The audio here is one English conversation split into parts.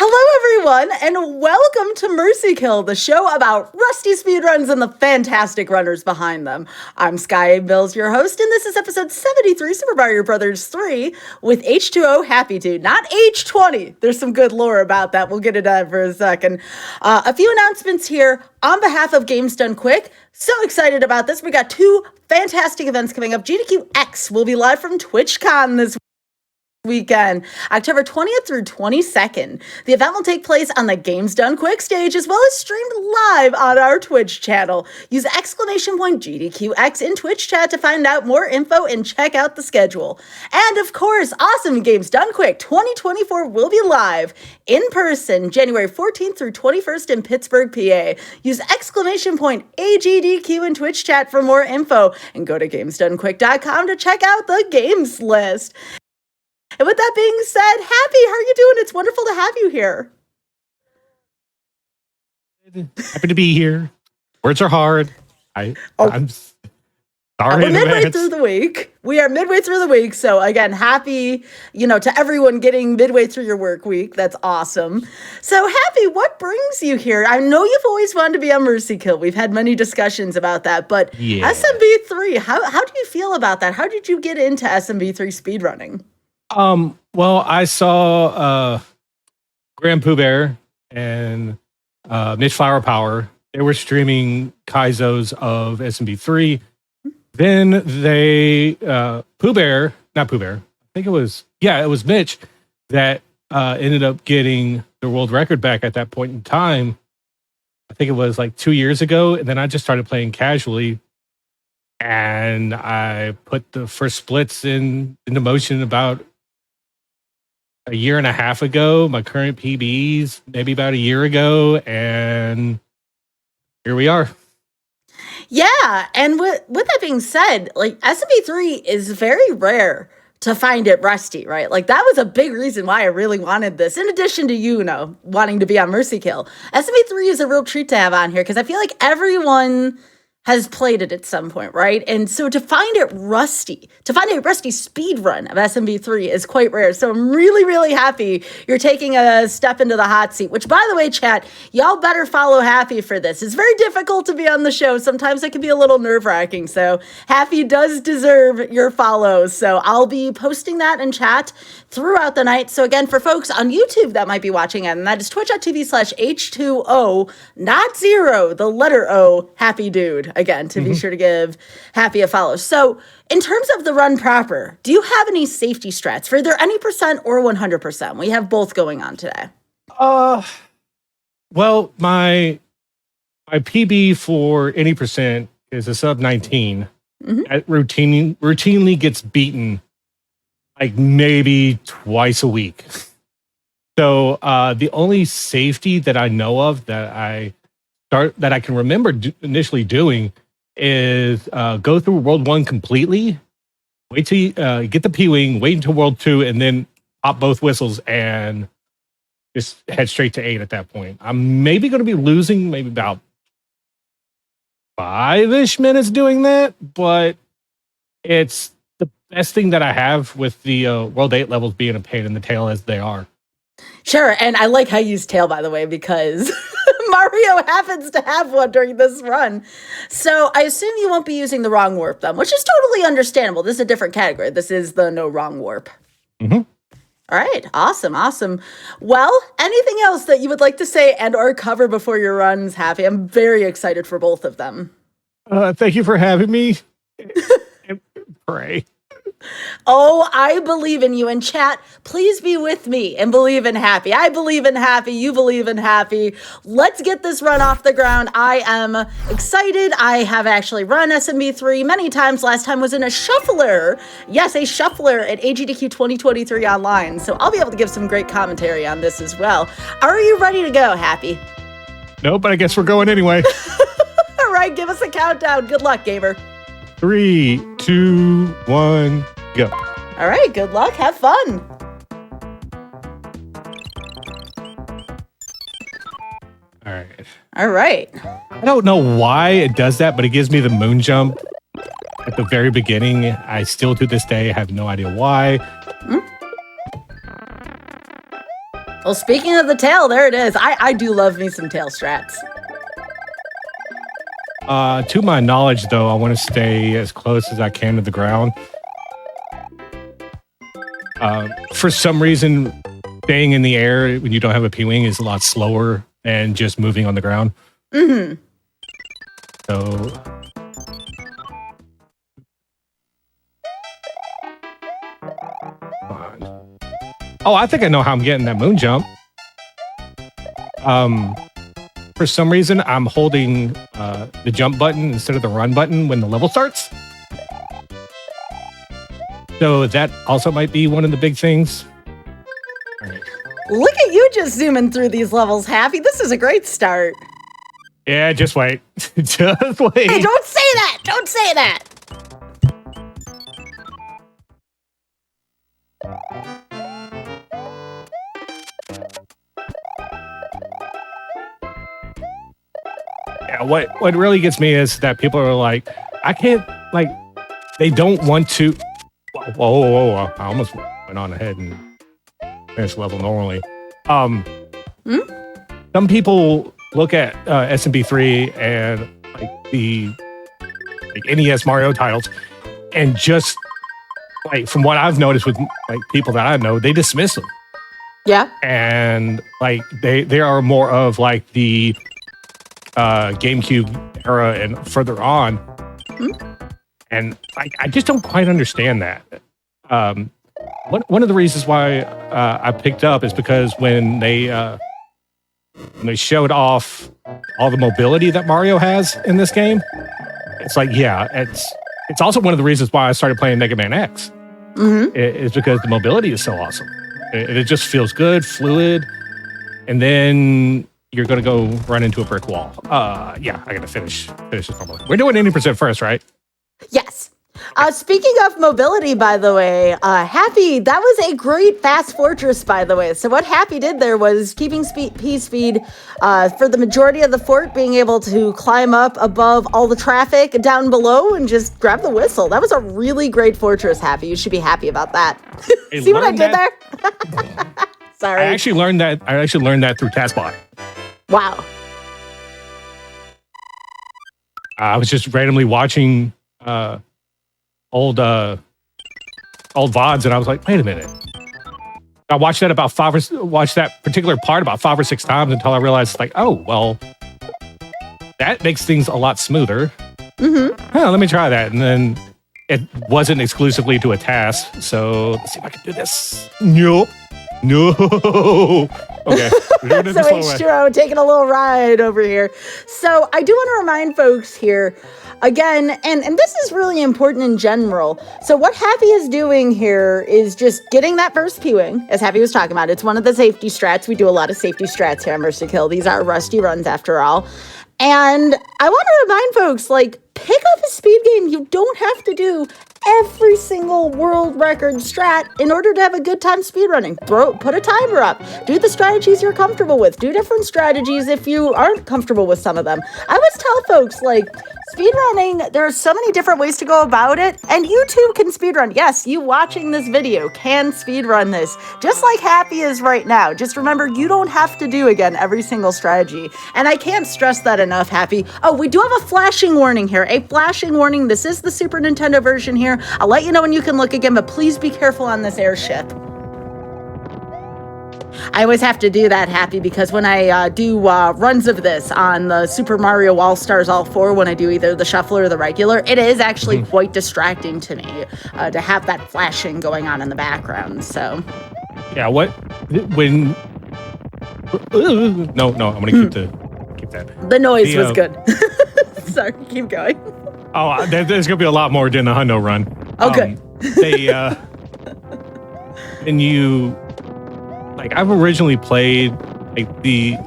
Hello, everyone, and welcome to Mercy Kill, the show about rusty speedruns and the fantastic runners behind them. I'm Sky Bills, your host, and this is episode 73, Super Mario Bros. 3, with H2O Happy Dude, not H20. There's some good lore about that. We'll get into that for a second. A few announcements here on behalf of Games Done Quick. So excited about this. We got two fantastic events coming up. GDQ X will be live from TwitchCon this weekend, October 20th through 22nd. The event will take place on the Games Done Quick stage as well as streamed live on our Twitch channel. Use !GDQX in Twitch chat to find out more info and check out the schedule. And of course, awesome Games Done Quick 2024 will be live in person January 14th through 21st in Pittsburgh, PA. Use !AGDQ in Twitch chat for more info and go to gamesdonequick.com to check out the games list. And with that being said, Happy, how are you doing? It's wonderful to have you here. Happy to be here. Words are hard. I'm sorry. We're midway through the week. We are midway through the week. So again, happy, to everyone getting midway through your work week. That's awesome. So Happy, what brings you here? I know you've always wanted to be on Mercy Kill. We've had many discussions about that, but yeah. SMB3, how do you feel about that? How did you get into SMB3 speedrunning? Well, I saw Grand Pooh Bear and Mitch Flower Power. They were streaming Kaizos of SMB3. Then they Pooh Bear, not Pooh Bear. I think it was Mitch that ended up getting the world record back at that point in time. I think it was like 2 years ago, and then I just started playing casually. And I put the first splits into motion about a year and a half ago. My current PBs maybe about a year ago, and here we are. Yeah, and with that being said, like SMB3 is very rare to find it rusty, right? Like that was a big reason why I really wanted this. In addition to wanting to be on Mercy Kill, SMB3 is a real treat to have on here because I feel like everyone has played it at some point, right? And so to find a rusty speed run of SMB3 is quite rare. So I'm really, really happy you're taking a step into the hot seat, which by the way, chat, y'all better follow Happy for this. It's very difficult to be on the show. Sometimes it can be a little nerve-wracking. So Happy does deserve your follows. So I'll be posting that in chat throughout the night. So again, for folks on YouTube that might be watching it, and that is twitch.tv/H2O, not 0, the letter O, Happy Dude. Again, to be sure to give Happy a follow. So in terms of the run proper, do you have any safety strats for either any percent or 100%? We have both going on today. Well, my PB for any percent is a sub 19. It routinely gets beaten like maybe twice a week. So the only safety that I know of that I can remember initially doing is go through World 1 completely, wait till you get the P-Wing, wait until World 2, and then pop both whistles and just head straight to 8 at that point. I'm maybe going to be losing maybe about 5-ish minutes doing that, but it's the best thing that I have with the World 8 levels being a pain in the tail as they are. Sure, and I like how you use tail, by the way, because Mario happens to have one during this run. So I assume you won't be using the wrong warp, then, which is totally understandable. This is a different category. This is the no wrong warp. Mm-hmm. All right, awesome. Well, anything else that you would like to say and or cover before your runs, Happy? I'm very excited for both of them. Thank you for having me. Pray. Oh, I believe in you. And chat, please be with me and believe in Happy. I believe in Happy. You believe in Happy. Let's get this run off the ground. I am excited. I have actually run SMB3 many times. Last time was in a shuffler. Yes, a shuffler at AGDQ 2023 online. So I'll be able to give some great commentary on this as well. Are you ready to go, Happy? Nope, but I guess we're going anyway. All right, give us a countdown. Good luck, gamer. 3, 2, 1, go. All right, good luck. Have fun. All right. I don't know why it does that, but it gives me the moon jump at the very beginning. I still, to this day, have no idea why. Well, speaking of the tail, there it is. I do love me some tail strats. To my knowledge, though, I want to stay as close as I can to the ground. For some reason, staying in the air when you don't have a P-wing is a lot slower than just moving on the ground. Mm-hmm. So... Oh, I think I know how I'm getting that moon jump. For some reason, I'm holding the jump button instead of the run button when the level starts. So that also might be one of the big things. All right. Look at you just zooming through these levels, Happy. This is a great start. Yeah, just wait. Just wait. Hey, don't say that! Don't say that! Yeah, what really gets me is that people are like, I can't, like, they don't want to. Whoa. I almost went on ahead and finished level normally. Some people look at SMB3 and like the NES Mario titles and just like from what I've noticed with like people that I know, they dismiss them. Yeah. And like they are more of like the GameCube era and further on. And I just don't quite understand that. One of the reasons why I picked up is because when they showed off all the mobility that Mario has in this game, it's like, yeah, it's also one of the reasons why I started playing Mega Man X. It's because the mobility is so awesome. It just feels good, fluid, and then you're going to go run into a brick wall. Yeah, I got to finish this normally. We're doing 80% first, right? Yes. Speaking of mobility, by the way, Happy, that was a great fast fortress, by the way. So what Happy did there was keeping P-speed for the majority of the fort, being able to climb up above all the traffic down below and just grab the whistle. That was a really great fortress, Happy. You should be happy about that. See what I did there? Sorry. I actually learned that through TaskBot. Wow. I was just randomly watching old VODs, and I was like, wait a minute. I watched that particular part about 5 or 6 times until I realized, like, oh, well, that makes things a lot smoother. Let me try that. And then it wasn't exclusively to a task, so let's see if I can do this. Nope. No. Okay. So H2O taking a little ride over here. So I do want to remind folks here again, and this is really important in general. So what Happy is doing here is just getting that first P-Wing, as Happy was talking about. It's one of the safety strats. We do a lot of safety strats here on Mercy Kill. These are rusty runs after all. And I want to remind folks, like, pick up a speed game. You don't have to do every single world record strat in order to have a good time speedrunning. Put a timer up. Do the strategies you're comfortable with. Do different strategies if you aren't comfortable with some of them. I always tell folks, like, speedrunning, there are so many different ways to go about it, and you too can speedrun. Yes, you watching this video can speedrun this, just like Happy is right now. Just remember, you don't have to do, again, every single strategy. And I can't stress that enough, Happy. Oh, we do have a flashing warning here. A flashing warning. This is the Super Nintendo version here. I'll let you know when you can look again, but please be careful on this airship. I always have to do that, Happy, because when I do runs of this on the Super Mario All-Stars All 4, when I do either the shuffler or the regular, it is actually quite distracting to me to have that flashing going on in the background, so. Yeah, no, I'm going to keep that. The noise was good. Sorry, keep going. Oh, there's going to be a lot more during the Hundo run. Oh, good. And you, like, I've originally played like the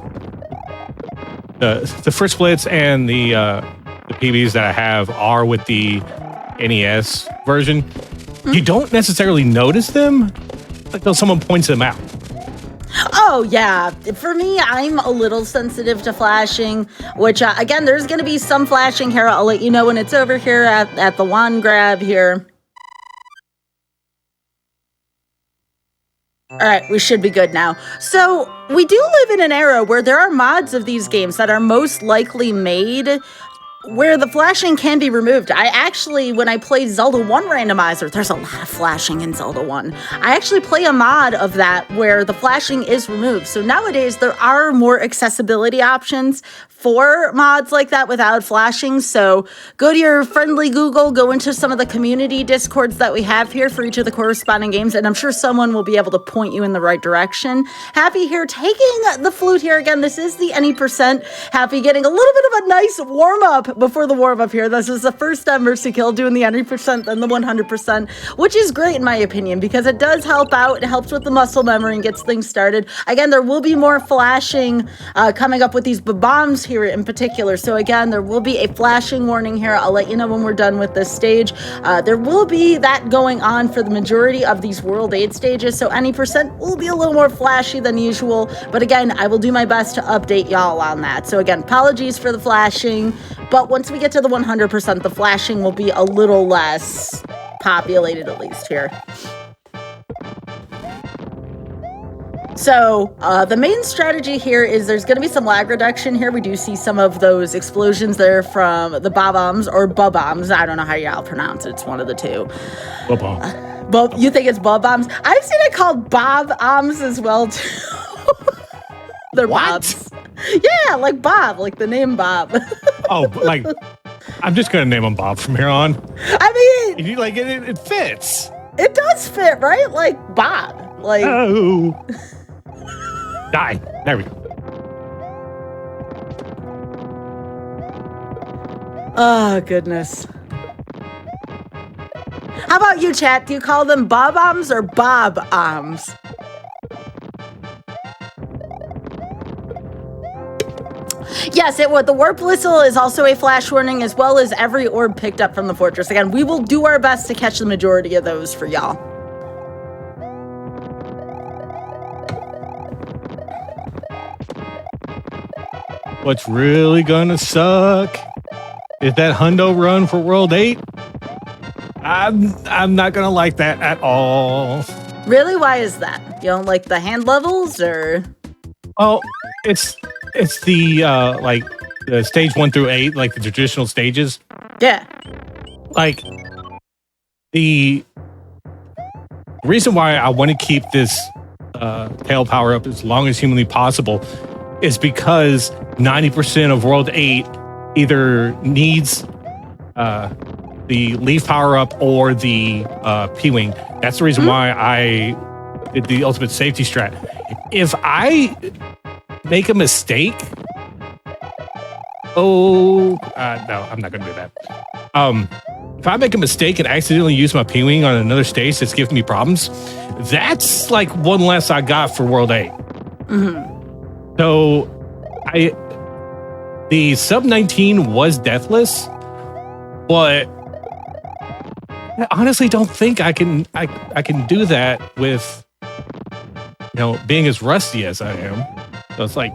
first splits and the PBs that I have are with the NES version. You don't necessarily notice them until someone points them out. Oh, yeah. For me, I'm a little sensitive to flashing, which, again, there's going to be some flashing here. I'll let you know when it's over here at the wand grab here. All right, we should be good now. So we do live in an era where there are mods of these games that are most likely made where the flashing can be removed. I actually, when I play Zelda 1 randomizer, there's a lot of flashing in Zelda 1. I actually play a mod of that where the flashing is removed. So nowadays there are more accessibility options for mods like that without flashing. So go to your friendly Google, go into some of the community discords that we have here for each of the corresponding games, and I'm sure someone will be able to point you in the right direction. Happy here taking the flute here again. This is the any percent. Happy getting a little bit of a nice warm-up before the warm-up here. This is the first time Mercy Kill doing the any percent then the 100%, which is great in my opinion because it does help out. It helps with the muscle memory and gets things started. Again, there will be more flashing coming up with these bombs here in particular. So again, there will be a flashing warning here. I'll let you know when we're done with this stage. There will be that going on for the majority of these World 8 stages, so any percent will be a little more flashy than usual. But again, I will do my best to update y'all on that. So again, apologies for the flashing, but once we get to the 100%, the flashing will be a little less populated, at least here. So the main strategy here is there's going to be some lag reduction here. We do see some of those explosions there from the bob-ombs or bub-ombs. I don't know how y'all pronounce it. It's one of the two. Bob-omb. You think it's bub-ombs? I've seen it called bob-ombs as well, too. They're what? Bobs. Yeah, like Bob, like the name Bob. Oh, like, I'm just going to name him Bob from here on. I mean, If you like it, it fits. it does fit, right? Like Bob. Like. Oh. Die. There we go. Oh, goodness. How about you, chat? Do you call them bob-ombs or bob-ombs? Yes, it would. The warp whistle is also a flash warning, as well as every orb picked up from the fortress. Again, we will do our best to catch the majority of those for y'all. What's really gonna suck is that hundo run for World 8. I'm not gonna like that at all. Really? Why is that? You don't like the hand levels, or? Oh, it's the like the stage 1 through 8, like the traditional stages. Yeah. Like the reason why I want to keep this tail power up as long as humanly possible is because 90% of World 8 either needs the leaf power up or the P-Wing. That's the reason why I did the ultimate safety strat. If I make a mistake, no, I'm not going to do that. If I make a mistake and accidentally use my P-Wing on another stage that's giving me problems, that's like one less I got for World 8. Mm-hmm. So, the sub 19 was deathless, but I honestly don't think I can do that with, being as rusty as I am. So it's like,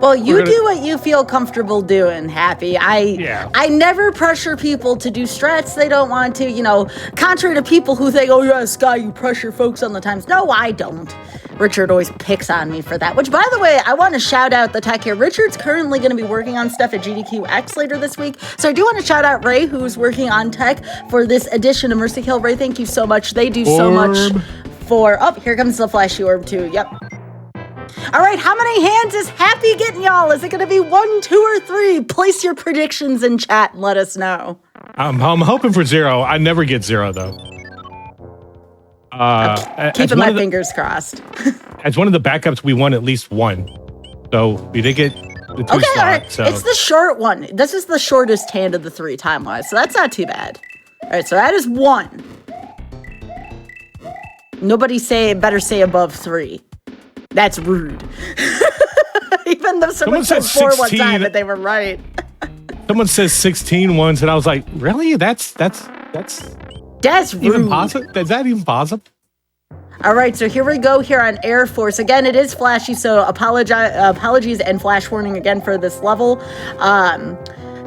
well, you do what you feel comfortable doing, Happy. I never pressure people to do strats they don't want to, contrary to people who think, oh, yeah, Sky, you pressure folks on the times. No, I don't. Richard always picks on me for that, which, by the way, I want to shout out the tech here. Richard's currently going to be working on stuff at GDQ later this week. So I do want to shout out Ray, who's working on tech for this edition of Mercy Kill. Ray, thank you so much. They do so much for... Oh, here comes the flashy orb, too. Yep. All right, how many hands is Happy getting, y'all? Is it going to be 1, 2, or 3? Place your predictions in chat and let us know. I'm hoping for 0. I never get 0, though. Keeping my fingers crossed. As one of the backups, we won at least 1. So we did get the 2 slot. All right. So. It's the short one. This is the shortest hand of the 3 time-wise, so that's not too bad. All right, so that is 1. Nobody better say above 3. That's rude. Even though someone said 4 one time, but they were right. Someone says 16 once, and I was like, really? That's rude. Even possible? Is that even possible? All right, so here we go here on Air Force. Again, it is flashy, so apologies and flash warning again for this level.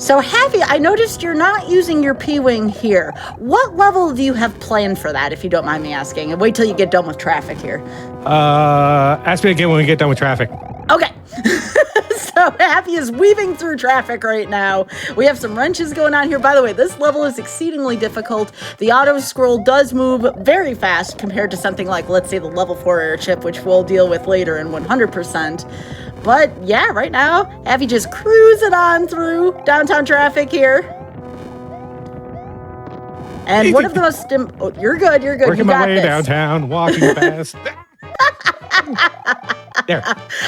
So, Happy, I noticed you're not using your P-Wing here. What level do you have planned for that, if you don't mind me asking? And wait till you get done with traffic here. Ask me again when we get done with traffic. Okay. So Happy is weaving through traffic right now. We have some wrenches going on here. By the way, this level is exceedingly difficult. The auto scroll does move very fast compared to something like, let's say, the level 4 airship, which we'll deal with later in 100%. But yeah, right now, Happy just cruising on through downtown traffic here. And one of the most... you're good. Working my way downtown, walking fast. There.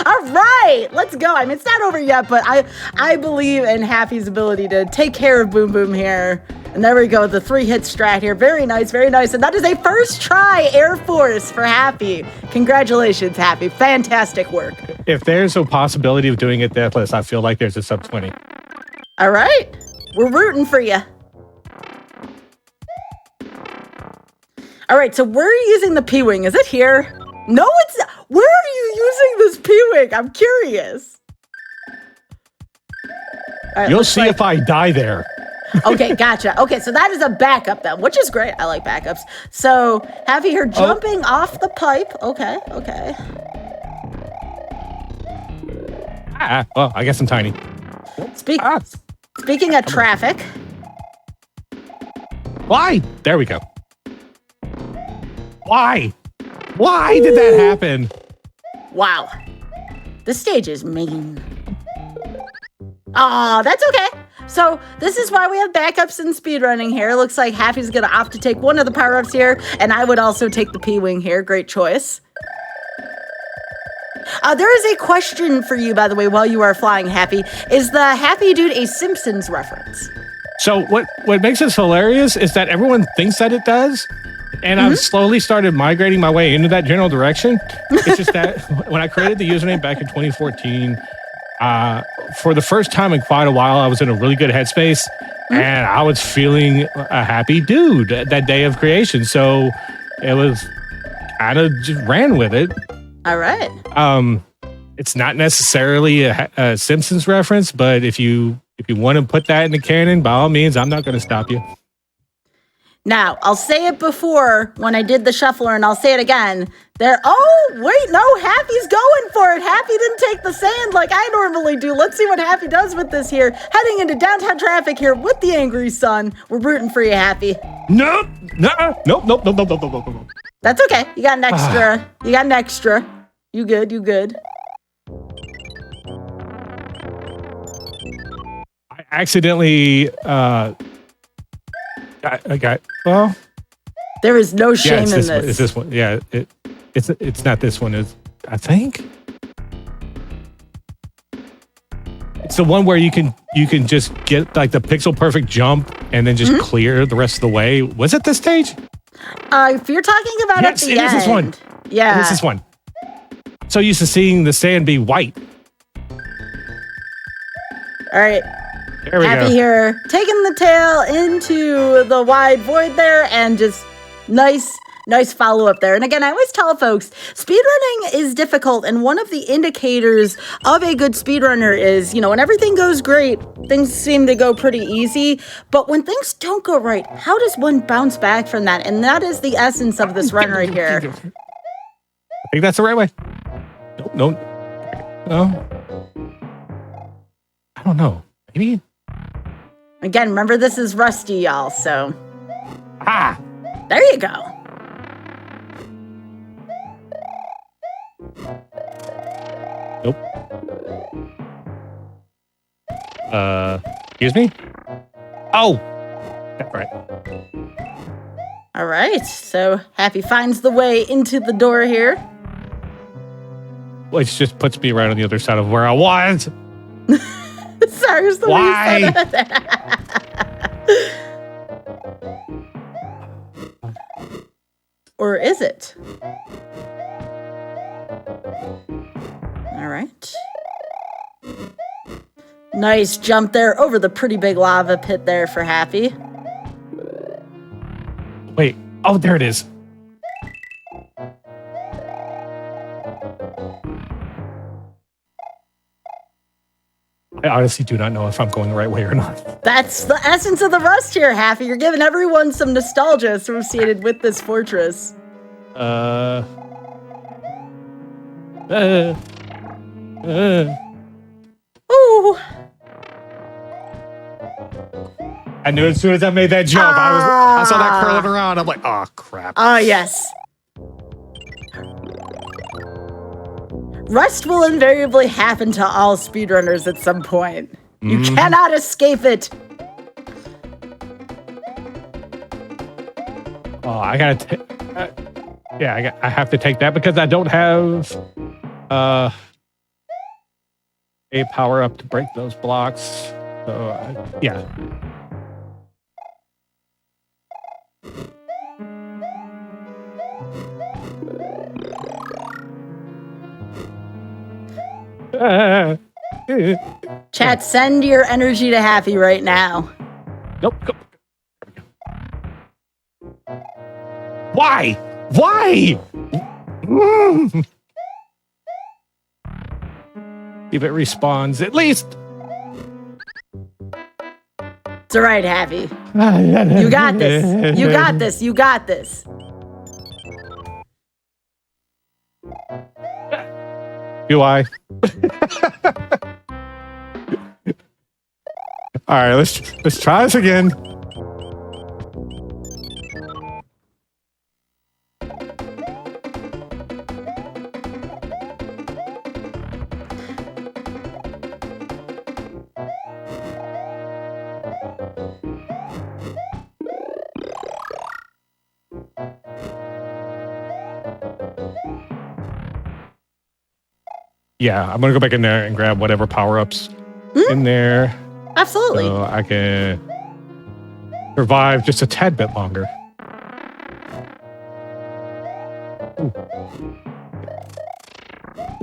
All right, let's go. I mean, it's not over yet, but I believe in Happy's ability to take care of Boom Boom here. And there we go, the 3-hit strat here. Very nice, very nice. And that is a first try Air Force for Happy. Congratulations, Happy. Fantastic work. If there's a possibility of doing it deathless, I feel like there's a sub 20. All right, we're rooting for you. All right, so where are you using the P-Wing? Is it here? No, it's not. Where are you using this P-Wing? I'm curious. Right, you'll see if I die there. Okay, gotcha. Okay, so that is a backup then, which is great. I like backups. So, Happy here jumping off the pipe. Okay. Well, I guess I'm tiny. Speaking of traffic. Why? There we go. Why did that happen? Wow. This stage is mean. Aw, that's okay. So this is why we have backups in speedrunning here. Looks like Happy's going to opt to take one of the power-ups here, and I would also take the P-Wing here. Great choice. There is a question for you, by the way, while you are flying, Happy. Is the Happy Dude a Simpsons reference? So what makes this hilarious is that everyone thinks that it does, and I've slowly started migrating my way into that general direction. It's just that when I created the username back in 2014, for the first time in quite a while, I was in a really good headspace, and I was feeling a happy dude that day of creation. So it was kind of just ran with it. All right. It's not necessarily a Simpsons reference, but if you want to put that in the canon, by all means, I'm not going to stop you. Now, I'll say it before when I did the shuffler, and I'll say it again. Oh, wait, no, Happy's going for it. Happy didn't take the sand like I normally do. Let's see what Happy does with this here. Heading into downtown traffic here with the angry sun. We're rooting for you, Happy. Nope. That's okay. You got an extra. You good. I accidentally I got well. There is no shame in this. It's this one. Yeah, it's not this one. I think it's the one where you can just get like the pixel perfect jump and then just clear the rest of the way. Was it this stage? If you're talking about at the end, it is this one. Yeah, it is this one. I'm so used to seeing the sand be white. All right. There we Happy go. here, taking the tail into the wide void there, and just nice follow-up there. And again, I always tell folks, speedrunning is difficult, and one of the indicators of a good speedrunner is, when everything goes great, things seem to go pretty easy, but when things don't go right, how does one bounce back from that? And that is the essence of this run right here. I think that's the right way. No. I don't know. Maybe. Again, remember this is Rusty, y'all, so. There you go. Nope. Excuse me? Oh! That's right. All right, so Happy finds the way into the door here. Which just puts me right on the other side of where I was. Sorry, it's the Why? way you said it. Or is it? All right. Nice jump there over the pretty big lava pit there for Happy. Wait. Oh, there it is. honestly do not know if I'm going the right way or not. That's the essence of the Rust here, Happy. You're giving everyone some nostalgia associated with this fortress. Ooh. I knew as soon as I made that jump, I saw that curling around. I'm like, oh crap. Oh, yes. Rust will invariably happen to all speedrunners at some point. You cannot escape it. Oh, I gotta I have to take that because I don't have a power up to break those blocks. So yeah. Chat, send your energy to Happy right now. Nope. Why? Why? If it respawns, at least. It's all right, Happy. You got this. You got this. You got this. Do I? All right, let's try this again. Yeah, I'm gonna go back in there and grab whatever power-ups in there. Absolutely. So I can survive just a tad bit longer. Ooh.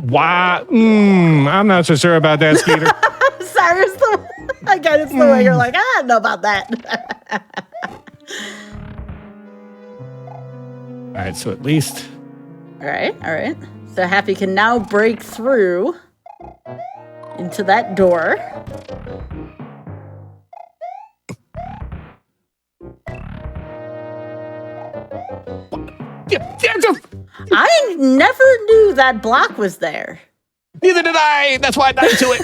Wow. I'm not so sure about that, Skeeter. Sorry, it's the way you're like, I don't know about that. All right, so at least. All right. So Happy can now break through into that door. I never knew that block was there. Neither did I. That's why I died to it.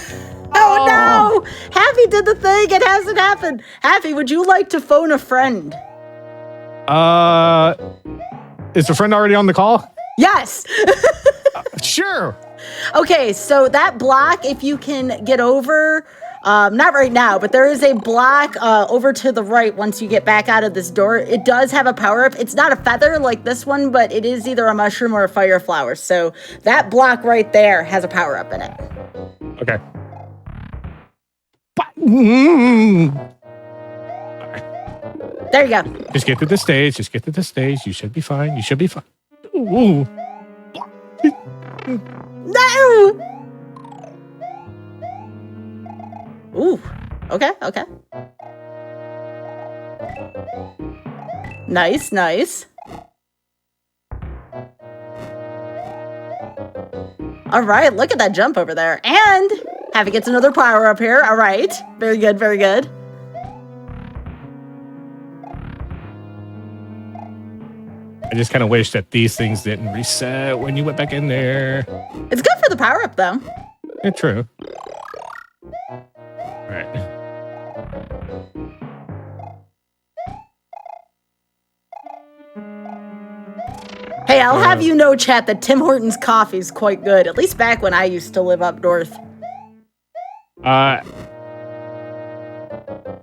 Oh no! Happy did the thing. It hasn't happened. Happy, would you like to phone a friend? Is the friend already on the call? Yes. Sure. Okay, so that block, if you can get over, not right now, but there is a block over to the right once you get back out of this door. It does have a power-up. It's not a feather like this one, but it is either a mushroom or a fire flower. So that block right there has a power-up in it. Okay. There you go. Just get to the stage. Just get to the stage. You should be fine. You should be fine. Ooh. No! Ooh. Okay. Nice. All right, look at that jump over there. And Happy gets another power up here. All right. Very good. I just kind of wish that these things didn't reset when you went back in there. It's good for the power up, though. Yeah, true. All right. Hey, I'll have you know, chat, that Tim Hortons coffee is quite good. At least back when I used to live up north.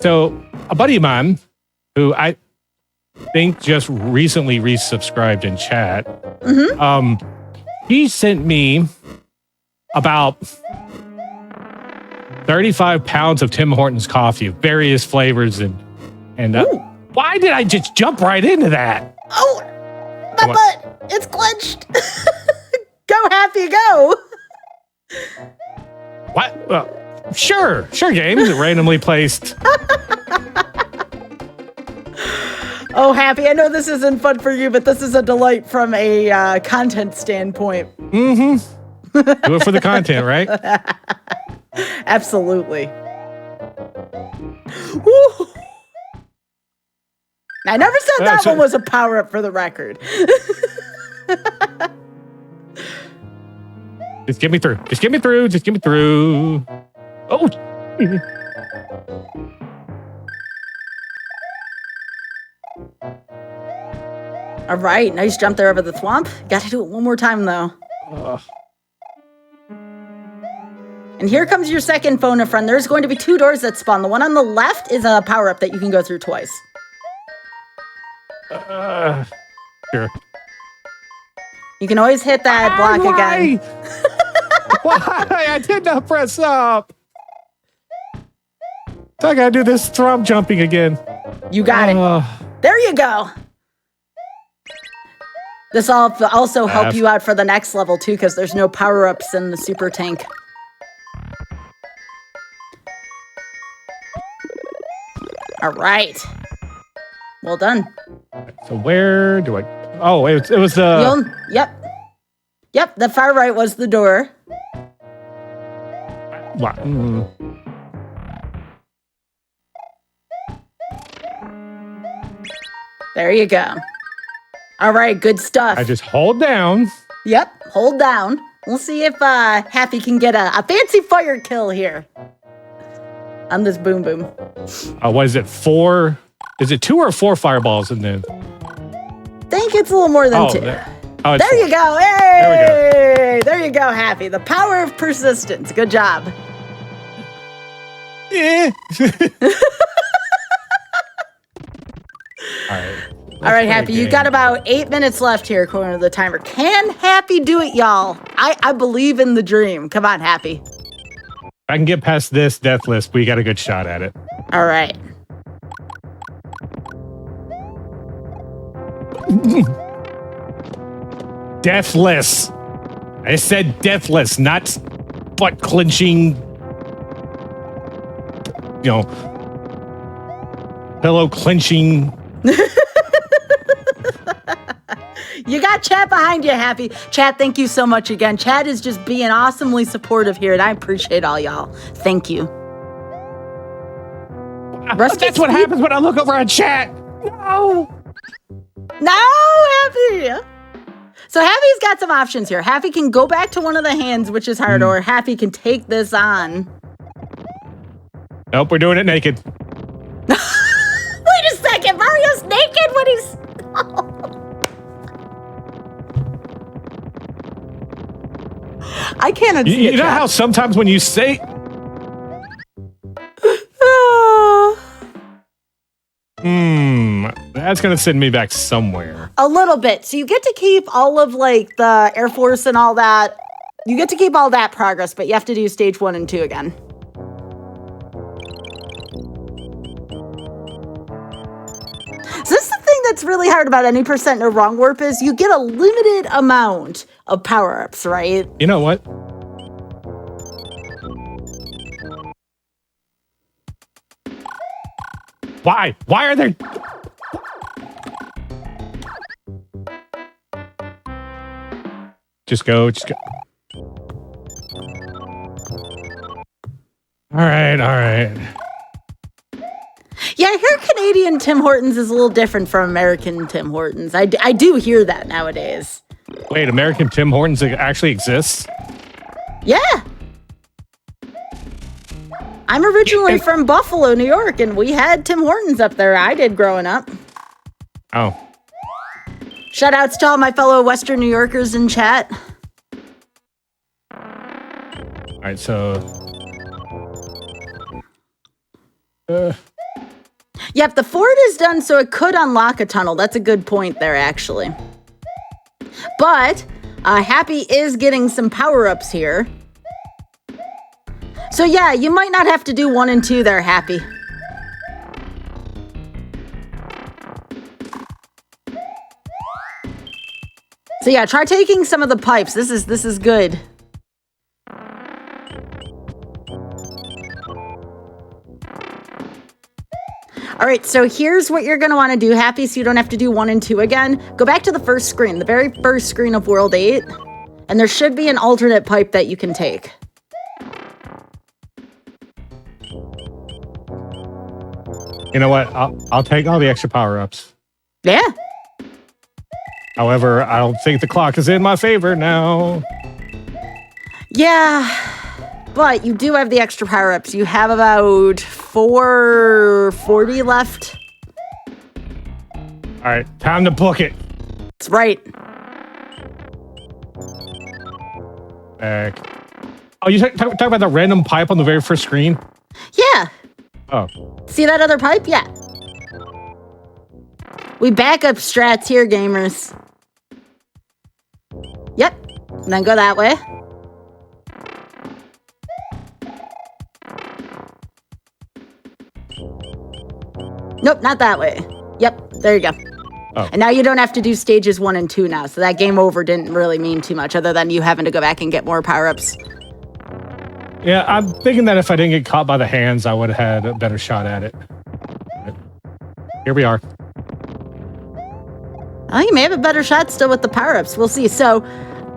So a buddy of mine, who I think just recently resubscribed in chat, he sent me about 35 pounds of Tim Hortons coffee of various flavors, and why did I just jump right into that? Oh, my butt, it's clenched. Go, Happy, go. What? Sure, games randomly placed. Oh, Happy, I know this isn't fun for you, but this is a delight from a content standpoint. Do it for the content, right? Absolutely. Woo. I never said that one was a power-up for the record. Just get me through. Just get me through. Just get me through. Oh. All right, nice jump there over the thwomp. Got to do it one more time, though. And here comes your second phone a friend. There's going to be 2 doors that spawn. The one on the left is a power-up that you can go through twice. Sure. You can always hit that block again. Why? I did not press up. So I gotta do this thrum jumping again. You got it. There you go. This will also help you out for the next level, too, because there's no power-ups in the super tank. All right. Well done. So where do I... Oh, it was the... Yep. Yep, the far right was the door. What? There you go. All right, good stuff. I just hold down. Yep, hold down. We'll see if Happy can get a fancy fire kill here on this boom boom. What is it? 4? Is it 2 or 4 fireballs in there? I think it's a little more than 2. There You go. Hey! There we go. There you go, Happy. The power of persistence. Good job. Yeah. All right. All right, Happy, you got about 8 minutes left here according to the timer. Can Happy do it, y'all? I believe in the dream. Come on, Happy. If I can get past this death list, we got a good shot at it. All right. Deathless. I said deathless, not butt clenching, pillow clenching. You got chat behind you, Happy. Chat, thank you so much again. Chat is just being awesomely supportive here, and I appreciate all y'all. Thank you. That's what happens when I look over at chat. No, Happy. So Happy's got some options here. Happy can go back to one of the hands, which is hard, or Happy can take this on. Nope, we're doing it naked. Wait a second, Mario's naked when he's... I can't unsee You know how sometimes when you say... That's going to send me back somewhere. A little bit. So you get to keep all of, like, the Air Force and all that. You get to keep all that progress, but you have to do stage 1 and 2 again. So this is the thing that's really hard about any percent no wrong warp is you get a limited amount of power-ups, right? You know what? Why? Why are there... Just go. All right. Yeah, I hear Canadian Tim Hortons is a little different from American Tim Hortons. I do hear that nowadays. Wait, American Tim Hortons actually exists? Yeah. I'm originally from Buffalo, New York, and we had Tim Hortons up there. I did growing up. Oh. Shout outs to all my fellow Western New Yorkers in chat. All right, so... Yep, the fort is done, so it could unlock a tunnel. That's a good point there, actually. But Happy is getting some power-ups here. So yeah, you might not have to do 1 and 2 there, Happy. So yeah, try taking some of the pipes. This is good. All right, so here's what you're going to want to do, Happy, so you don't have to do 1 and 2 again. Go back to the first screen, the very first screen of World 8, and there should be an alternate pipe that you can take. You know what? I'll take all the extra power-ups. Yeah. However, I don't think the clock is in my favor now. Yeah. But you do have the extra power-ups. You have about 440 left. All right, time to book it. That's right. Back. Oh, you talk about the random pipe on the very first screen? Yeah. Oh. See that other pipe? Yeah. We backup strats here, gamers. Yep. And then go that way. Nope, not that way. Yep, there you go. Oh. And now you don't have to do stages 1 and 2 now, so that game over didn't really mean too much other than you having to go back and get more power-ups. Yeah, I'm thinking that if I didn't get caught by the hands, I would have had a better shot at it. But here we are. Oh, you may have a better shot still with the power-ups. We'll see. So,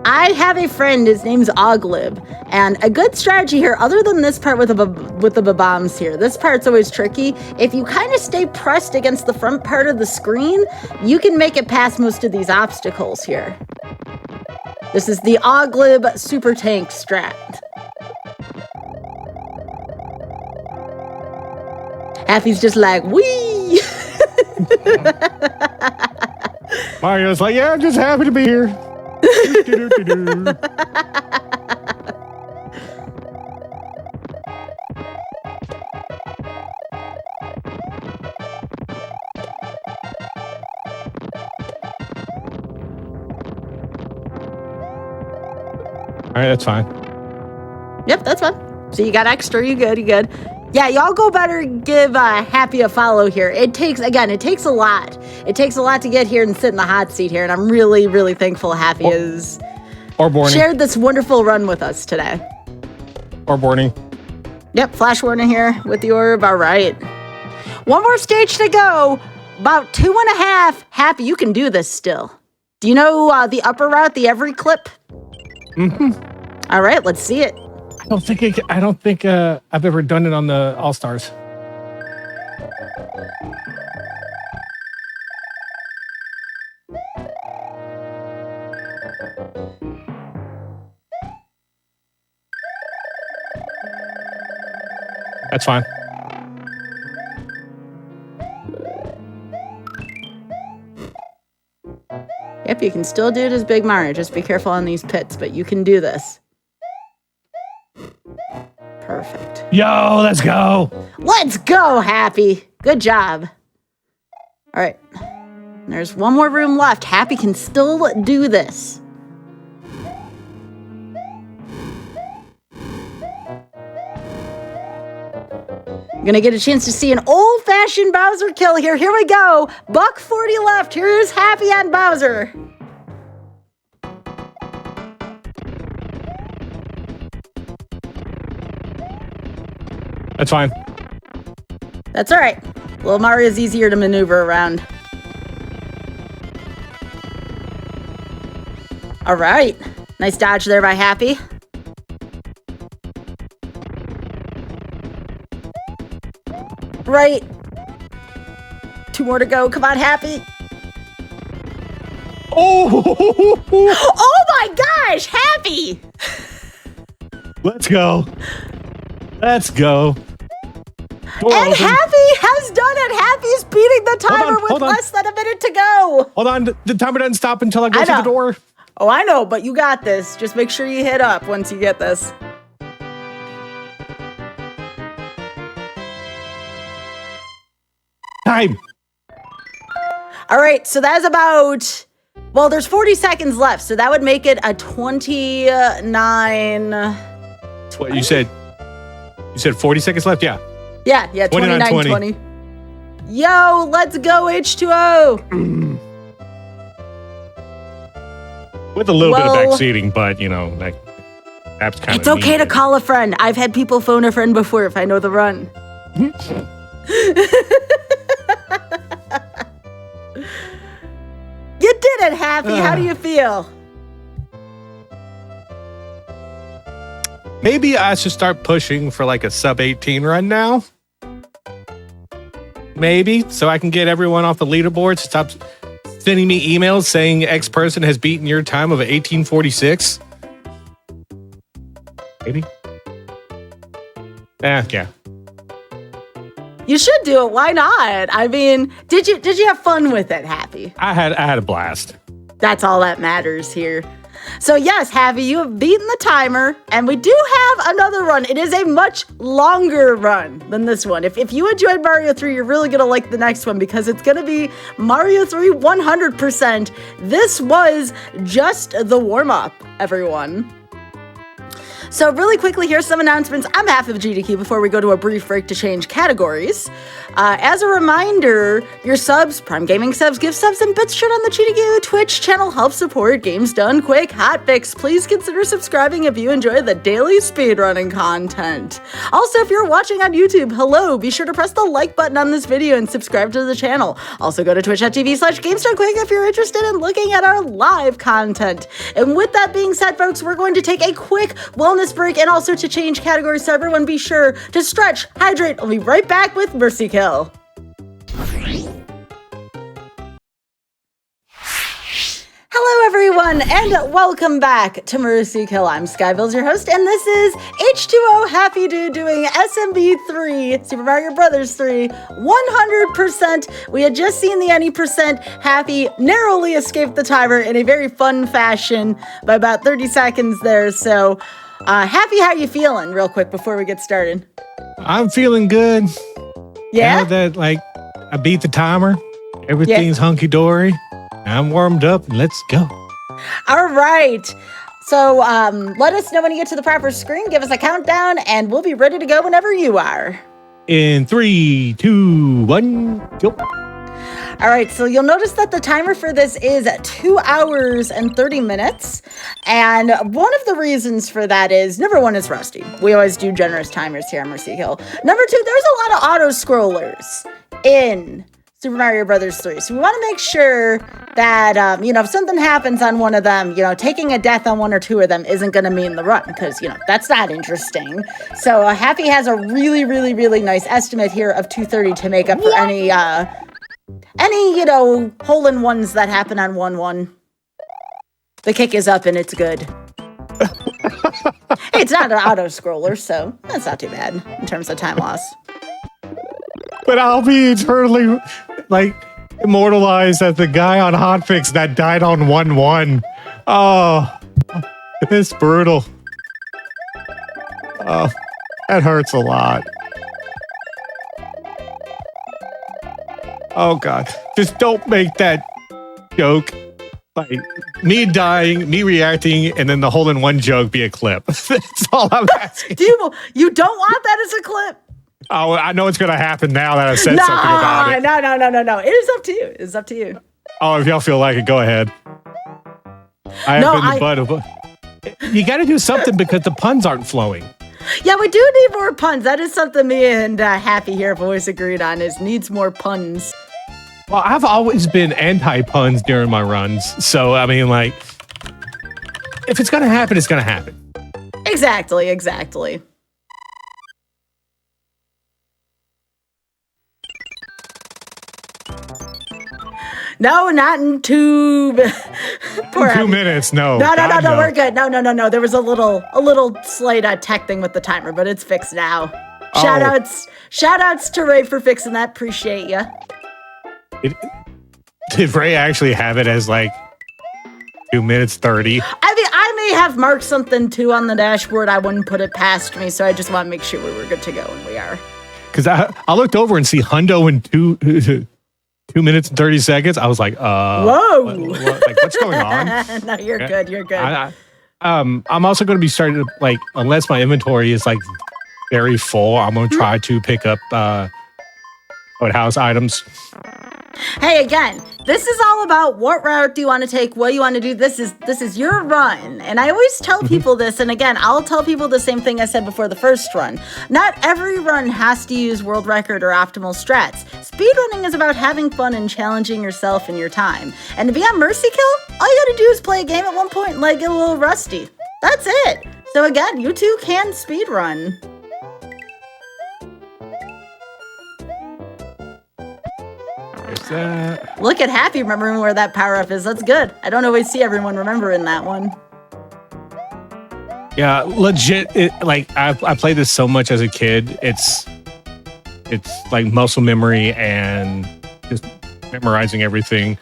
I have a friend, his name's Oglib, and a good strategy here, other than this part with the bombs here, this part's always tricky. If you kind of stay pressed against the front part of the screen, you can make it past most of these obstacles here. This is the Oglib Super Tank strat. Happy's just like, wee! Mario's like, yeah, I'm just happy to be here. All right, that's fine. Yep, that's fine. So you got extra, you good, you good. Yeah, y'all go better give Happy a follow here. It takes a lot. It takes a lot to get here and sit in the hot seat here, and I'm really, really thankful Happy has shared this wonderful run with us today. Or warning. Yep, flash warning here with the orb. All right. One more stage to go. About 2.5. Happy, you can do this still. Do you know the upper route, the every clip? Mm-hmm. All right, let's see it. I don't think I've ever done it on the All-Stars. That's fine. Yep, you can still do it as Big Mario. Just be careful on these pits, but you can do this. Perfect. Yo, let's go. Let's go, Happy. Good job. All right. There's one more room left. Happy can still do this. I'm gonna get a chance to see an old-fashioned Bowser kill here. Here we go. Buck 40 left. Here's Happy on Bowser. That's fine. That's all right. Little Mario's easier to maneuver around. All right. Nice dodge there by Happy. Right. 2 more to go. Come on, Happy. Oh! Oh my gosh, Happy! Let's go. Let's go. Door And open. Happy has done it. Happy's beating the timer with less than a minute to go. Hold on. The timer doesn't stop until I go through the door. Oh, I know, but you got this. Just make sure you hit up once you get this. Time. All right, so that's about, well, there's 40 seconds left, so that would make it a 29. What you said? You said 40 seconds left? Yeah. Yeah, 29, 20. Yo, let's go, H2O. With a little bit of back seating, but, you know, that's kind of It's okay to call a friend. I've had people phone a friend before if I know the run. You did it, Happy. How do you feel? Maybe I should start pushing for like a sub 18 run now. maybe, so I can get everyone off the leaderboard to stop sending me emails saying X person has beaten your time of 1846. Maybe. Yeah. You should do it. Why not? I mean, did you have fun with it, Happy? I had a blast. That's all that matters here. So yes, Happy, you have beaten the timer, and we do have another run. It is a much longer run than this one. If you enjoyed Mario 3, you're really going to like the next one because it's going to be Mario 3 100%. This was just the warm-up, everyone. So really quickly, here's some announcements on behalf of GDQ before we go to a brief break to change categories. As a reminder, your subs, Prime Gaming subs, gift subs, and bits shared on the GDQ Twitch channel help support Games Done Quick Hotfix. Please consider subscribing if you enjoy the daily speedrunning content. Also, if you're watching on YouTube, hello, be sure to press the like button on this video and subscribe to the channel. Also go to twitch.tv/GamesDoneQuick if you're interested in looking at our live content. And with that being said, folks, we're going to take a quick wellness break and also to change categories, so everyone be sure to stretch, hydrate. I'll be right back with Mercy Kill. Hello everyone, and welcome back to Mercy Kill. I'm Skybills, your host, and this is H2O Happy Dude doing SMB3, Super Mario Bros. 3, 100%. We had just seen the any percent. Happy narrowly escaped the timer in a very fun fashion by about 30 seconds there, so Happy, how you feeling real quick before we get started? I'm feeling good. Yeah? Now that, I beat the timer, everything's hunky-dory. I'm warmed up, and let's go. All right. So let us know when you get to the proper screen. Give us a countdown, and we'll be ready to go whenever you are. In 3, 2, 1, go. All right, so you'll notice that the timer for this is 2 hours and 30 minutes. And one of the reasons for that is, number one, is Rusty. We always do generous timers here on Mercy Hill. Number two, there's a lot of auto-scrollers in Super Mario Bros. 3. So we want to make sure that, if something happens on one of them, taking a death on one or two of them isn't going to mean the run, because, that's not interesting. So Happy has a really, really, really nice estimate here of 230 to make up for any hole-in-ones that happen on 1-1. The kick is up and it's good. Hey, it's not an auto-scroller, so that's not too bad in terms of time loss. But I'll be eternally, immortalized as the guy on Hotfix that died on 1-1. Oh, it's brutal. Oh, that hurts a lot. Oh, God. Just don't make that joke. Me dying, me reacting, and then the hole-in-one joke be a clip. That's all I'm asking. You don't want that as a clip? Oh, I know it's going to happen now that I've said something about it. No. It is up to you. It's up to you. Oh, if y'all feel like it, go ahead. You got to do something because the puns aren't flowing. Yeah, we do need more puns. That is something me and Happy here have always agreed on, is needs more puns. Well, I've always been anti-puns during my runs. So, if it's going to happen, it's going to happen. Exactly. No, not in 2 Poor 2 minutes, no. No, we're good. No. There was a little slight tech thing with the timer, but it's fixed now. Shout outs to Ray for fixing that. Appreciate ya. Did Ray actually have it as 2 minutes 30? I may have marked something too on the dashboard. I wouldn't put it past me, so I just want to make sure we were good to go, and we are. Because I looked over and see Hundo in 2 minutes and 30 seconds. I was like, whoa. What's going on? No, you're good. You're good. I'm also going to be starting to, unless my inventory is, very full, I'm going to try to pick up house items. Hey, again, this is all about what route do you want to take, what you want to do. This is your run. And I always tell people this, and again, I'll tell people the same thing I said before the first run. Not every run has to use world record or optimal strats. Speedrunning is about having fun and challenging yourself and your time. And to be on Mercy Kill, all you gotta do is play a game at one point and get a little rusty. That's it. So again, you too can speedrun. that? Look at Happy remembering where that power-up is. That's good. I don't always see everyone remembering that one. Yeah, legit. I played this so much as a kid. It's like muscle memory and just memorizing everything.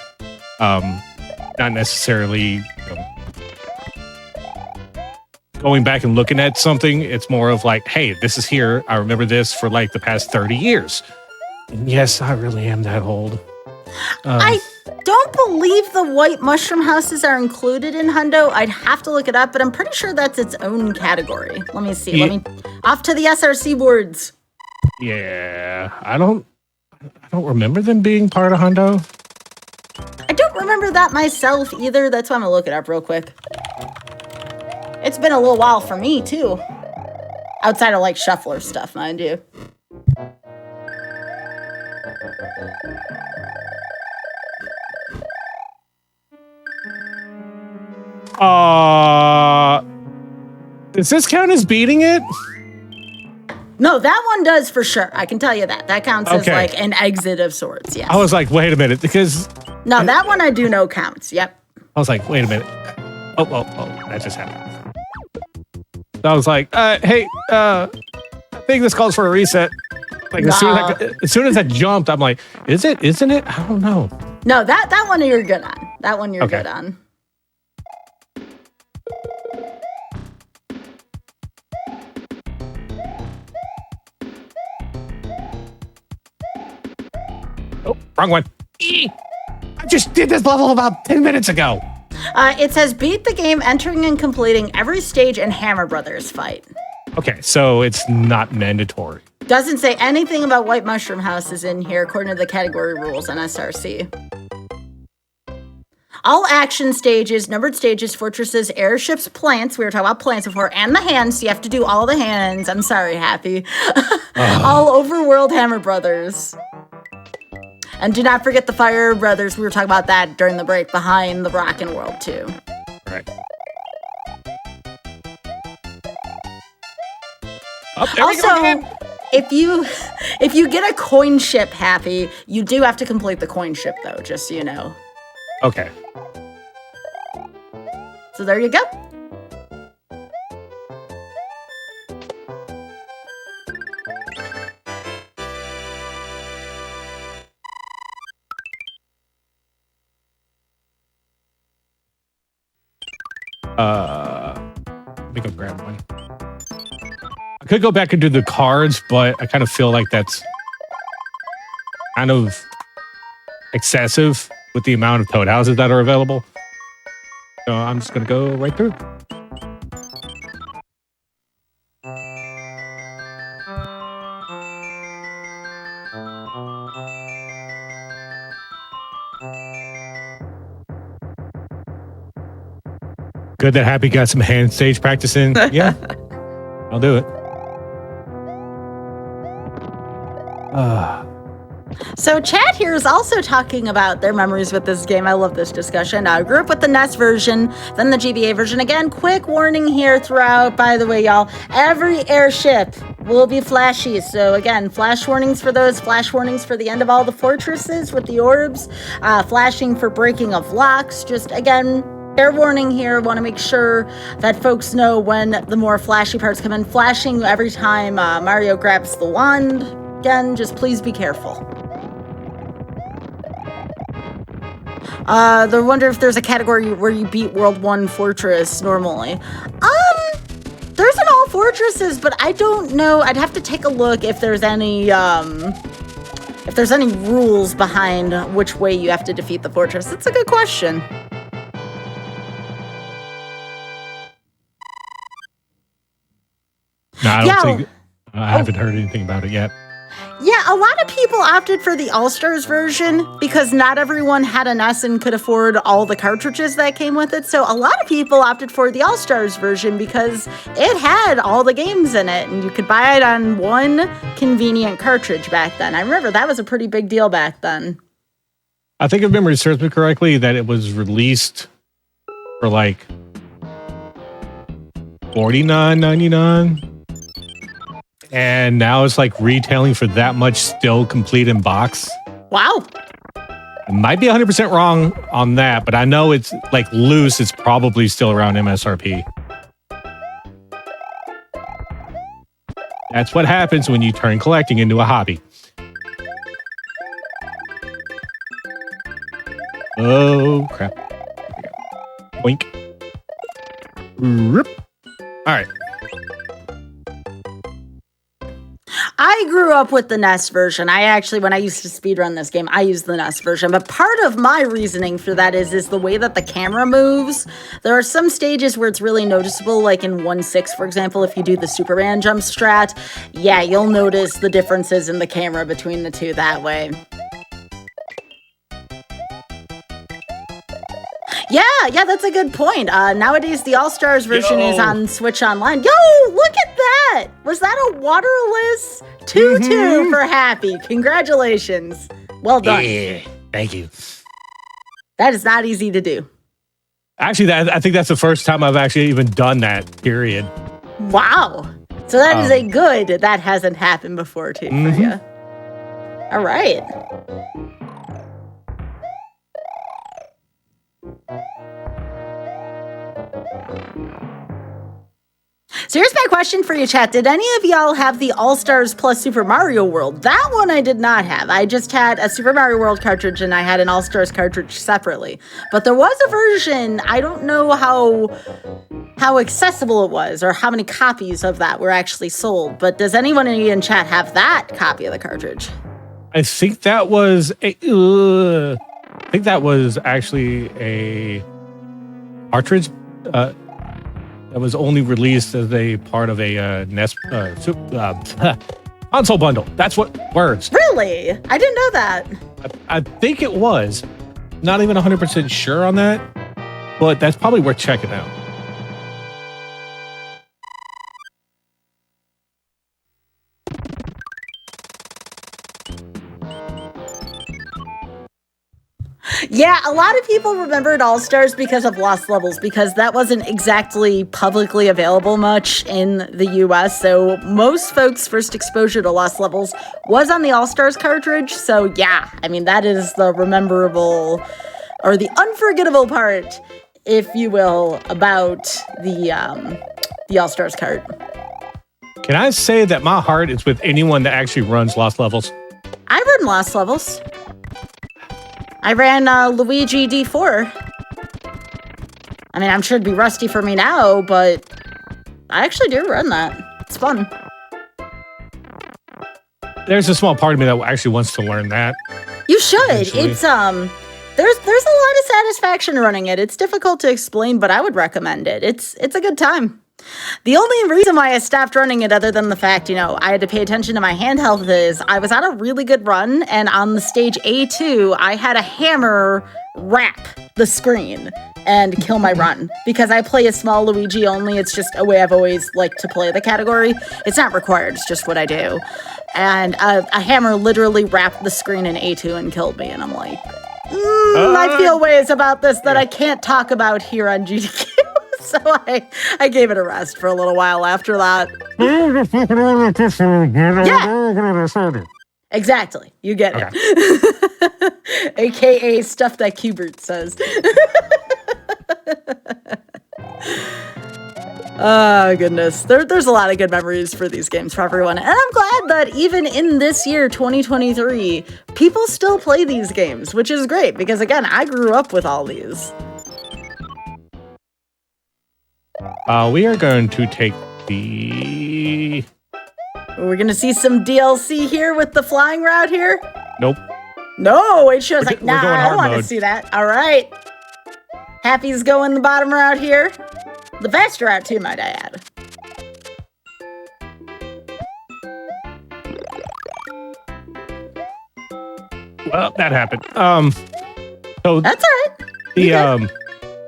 Not necessarily going back and looking at something. It's more of like, hey, this is here. I remember this for like the past 30 years. And yes, I really am that old. I don't believe the white mushroom houses are included in Hundo. I'd have to look it up, but I'm pretty sure that's its own category. Let me see. Off to the SRC boards. Yeah, I don't remember them being part of Hundo. I don't remember that myself either. That's why I'm gonna look it up real quick. It's been a little while for me too. Outside of like shuffler stuff, mind you. Does this count as beating it? No, that one does for sure. I can tell you that. That counts as like an exit of sorts, yes. I was like, wait a minute, because... No, that one I do know counts, yep. I was like, wait a minute. Oh, that just happened. So I was like, hey, I think this calls for a reset. Like, as soon as I jumped, I'm like, is it? Isn't it? I don't know. No, that one you're good on. That one you're good on. Oh, wrong one. I just did this level about 10 minutes ago. It says beat the game, entering and completing every stage in Hammer Brothers fight. Okay, so it's not mandatory. Doesn't say anything about white mushroom houses in here, according to the category rules on SRC. All action stages, numbered stages, fortresses, airships, plants. We were talking about plants before, and the hands. So you have to do all the hands. I'm sorry, Happy. All overworld Hammer Brothers. And do not forget the Fire Brothers. We were talking about that during the break behind the Rockin' World, too. Right. Oh, there we go again. if you get a coin ship, Happy, you do have to complete the coin ship, though, just so you know. Okay. So there you go. Let me go grab one. I could go back and do the cards, but I kind of feel like that's kind of excessive with the amount of toad houses that are available. So I'm just going to go right through. Good that Happy got some hand stage practice in. Yeah, I'll do it. So chat here is also talking about their memories with this game. I love this discussion. I grew up with the NES version, then the GBA version. Again, quick warning here throughout, by the way, y'all. Every airship will be flashy. So again, flash warnings for those, flash warnings for the end of all the fortresses with the orbs, flashing for breaking of locks. Just again, fair warning here. Want to make sure that folks know when the more flashy parts come in. Flashing every time Mario grabs the wand. Again, just please be careful. I wonder if there's a category where you beat World 1 Fortress normally. There's an all fortresses, but I don't know. I'd have to take a look if there's any rules behind which way you have to defeat the fortress. It's a good question. No, I haven't heard anything about it yet. Yeah, a lot of people opted for the All-Stars version because not everyone had an NES and could afford all the cartridges that came with it. So a lot of people opted for the All-Stars version because it had all the games in it and you could buy it on one convenient cartridge back then. I remember that was a pretty big deal back then. I think if memory serves me correctly, that it was released for like $49.99. And now it's like retailing for that much still complete in box. Wow. I might be 100% wrong on that, but I know it's like loose. It's probably still around MSRP. That's what happens when you turn collecting into a hobby. Oh, crap. Boink. Rip. All right. I grew up with the NES version. When I used to speedrun this game, I used the NES version. But part of my reasoning for that is the way that the camera moves. There are some stages where it's really noticeable, like in 1-6, for example, if you do the Superman jump strat. Yeah, you'll notice the differences in the camera between the two that way. Yeah, that's a good point. Nowadays, the All-Stars version is on Switch Online. Yo, look at that! Was that a waterless 2-2 for Happy? Congratulations. Well done. Yeah, thank you. That is not easy to do. Actually, I think that's the first time I've actually even done that, period. Wow. So that is a good that hasn't happened before, too, for you. All right. So here's my question for you, chat. Did any of y'all have the All-Stars plus Super Mario World? That one I did not have. I just had a Super Mario World cartridge and I had an All-Stars cartridge separately. But there was a version, I don't know how accessible it was or how many copies of that were actually sold. But does anyone in chat have that copy of the cartridge? I think that was actually a cartridge that was only released as a part of a NES console bundle. That's what words. Really? I didn't know that. I think it was. Not even 100% sure on that, but that's probably worth checking out. Yeah, a lot of people remembered All-Stars because of Lost Levels, because that wasn't exactly publicly available much in the US, so most folks' first exposure to Lost Levels was on the All-Stars cartridge, so yeah, I mean, that is the rememberable, or the unforgettable part, if you will, about the All-Stars cart. Can I say that my heart is with anyone that actually runs Lost Levels? I run Lost Levels. I ran Luigi D4. I mean, I'm sure it'd be rusty for me now, but I actually do run that. It's fun. There's a small part of me that actually wants to learn that. You should. Eventually. It's there's a lot of satisfaction running it. It's difficult to explain, but I would recommend it. It's a good time. The only reason why I stopped running it, other than the fact, I had to pay attention to my hand health, is I was on a really good run, and on the stage A2, I had a hammer wrap the screen and kill my run. Because I play a small Luigi only, it's just a way I've always liked to play the category. It's not required, it's just what I do. And a hammer literally wrapped the screen in A2 and killed me, and I'm like, I feel ways about this that I can't talk about here on GDQ. So I gave it a rest for a little while after that. Yeah. Exactly. You get it. AKA stuff that Qbert says. Oh, goodness. There's a lot of good memories for these games for everyone. And I'm glad that even in this year, 2023, people still play these games, which is great because, again, I grew up with all these. We are going to take the... We're going to see some DLC here with the flying route here? Nope. No, it shows like, nah, I don't want to mode. see that. All right. Happy's going the bottom route here. The faster route, too, might I add. Well, that happened. So that's all right.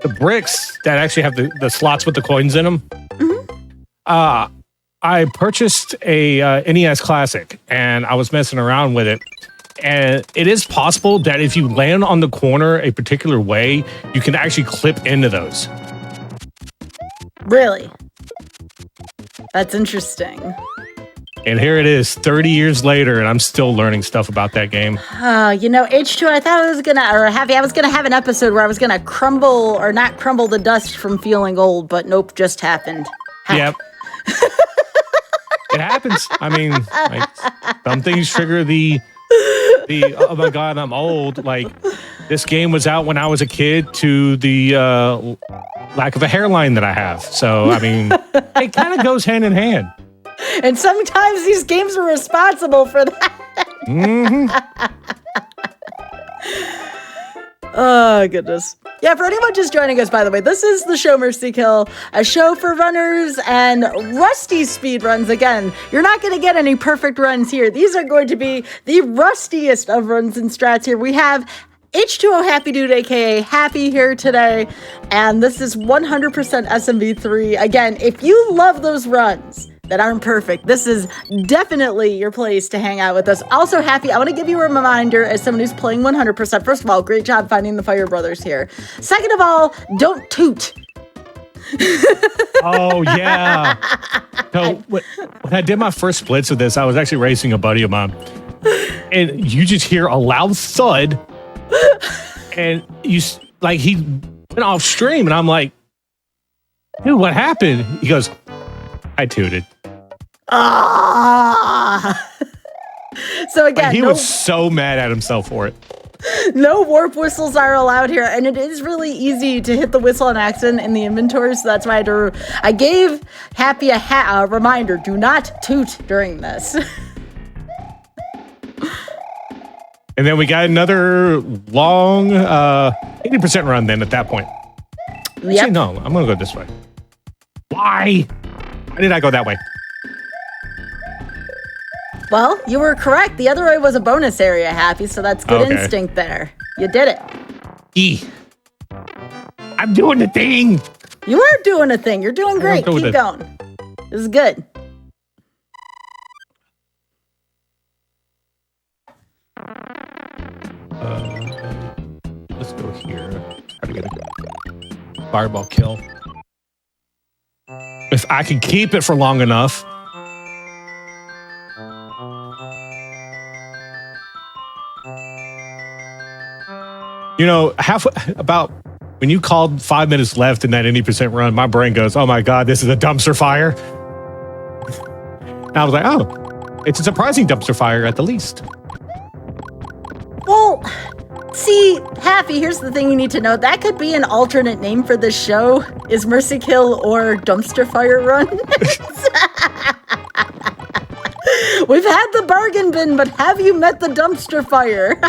The bricks that actually have the slots with the coins in them. Mm-hmm. I purchased a NES Classic, and I was messing around with it. And it is possible that if you land on the corner a particular way, you can actually clip into those. Really? That's interesting. And here it is 30 years later, and I'm still learning stuff about that game. H2, I thought I was going to have an episode where I was going to crumble or not crumble the dust from feeling old, but nope, just happened. Yep. It happens. I mean, like, some things trigger the oh my God, I'm old. Like, this game was out when I was a kid to the lack of a hairline that I have. So, I mean, it kind of goes hand in hand. And sometimes these games are responsible for that. Mm-hmm. Oh, goodness. Yeah, for anyone just joining us, by the way, this is the show Mercy Kill, a show for runners and rusty speed runs. Again, you're not going to get any perfect runs here. These are going to be the rustiest of runs and strats here. We have H2O Happy Dude, aka Happy, here today, and this is 100% SMB3. Again, if you love those runs that aren't perfect, this is definitely your place to hang out with us. Also, Happy, I want to give you a reminder as someone who's playing 100%. First of all, great job finding the Fire Brothers here. Second of all, don't toot. Oh, yeah. So when I did my first splits of this, I was actually racing a buddy of mine, and you just hear a loud thud, and he went off stream, and I'm like, dude, what happened? He goes, I tooted. So again, he was so mad at himself for it. No warp whistles are allowed here, and it is really easy to hit the whistle on accident in the inventory, so that's why I gave Happy a reminder, do not toot during this. And then we got another long 80% run then at that point. Yep. Actually, no, I'm going to go this way. Why did I go that way? Well, you were correct. The other way was a bonus area, Happy, so that's good instinct there. You did it. I'm doing the thing. You are doing a thing. You're doing great. Keep going. This is good. Let's go here. Try to get a fireball kill. If I can keep it for long enough. About when you called 5 minutes left in that 80% run, my brain goes, oh my God, this is a dumpster fire. And I was like, oh, it's a surprising dumpster fire at the least. Well, see, Happy, here's the thing you need to know. That could be an alternate name for this show, is Mercy Kill or Dumpster Fire Run. We've had the bargain bin, but have you met the dumpster fire?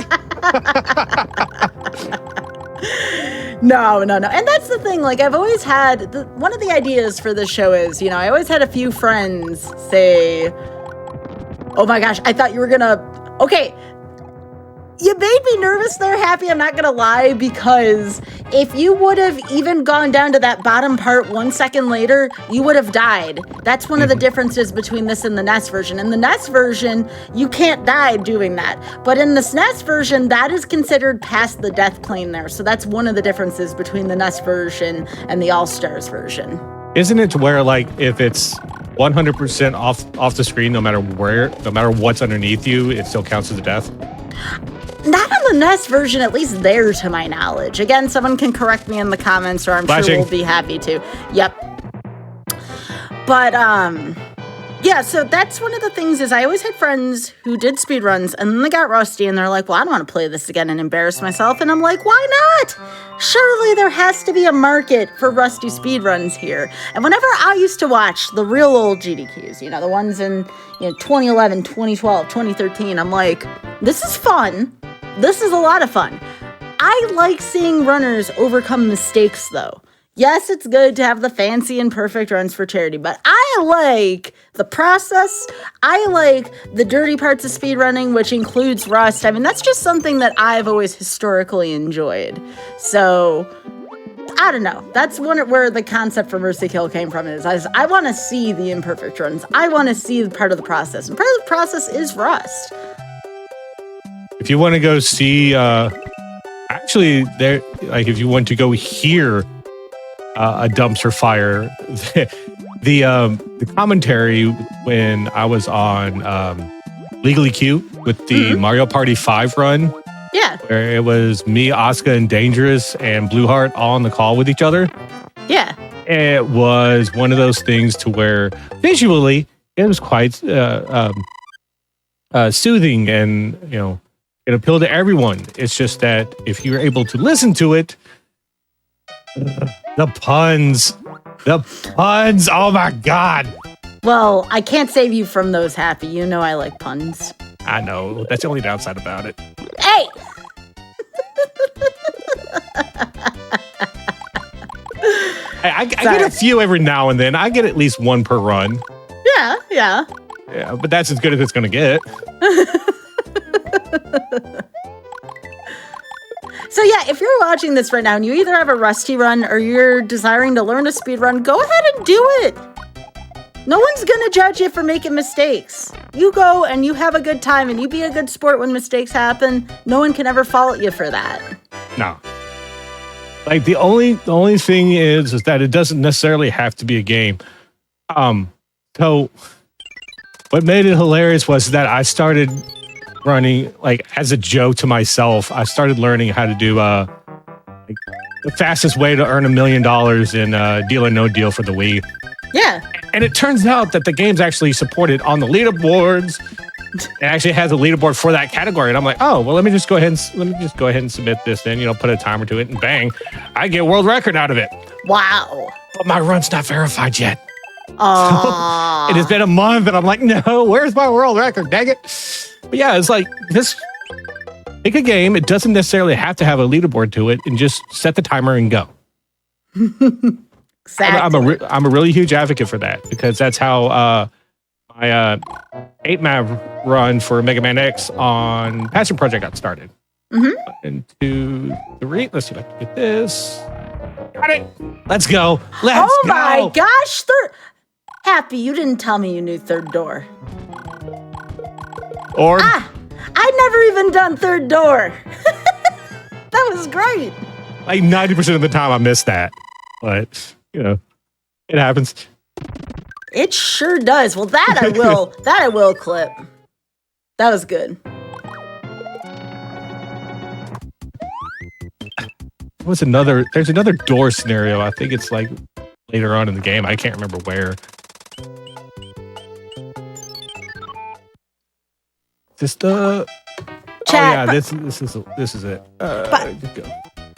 No. And that's the thing, like, I've always had, one of the ideas for this show is, I always had a few friends say, oh my gosh, I thought you were gonna, okay, you made me nervous there, Happy, I'm not gonna lie, because if you would have even gone down to that bottom part 1 second later, you would have died. That's one of the differences between this and the NES version. In the NES version, you can't die doing that. But in the SNES version, that is considered past the death plane there. So that's one of the differences between the NES version and the All-Stars version. Isn't it to where, like, if it's 100% off the screen, no matter what's underneath you, it still counts as a death? Not on the NES version, at least there, to my knowledge. Again, someone can correct me in the comments, or I'm sure we'll be happy to. Yep. But, yeah, so that's one of the things is I always had friends who did speedruns, and then they got rusty, and they're like, well, I don't want to play this again and embarrass myself. And I'm like, why not? Surely there has to be a market for rusty speedruns here. And whenever I used to watch the real old GDQs, the ones in 2011, 2012, 2013, I'm like, this is fun. This is a lot of fun. I like seeing runners overcome mistakes, though. Yes, it's good to have the fancy and perfect runs for charity, but I like the process. I like the dirty parts of speedrunning, which includes rust. I mean, that's just something that I've always historically enjoyed. So, I don't know. That's where the concept for Mercy Kill came from is I want to see the imperfect runs. I want to see the part of the process. And part of the process is rust. If you want to go see, actually, if you want to go hear a dumpster fire, The commentary when I was on Legally Cute with the Mario Party 5 run, Yeah. where it was me, Asuka, and Dangerous and Blueheart all on the call with each other. Yeah. It was one of those things to where visually it was quite soothing, and it appealed to everyone. It's just that if you're able to listen to it, the puns, oh my god. Well, I can't save you from those, Happy. You know I like puns. I know, that's the only downside about it. Hey! I get a few every now and then. I get at least one per run. Yeah. Yeah, but that's as good as it's going to get. So yeah, if you're watching this right now and you either have a rusty run or you're desiring to learn a speed run, go ahead and do it. No one's going to judge you for making mistakes. You go and you have a good time and you be a good sport when mistakes happen. No one can ever fault you for that. No. Like the only thing is that it doesn't necessarily have to be a game. So what made it hilarious was that I started running, like, as a joke to myself. I started learning how to do the fastest way to earn $1 million in Deal or No Deal for the Wii. Yeah. And it turns out that the game's actually supported on the leaderboards. It actually has a leaderboard for that category, and I'm like, oh well, let me just go ahead and submit this. Then put a timer to it, and bang, I get a world record out of it. Wow. But my run's not verified yet. Aww. So it has been a month, and I'm like, no, where's my world record? Dang it! But yeah, it's like this. Pick a game. It doesn't necessarily have to have a leaderboard to it, and just set the timer and go. Exactly. I'm a really huge advocate for that, because that's how my 8-map run for Mega Man X on Passion Project got started. 1, 2, 3. Let's see if I can get this. Got it. Let's go. Let's go. Oh my gosh. Happy, you didn't tell me you knew third door. Or I'd never even done third door. That was great. like 90% of the time I miss that. But, it happens. It sure does. Well, that I will clip. That was good. There's another door scenario. I think it's like later on in the game. I can't remember where. This the Chat, oh yeah, this is it. Go.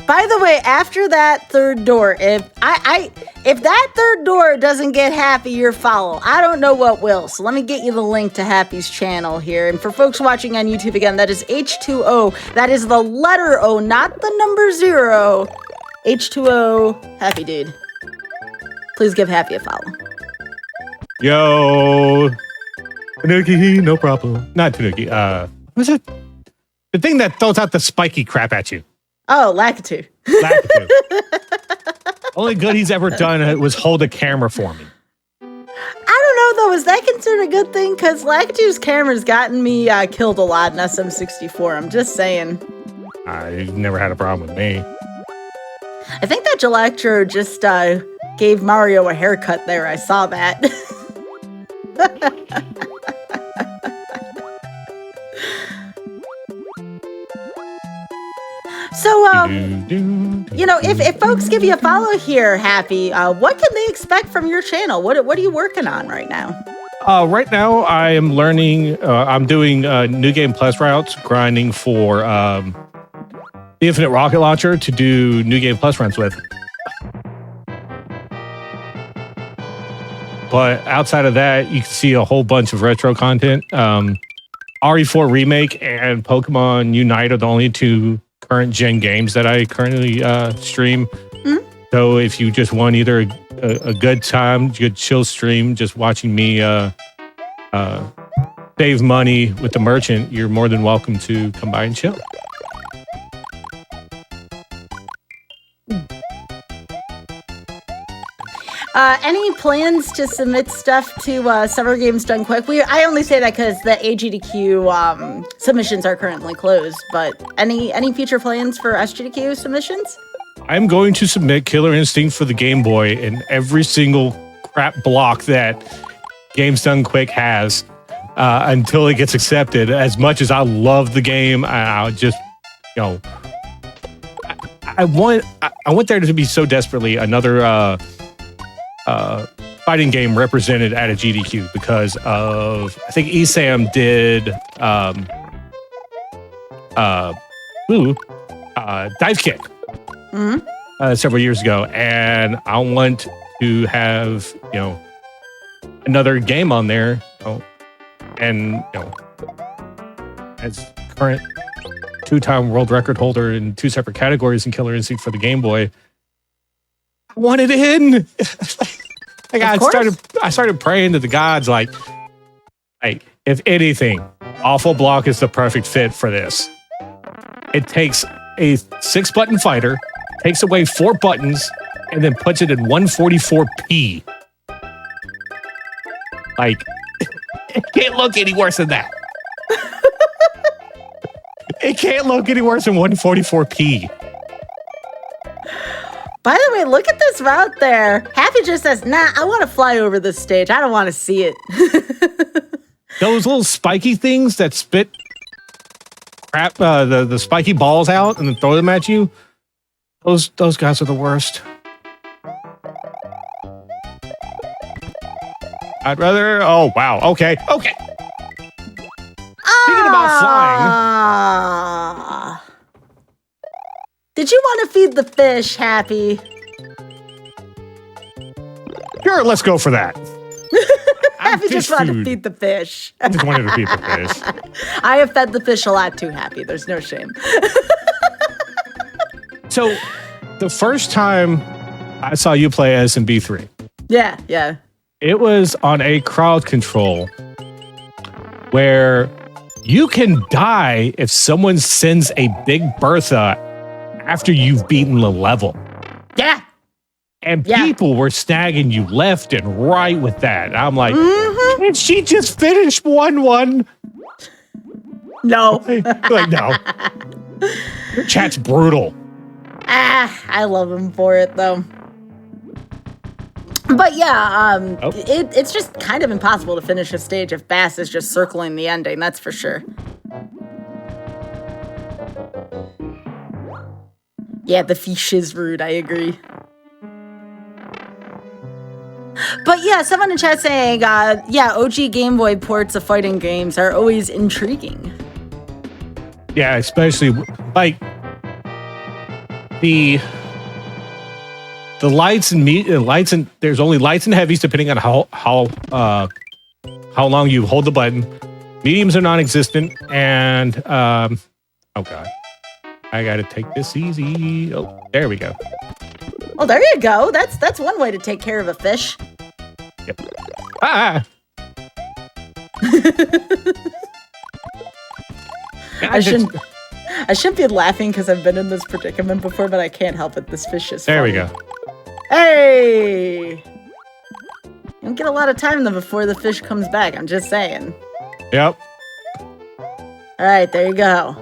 By the way, after that third door, if that third door doesn't get Happy your follow, I don't know what will. So let me get you the link to Happy's channel here. And for folks watching on YouTube, again, that is H2O. That is the letter O, not the number 0. H2O, Happy dude. Please give Happy a follow. Yo, Tanuki, no problem. Not Tanuki. What's it? The thing that throws out the spiky crap at you. Oh, Lakitu. Lakitu. Only good he's ever done was hold a camera for me. I don't know, though. Is that considered a good thing? Because Lakitu's camera's gotten me killed a lot in SM64. I'm just saying. I've never had a problem with me. I think that Electro just gave Mario a haircut there. I saw that. So, if folks give you a follow here, Happy, what can they expect from your channel? What are you working on right now? Right now, I am learning. I'm doing New Game Plus routes, grinding for the Infinite Rocket Launcher to do New Game Plus runs with. But outside of that, you can see a whole bunch of retro content. RE4 Remake and Pokemon Unite are the only two current gen games that I currently stream. Mm-hmm. So if you just want either a good time, good chill stream, just watching me save money with the merchant, you're more than welcome to come by and chill. Any plans to submit stuff to Summer Games Done Quick? I only say that because the AGDQ submissions are currently closed, but any future plans for SGDQ submissions? I'm going to submit Killer Instinct for the Game Boy in every single crap block that Games Done Quick has until it gets accepted. As much as I love the game, I just, I want there to be so desperately another fighting game represented at a GDQ because of, I think ESAM did Dive Kick several years ago, and I want to have another game on there, and as current 2-time world record holder in 2 separate categories in Killer Instinct for the Game Boy, I want it in. I started praying to the gods, like if anything, Awful Block is the perfect fit for this. It takes a 6-button fighter, takes away 4 buttons, and then puts it in 144p. It can't look any worse than that. It can't look any worse than 144p. By the way, look at this route there. Happy just says, nah, I want to fly over this stage. I don't want to see it. Those little spiky things that spit crap, the spiky balls out and then throw them at you, those guys are the worst. I'd rather... Oh, wow. Okay. Speaking about flying... Did you want to feed the fish, Happy? Sure, let's go for that. Happy just wanted to feed the fish. I just wanted to feed the fish. I have fed the fish a lot too, Happy. There's no shame. So, the first time I saw you play SMB3. Yeah. It was on a crowd control where you can die if someone sends a Big Bertha after you've beaten the level. Yeah. And people were snagging you left and right with that. And I'm like, Did she just finish 1-1? No. Like, no. Your chat's brutal. I love him for it, though. But yeah, it's just kind of impossible to finish a stage if Bass is just circling the ending, that's for sure. Yeah, the fish is rude, I agree. But yeah, someone in chat saying, OG Game Boy ports of fighting games are always intriguing. Yeah, especially like the lights and there's only lights and heavies depending on how long you hold the button. Mediums are non-existent, and oh god, I gotta take this easy. Oh, there we go. Oh, there you go. That's one way to take care of a fish. Yep. Ah. I shouldn't be laughing because I've been in this predicament before, but I can't help it. This fish is funny. There we go. Hey! You don't get a lot of time though before the fish comes back. I'm just saying. Yep. All right, there you go.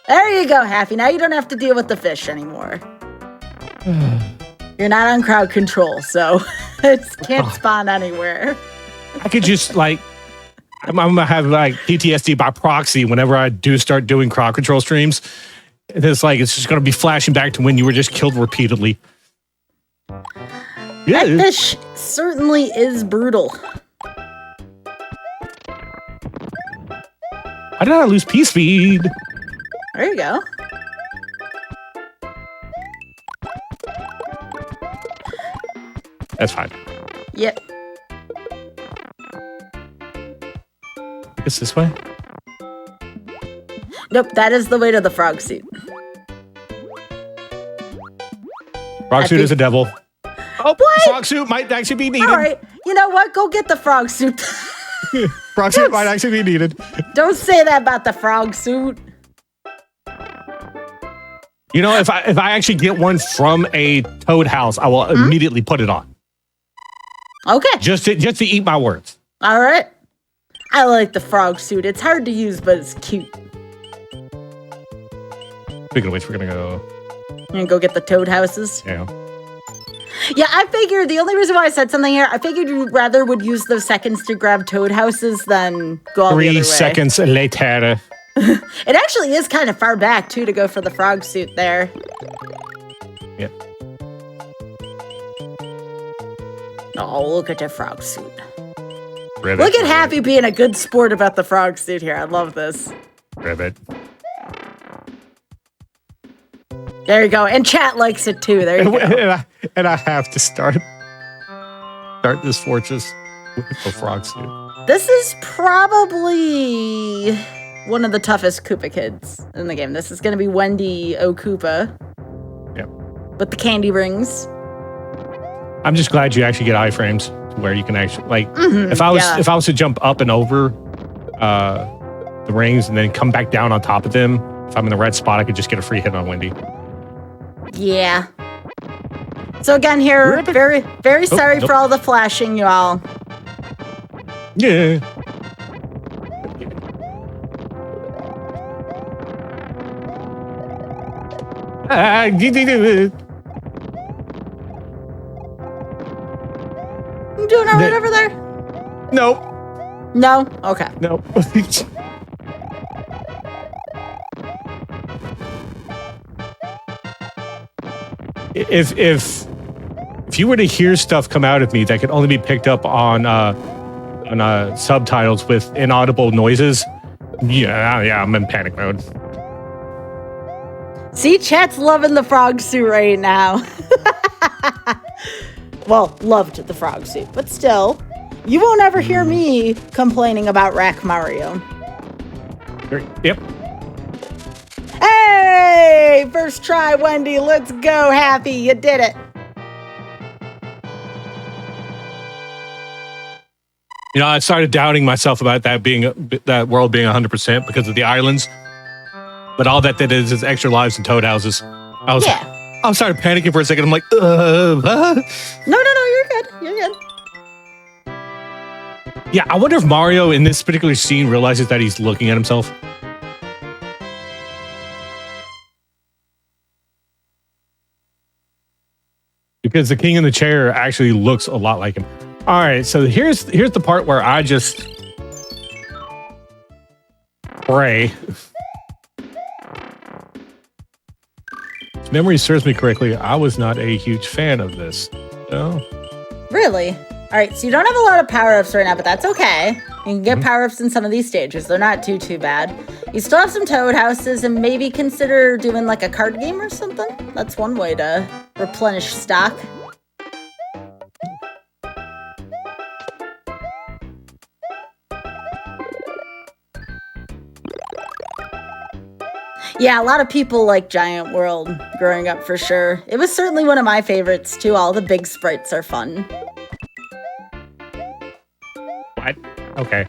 There you go, Happy. Now you don't have to deal with the fish anymore. You're not on crowd control, so it can't spawn anywhere. I could just I'm gonna have PTSD by proxy whenever I do start doing crowd control streams. It's just gonna be flashing back to when you were just killed repeatedly. That fish certainly is brutal. How did I lose P-speed? There you go. That's fine. Yep. It's this way? Nope, that is the way to the frog suit. Frog suit is a devil. Oh, what? Frog suit might actually be needed. All right, you know what? Go get the frog suit. Frog suit might actually be needed. Don't say that about the frog suit. You know, if I actually get one from a Toad house, I will immediately put it on. Okay. Just to eat my words. All right. I like the frog suit. It's hard to use, but it's cute. Speaking of which, we're gonna go. You gonna go get the Toad houses? Yeah. Yeah, I figured the only reason why I said something here, I figured you rather would use those seconds to grab toad houses than go all the other way. 3 seconds later. It actually is kind of far back, too, to go for the frog suit there. Yeah. Oh, look at the frog suit. Ribbit, Look at Happy being a good sport about the frog suit here. I love this. Ribbit. There you go. And chat likes it, too. There you go. And I have to start this fortress with the frog suit. This is probably one of the toughest Koopa kids in the game. This is going to be Wendy O. Koopa. Yep. With the candy rings. I'm just glad you actually get iframes where you can actually, like, if I was to jump up and over the rings and then come back down on top of them, if I'm in the red spot, I could just get a free hit on Wendy. Yeah. So again here, very, very sorry for all the flashing, you all. Yeah. I'm doing all right over there? Nope. No? Okay. Nope. If you were to hear stuff come out of me that could only be picked up on subtitles with inaudible noises, yeah, I'm in panic mode. See, chat's loving the frog suit right now. Well, loved the frog suit, but still, you won't ever hear me complaining about Rack Mario. Yep. Hey! First try, Wendy. Let's go, Happy. You did it. You know, I started doubting myself about that world being 100% because of the islands. But all that is extra lives and toad houses. I started panicking for a second. I'm like, No, you're good. You're good. Yeah, I wonder if Mario in this particular scene realizes that he's looking at himself. Because the king in the chair actually looks a lot like him. All right, so here's the part where I just pray. If memory serves me correctly, I was not a huge fan of this. No. Really? All right, so you don't have a lot of power-ups right now, but that's okay. You can get power-ups in some of these stages. They're not too bad. You still have some toad houses, and maybe consider doing like a card game or something. That's one way to replenish stock. Yeah, a lot of people like Giant World growing up for sure. It was certainly one of my favorites too. All the big sprites are fun. What? Okay.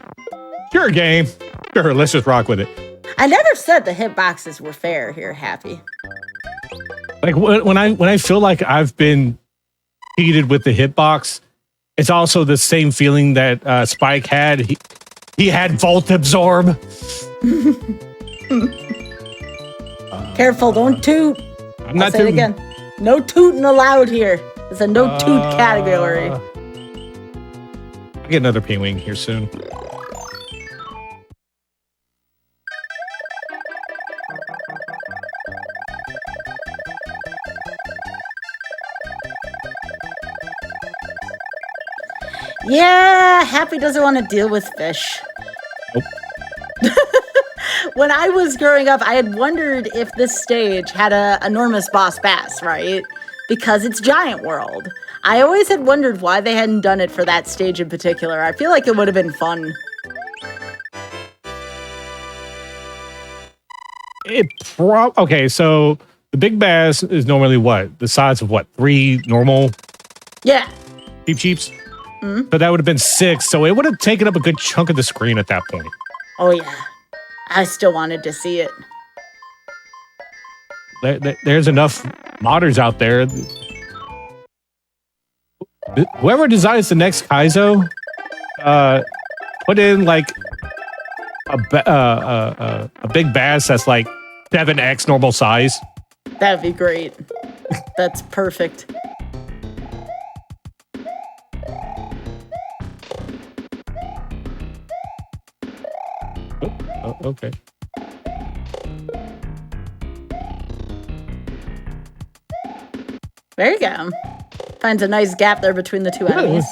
Sure, game. Sure, let's just rock with it. I never said the hitboxes were fair here, Happy. Like when I feel like I've been cheated with the hitbox, it's also the same feeling that Spike had. He had Volt Absorb. Careful, don't toot. I'm not I'll say it again. No tooting allowed here. It's a no toot category. I'll get another P-Wing here soon. Yeah, Happy doesn't want to deal with fish. Nope. When I was growing up, I had wondered if this stage had a enormous boss bass, right? Because it's Giant World. I always had wondered why they hadn't done it for that stage in particular. I feel like it would have been fun. Okay, so the big bass is normally what? The size of what? 3 normal? Yeah. Cheeps? Mm-hmm. So that would have been 6, so it would have taken up a good chunk of the screen at that point. Oh, yeah. I still wanted to see it. There's enough modders out there. Whoever designs the next Kaizo, put in like a big bass that's like 7x normal size. That'd be great. That's perfect. Okay. There you go. Finds a nice gap there between the two enemies.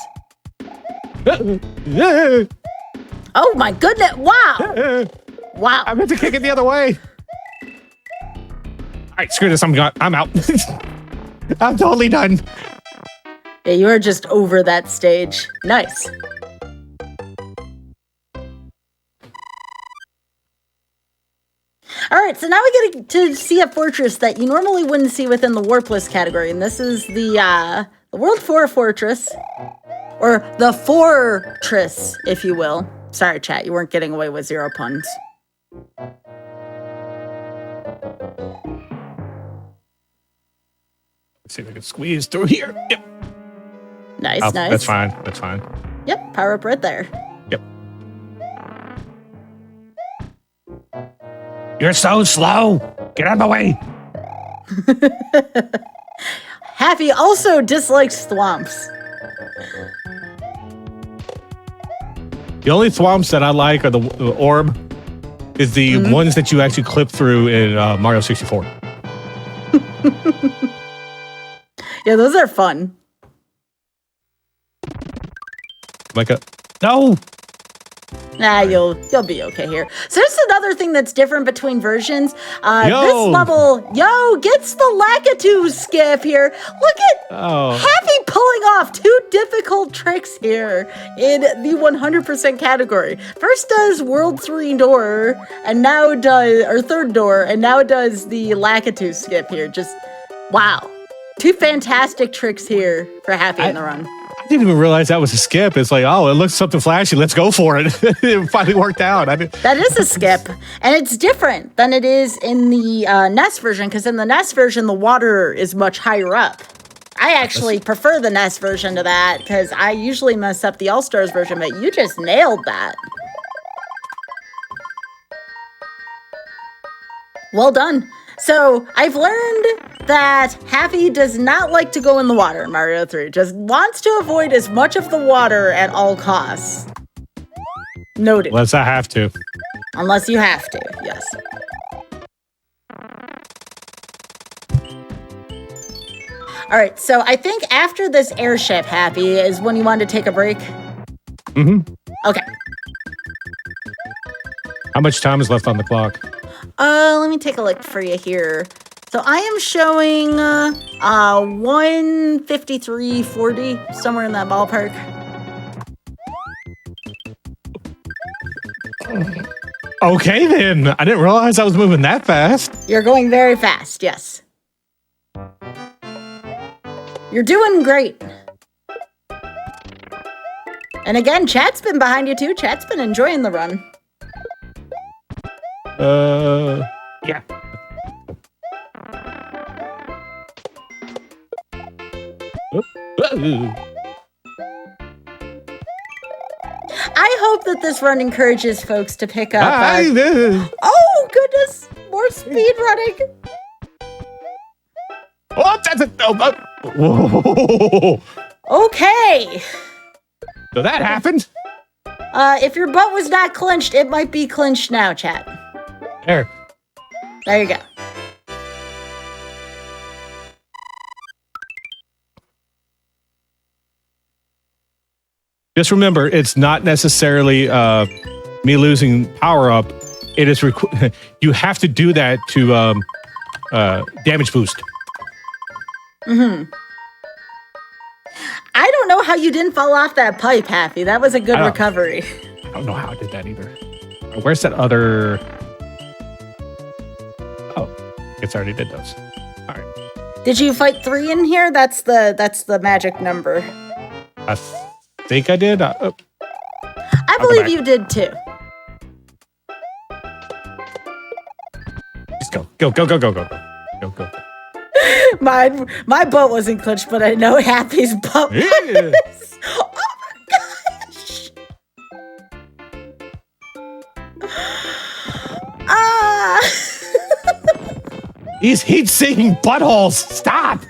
Oh my goodness! Wow! Wow! I meant to kick it the other way. All right, screw this. I'm out. I'm totally done. Yeah, you are just over that stage. Nice. All right, so now we get to see a fortress that you normally wouldn't see within the Warpless category, and this is the World 4 Fortress, or the Fortress, if you will. Sorry, chat, you weren't getting away with 0 puns. Let's see if I can squeeze through here. Yep. Nice, nice. That's fine. That's fine. Yep, power up right there. Yep. You're so slow. Get out of my way. Happy also dislikes thwomps. The only thwomps that I like are the orb, is the ones that you actually clip through in Mario 64. Yeah, those are fun. No. Nah, you'll be okay here. So there's another thing that's different between versions. Yo. This level, gets the Lakitu skiff here. Look at Happy pulling off 2 difficult tricks here in the 100% category. First does World 3 door, and now does, or third door, and now does the Lakitu skip here. Just, wow. 2 fantastic tricks here for Happy in the run. I didn't even realize that was a skip. It's like, oh, it looks something flashy. Let's go for it. It finally worked out. That is a skip. And it's different than it is in the NES version, because in the NES version, the water is much higher up. I actually prefer the NES version to that, because I usually mess up the All-Stars version, but you just nailed that. Well done. So, I've learned that Happy does not like to go in the water in Mario 3. Just wants to avoid as much of the water at all costs. Noted. Unless I have to. Unless you have to, yes. All right, so I think after this airship, Happy, is when you want to take a break? Mm-hmm. Okay. How much time is left on the clock? Let me take a look for you here. So I am showing 1:53:40, somewhere in that ballpark. Okay, then. I didn't realize I was moving that fast. You're going very fast, yes. You're doing great. And again, chat's been behind you too. Chat's been enjoying the run. Yeah. I hope that this run encourages folks to pick up. Oh, goodness. More speed running. Oh, that's it. Whoa. Okay. So that happened. If your butt was not clenched, it might be clenched now, chat. There you go. Just remember, it's not necessarily me losing power up. It is you have to do that to damage boost. I don't know how you didn't fall off that pipe, Happy. That was a good recovery. I don't know how I did that either. Where's that other? Oh, it's already did those. All right. Did you fight 3 in here? That's the magic number. I think I did. I believe you did too. Just go. Go. My butt wasn't clenched, but I know Happy's butt was. Oh my gosh. He's heat-seeking buttholes. Stop.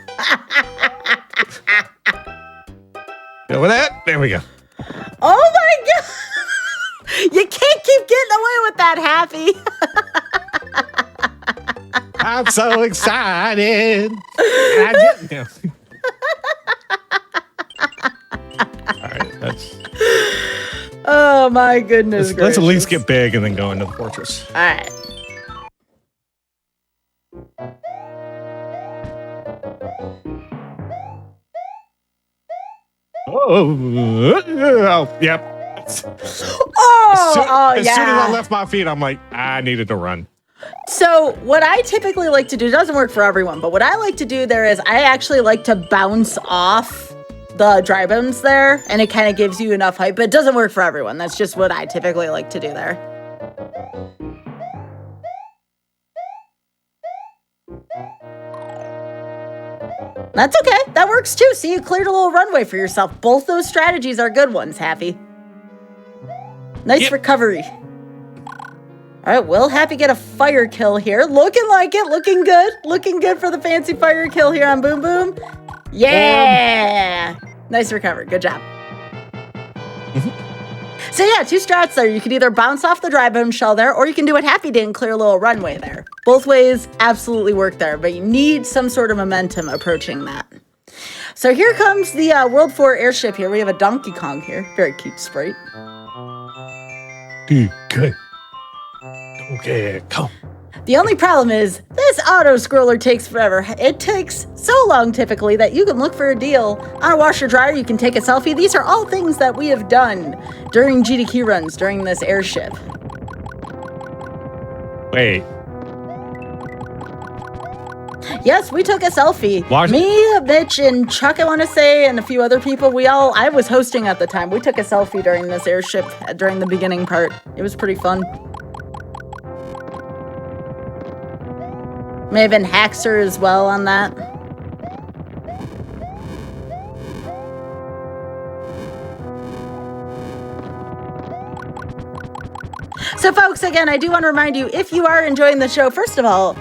With that, there we go. Oh my god. You can't keep getting away with that, Happy. I'm so excited. Yeah. All right, Oh my goodness. let's at least get big and then go into the fortress. All right. Oh, yep. As soon as I left my feet, I'm like, I needed to run. So what I typically like to do, doesn't work for everyone, but what I like to do there is I actually like to bounce off the dry bones there, and it kind of gives you enough height, but it doesn't work for everyone. That's just what I typically like to do there. That's okay. That works too. See, you cleared a little runway for yourself. Both those strategies are good ones, Happy. Nice recovery. All right, will Happy get a fire kill here? Looking like it. Looking good. Looking good for the fancy fire kill here on Boom Boom. Yeah. Nice recovery. Good job. So yeah, 2 strats there. You could either bounce off the dry bone shell there, or you can do what Happy did and clear a little runway there. Both ways absolutely work there, but you need some sort of momentum approaching that. So here comes the World 4 airship here. We have a Donkey Kong here. Very cute sprite. Good. Okay, come. The only problem is this auto-scroller takes forever. It takes so long typically that you can look for a deal on a washer dryer, you can take a selfie. These are all things that we have done during GDQ runs during this airship. Wait. Yes, we took a selfie. Watch Me, Mitch, and Chuck, I want to say, and a few other people. I was hosting at the time. We took a selfie during this airship during the beginning part. It was pretty fun. May have been Haxer as well on that. So folks, again, I do want to remind you, if you are enjoying the show, first of all,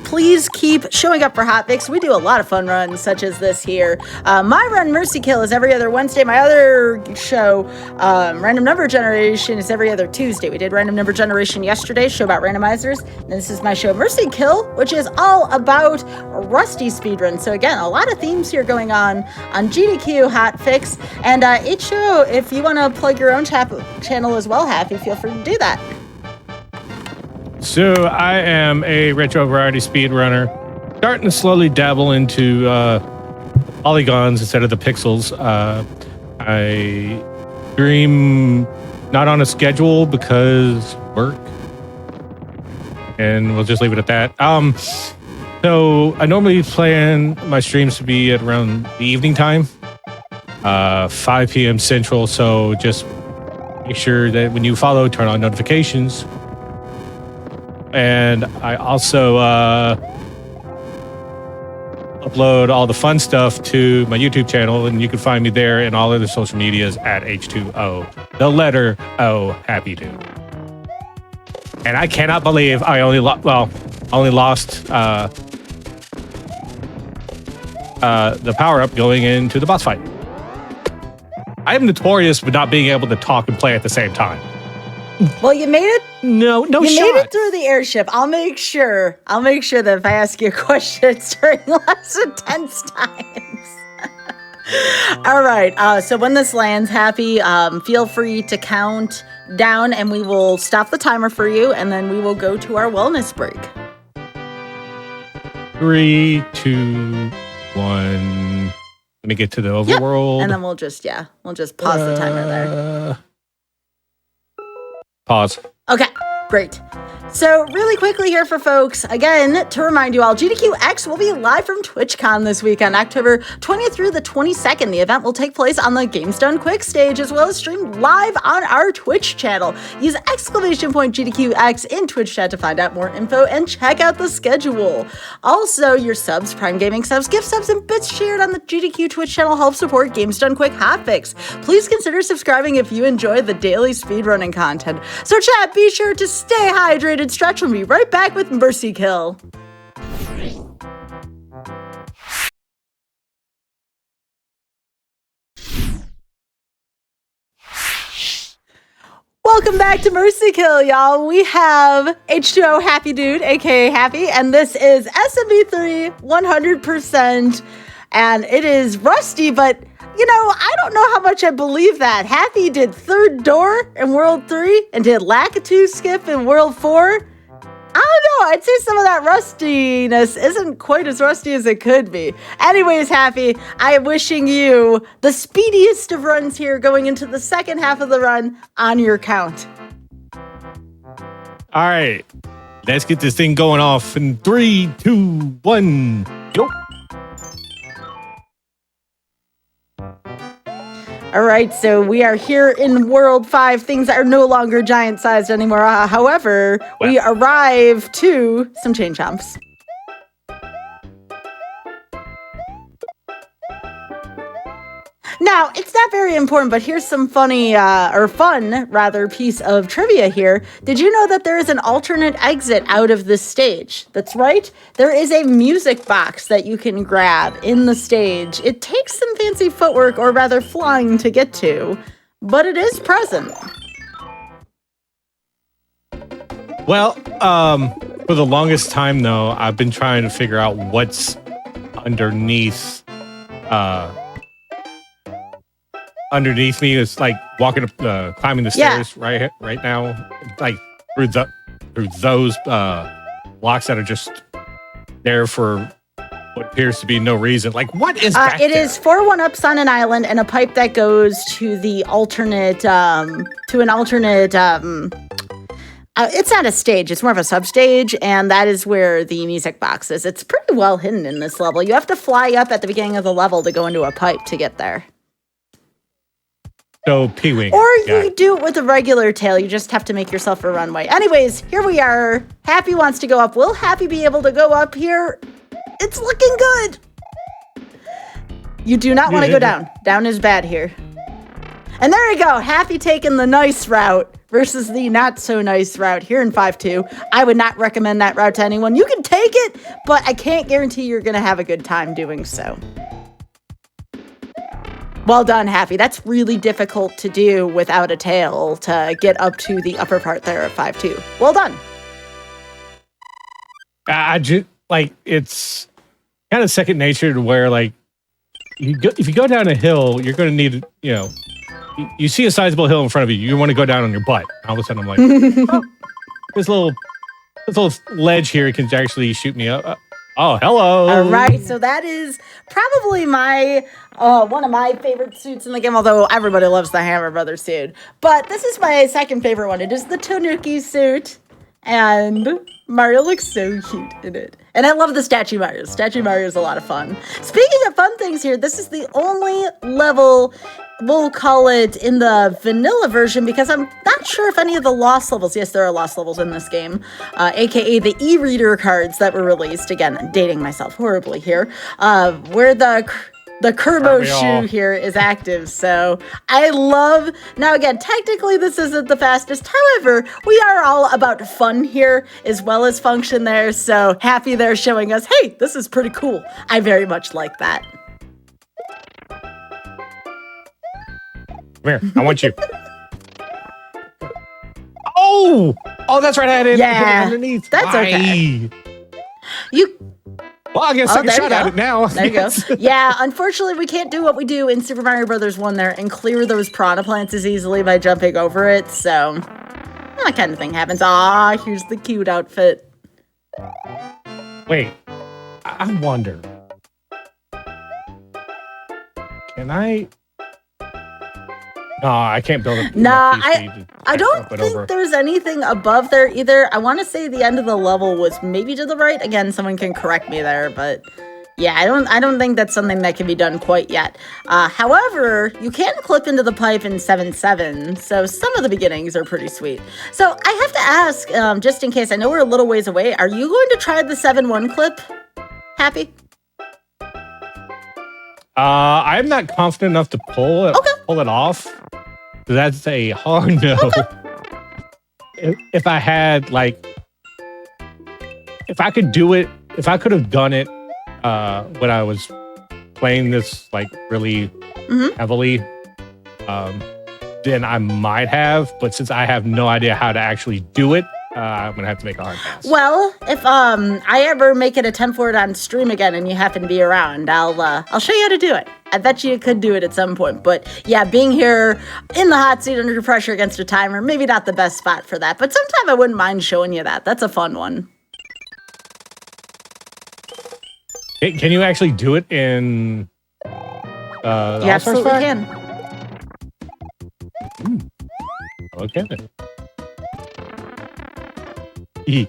please keep showing up for Hotfix. We do a lot of fun runs, such as this here. My run, Mercy Kill, is every other Wednesday. My other show, Random Number Generation, is every other Tuesday. We did Random Number Generation yesterday, show about randomizers. And this is my show, Mercy Kill, which is all about Rusty Speedrun. So again, a lot of themes here going on GDQ Hotfix. And each show, if you want to plug your own channel as well, Happy, feel free to do that. So I am a retro variety speedrunner, starting to slowly dabble into polygons instead of the pixels. I stream not on a schedule because work, and we'll just leave it at that. So I normally plan my streams to be at around the evening time, 5 p.m. Central. So just make sure that when you follow, turn on notifications. And I also upload all the fun stuff to my YouTube channel, and you can find me there and all other social medias at H2O. The letter O, Happy Dude. And I cannot believe I only lost the power up going into the boss fight. I am notorious for not being able to talk and play at the same time. Well, you made it. No you shot. You made it through the airship. I'll make sure that if I ask you a question, it's during less intense times. All right. So when this lands, Happy, feel free to count down, and we will stop the timer for you, and then we will go to our wellness break. 3, 2, 1. Let me get to the overworld. Yep. And then we'll just pause the timer there. Pause. Okay, great. So really quickly here for folks, again, to remind you all, GDQX will be live from TwitchCon this weekend, October 20th through the 22nd. The event will take place on the Games Done Quick stage, as well as streamed live on our Twitch channel. Use !GDQX in Twitch chat to find out more info and check out the schedule. Also, your subs, Prime Gaming subs, gift subs, and bits shared on the GDQ Twitch channel help support Games Done Quick Hotfix. Please consider subscribing if you enjoy the daily speedrunning content. So chat, be sure to stay hydrated, stretch, and be right back with Mercy Kill. Welcome back to Mercy Kill, y'all. We have H2O Happy Dude, aka Happy, and this is SMB3 100%. And it is rusty, but I don't know how much I believe that. Happy did third door in World 3 and did Lakitu skip in World 4. I don't know. I'd say some of that rustiness isn't quite as rusty as it could be. Anyways, Happy, I am wishing you the speediest of runs here going into the second half of the run on your count. All right, let's get this thing going off in 3, 2, 1, go. All right, so we are here in World 5. Things are no longer giant-sized anymore. However, we arrive to some chain chomps. Now, it's not very important, but here's some fun piece of trivia here. Did you know that there is an alternate exit out of this stage? That's right. There is a music box that you can grab in the stage. It takes some fancy footwork, or rather flying, to get to, but it is present. Well, for the longest time, though, I've been trying to figure out what's underneath me. Is like walking up, climbing the stairs right now, like through those blocks that are just there for what appears to be no reason. Like, what is back it there? is 4 1-ups on an island and a pipe that goes to the alternate it's not a stage, it's more of a substage, and that is where the music box is. It's pretty well hidden in this level. You have to fly up at the beginning of the level to go into a pipe to get there. So P-Wing. Or you do it with a regular tail. You just have to make yourself a runway. Anyways, here we are. Happy wants to go up. Will Happy be able to go up here? It's looking good. You do not want to go down. Down is bad here. And there you go. Happy taking the nice route versus the not so nice route here in 5-2. I would not recommend that route to anyone. You can take it, but I can't guarantee you're going to have a good time doing so. Well done, Happy. That's really difficult to do without a tail to get up to the upper part there of 5-2. Well done. It's kind of second nature to where, like, if you go down a hill, you're going to need, you see a sizable hill in front of you. You want to go down on your butt. All of a sudden, I'm like, this little ledge here can actually shoot me up. Oh, hello. All right, so that is probably my one of my favorite suits in the game, although everybody loves the Hammer Brothers suit. But this is my second favorite one. It is the Tanuki suit, and Mario looks so cute in it. And I love the Statue Mario. Statue Mario is a lot of fun. Speaking of fun things here, this is the only level, we'll call it, in the vanilla version, because I'm not sure if any of the lost levels, yes, there are lost levels in this game, aka the e-reader cards that were released, again, dating myself horribly here, where the Kerbo shoe here is active. So I love, now again, technically this isn't the fastest. However, we are all about fun here as well as function there. So Happy there showing us, hey, this is pretty cool. I very much like that. Come here, I want you. Oh, that's right. I had it underneath. That's okay. Well, I guess I can shot at it now. There you go. Yeah, unfortunately, we can't do what we do in Super Mario Brothers 1 there and clear those piranha plants as easily by jumping over it. So that kind of thing happens. Here's the cute outfit. Wait, I wonder. Can I? No, I can't build it. Nah, I don't think there's anything above there either. I want to say the end of the level was maybe to the right. Again, someone can correct me there, but yeah, I don't think that's something that can be done quite yet. However, you can clip into the pipe in 7-7, so some of the beginnings are pretty sweet. So I have to ask, just in case, I know we're a little ways away, are you going to try the 7-1 clip, Happy? I'm not confident enough to pull it off. That's a hard no. Okay. If I had, if I could do it, if I could have done it when I was playing this really heavily, then I might have. But since I have no idea how to actually do it, I'm gonna have to make a hard pass. Well, if I ever make an attempt for it on stream again and you happen to be around, I'll show you how to do it. I bet you could do it at some point. But yeah, being here in the hot seat under pressure against a timer, maybe not the best spot for that. But sometime I wouldn't mind showing you that. That's a fun one. Can you actually do it in You absolutely can. Okay. E.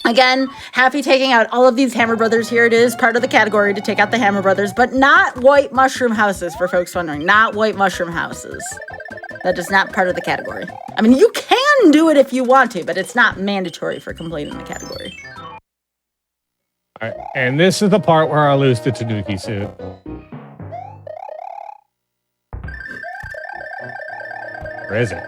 Again, happy taking out all of these Hammer Brothers here. It is part of the category to take out the Hammer Brothers, but not white mushroom houses, for folks wondering. Not white mushroom houses. That is not part of the category. I mean, you can do it if you want to, but it's not mandatory for completing the category. All right, and this is the part where I lose the Tanuki suit. Where is it?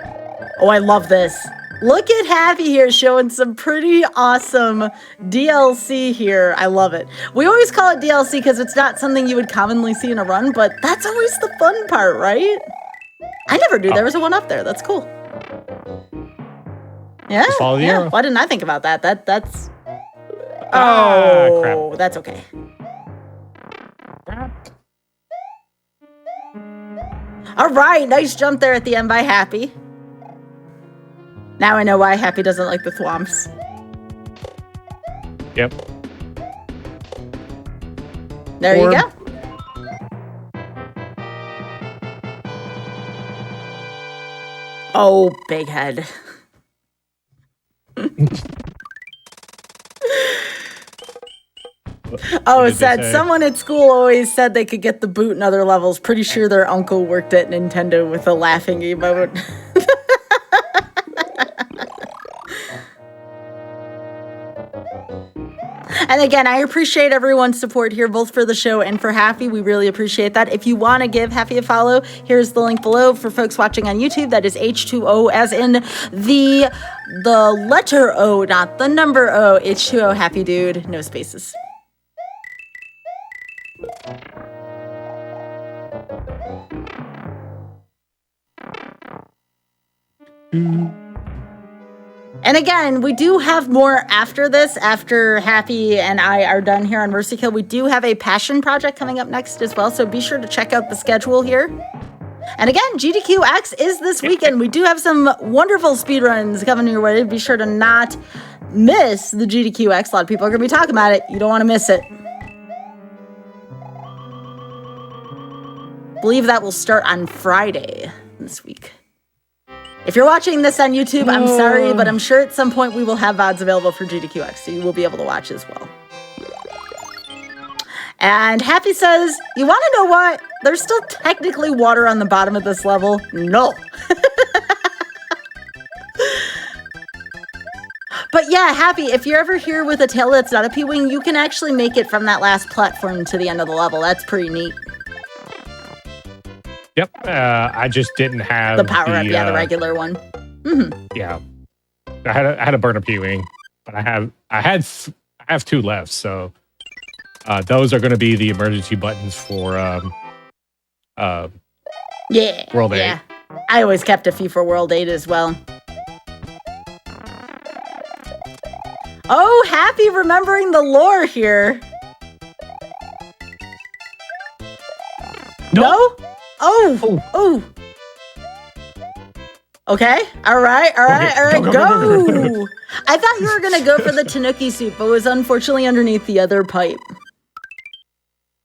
Oh, I love this. Look at Happy here showing some pretty awesome DLC here. I love it. We always call it DLC because it's not something you would commonly see in a run, but that's always the fun part, right? I never knew there was a one up there. That's cool. Yeah, Just follow the arrow. Why didn't I think about that? That's... Crap. That's okay. All right, nice jump there at the end by Happy. Now I know why Happy doesn't like the thwomps. Yep. There you go. Oh, big head. Oh, it said someone at school always said they could get the boot in other levels. Pretty sure their uncle worked at Nintendo with a laughing emote. And again, I appreciate everyone's support here, both for the show and for Happy. We really appreciate that. If you want to give Happy a follow, here's the link below. For folks watching on YouTube, that is H2O, as in the letter O, not the number O. H2O, Happy Dude, no spaces. And again, we do have more after this. After Happy and I are done here on Mercy Kill, we do have a passion project coming up next as well. So be sure to check out the schedule here. And again, GDQX is this weekend. We do have some wonderful speedruns coming your way. Be sure to not miss the GDQX. A lot of people are going to be talking about it. You don't want to miss it. I believe that will start on Friday this week. If you're watching this on YouTube, I'm sorry, but I'm sure at some point we will have VODs available for GDQX, so you will be able to watch as well. And Happy says, you want to know what? There's still technically water on the bottom of this level. No. But yeah, Happy, if you're ever here with a tail that's not a P-Wing, you can actually make it from that last platform to the end of the level. That's pretty neat. Yep, I just didn't have the power up, the regular one. Mm-hmm. Yeah, I had a burner P-Wing, but I have two left, so those are going to be the emergency buttons for World 8. Yeah, I always kept a few for World 8 as well. Oh, Happy remembering the lore here. No? Oh. Okay. All right. Go. I thought you were going to go for the Tanuki suit, but was unfortunately underneath the other pipe.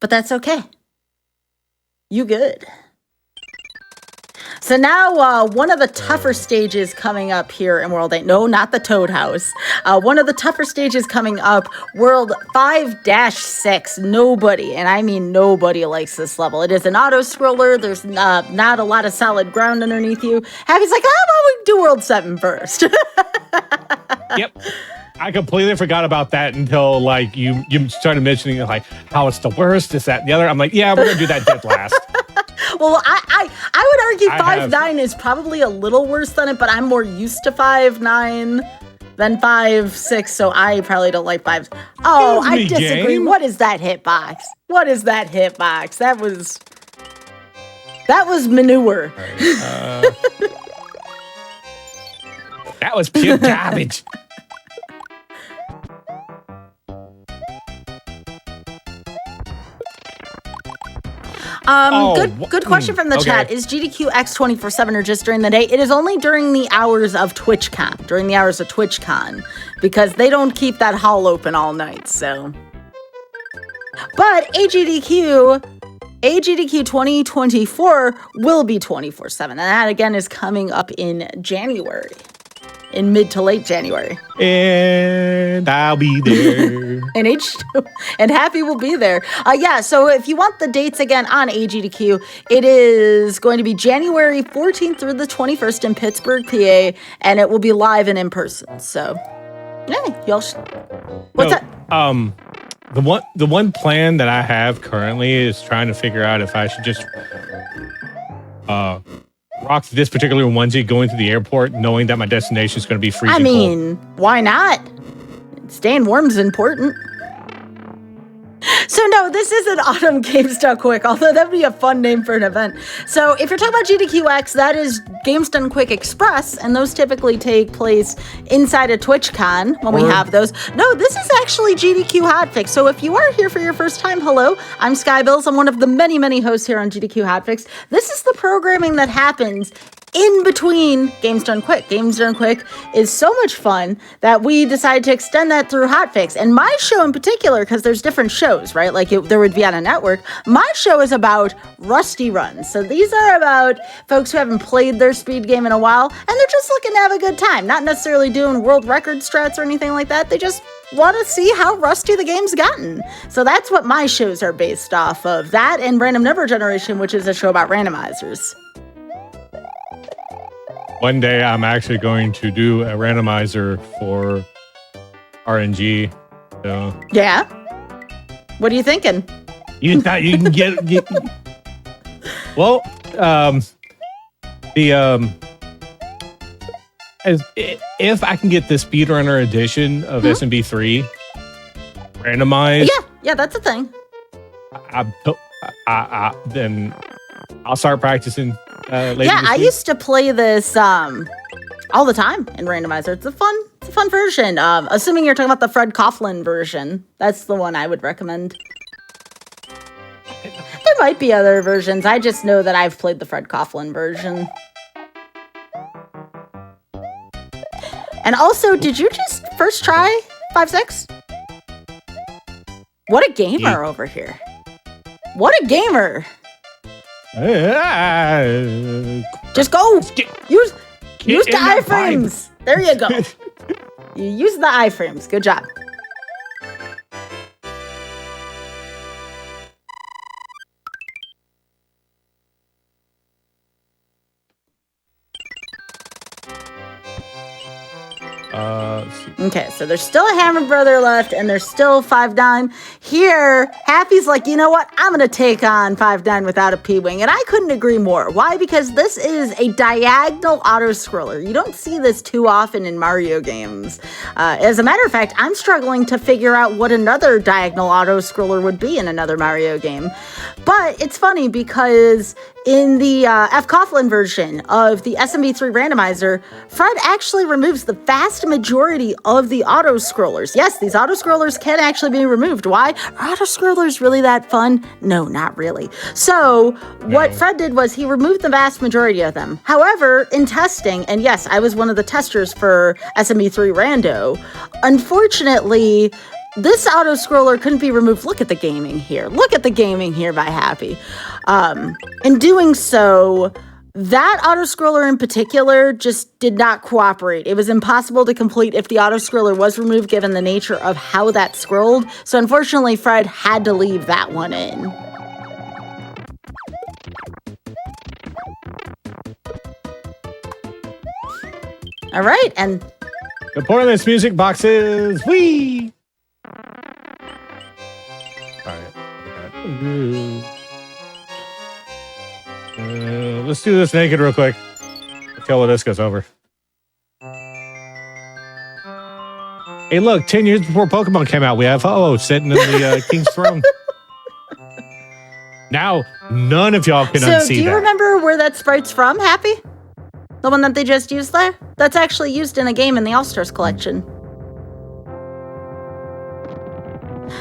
But that's okay. You good. So now one of the tougher stages coming up here in World 8. No, not the Toad House. One of the tougher stages coming up, World 5-6. Nobody, and I mean nobody, likes this level. It is an auto-scroller. There's not a lot of solid ground underneath you. Happy's like, how about we do World 7 first? Yep. I completely forgot about that until like you started mentioning like how it's the worst, this, that, and the other. I'm like, yeah, we're gonna do that dead last. Well, I would argue 5-9 is probably a little worse than it, but I'm more used to 5-9 than 5-6, so I probably don't like 5. Oh, I disagree. Game. What is that hitbox? That was That was manure. Right, that was pure garbage. Good question from the chat. Is GDQ X 24/7 or just during the day? It is only during the hours of TwitchCon, because they don't keep that hall open all night, so. But AGDQ 2024 will be 24/7, and that again is coming up in January. In mid to late January. And I'll be there. And H2 and Happy will be there. So if you want the dates again on AGDQ, it is going to be January 14th through the 21st in Pittsburgh, PA, and it will be live and in person. So, yeah, y'all what's that? The one plan that I have currently is trying to figure out if I should just rock this particular onesie going to the airport, knowing that my destination is going to be freezing cold. I mean, why not? Staying warm is important. So no, this isn't Autumn Games Done Quick, although that'd be a fun name for an event. So if you're talking about GDQX, that is Games Done Quick Express, and those typically take place inside a TwitchCon when we have those. No, this is actually GDQ Hotfix. So if you are here for your first time, hello, I'm Sky Bills. I'm one of the many, many hosts here on GDQ Hotfix. This is the programming that happens in between Games Done Quick. Games Done Quick is so much fun that we decided to extend that through Hotfix. And my show in particular, because there's different shows, right? Like there would be on a network. My show is about rusty runs. So these are about folks who haven't played their speed game in a while, and they're just looking to have a good time. Not necessarily doing world record strats or anything like that. They just want to see how rusty the game's gotten. So that's what my shows are based off of. That and Random Number Generation, which is a show about randomizers. One day I'm actually going to do a randomizer for RNG. So. Yeah? What are you thinking? You thought you can get well, if I can get the speedrunner edition of SMB3 randomized. Yeah, that's a thing. Then I'll start practicing. I used to play this all the time in randomizer. It's a fun version. Assuming you're talking about the Fred Coughlin version, that's the one I would recommend. There might be other versions. I just know that I've played the Fred Coughlin version. And also, did you just first try 5-6? What a gamer over here. What a gamer. Just go. Use the iframes. There you go. You use the iframes. Good job. Okay, so there's still a Hammer Brother left, and there's still 5-9. Here, Happy's like, you know what? I'm going to take on 5-9 without a P-Wing, and I couldn't agree more. Why? Because this is a diagonal auto-scroller. You don't see this too often in Mario games. As a matter of fact, I'm struggling to figure out what another diagonal auto-scroller would be in another Mario game. But it's funny because in the F. Coughlin version of the SMB3 randomizer, Fred actually removes the vast majority of the auto-scrollers. Yes, these auto-scrollers can actually be removed. Why? Are auto-scrollers really that fun? No, not really. So what Fred did was he removed the vast majority of them. However, in testing, and yes, I was one of the testers for SMB3 Rando, unfortunately, this auto-scroller couldn't be removed. Look at the gaming here. Look at the gaming here by Happy. In doing so, that auto-scroller in particular just did not cooperate. It was impossible to complete if the auto-scroller was removed given the nature of how that scrolled. So unfortunately, Fred had to leave that one in. All right, and the point of this music box is wee. Let's do this naked real quick until this goes over. Hey, look, 10 years before Pokemon came out, we have sitting in the King's Throne. Now, none of y'all can unsee that. So, do you remember where that sprite's from, Happy? The one that they just used there? That's actually used in a game in the All-Stars collection.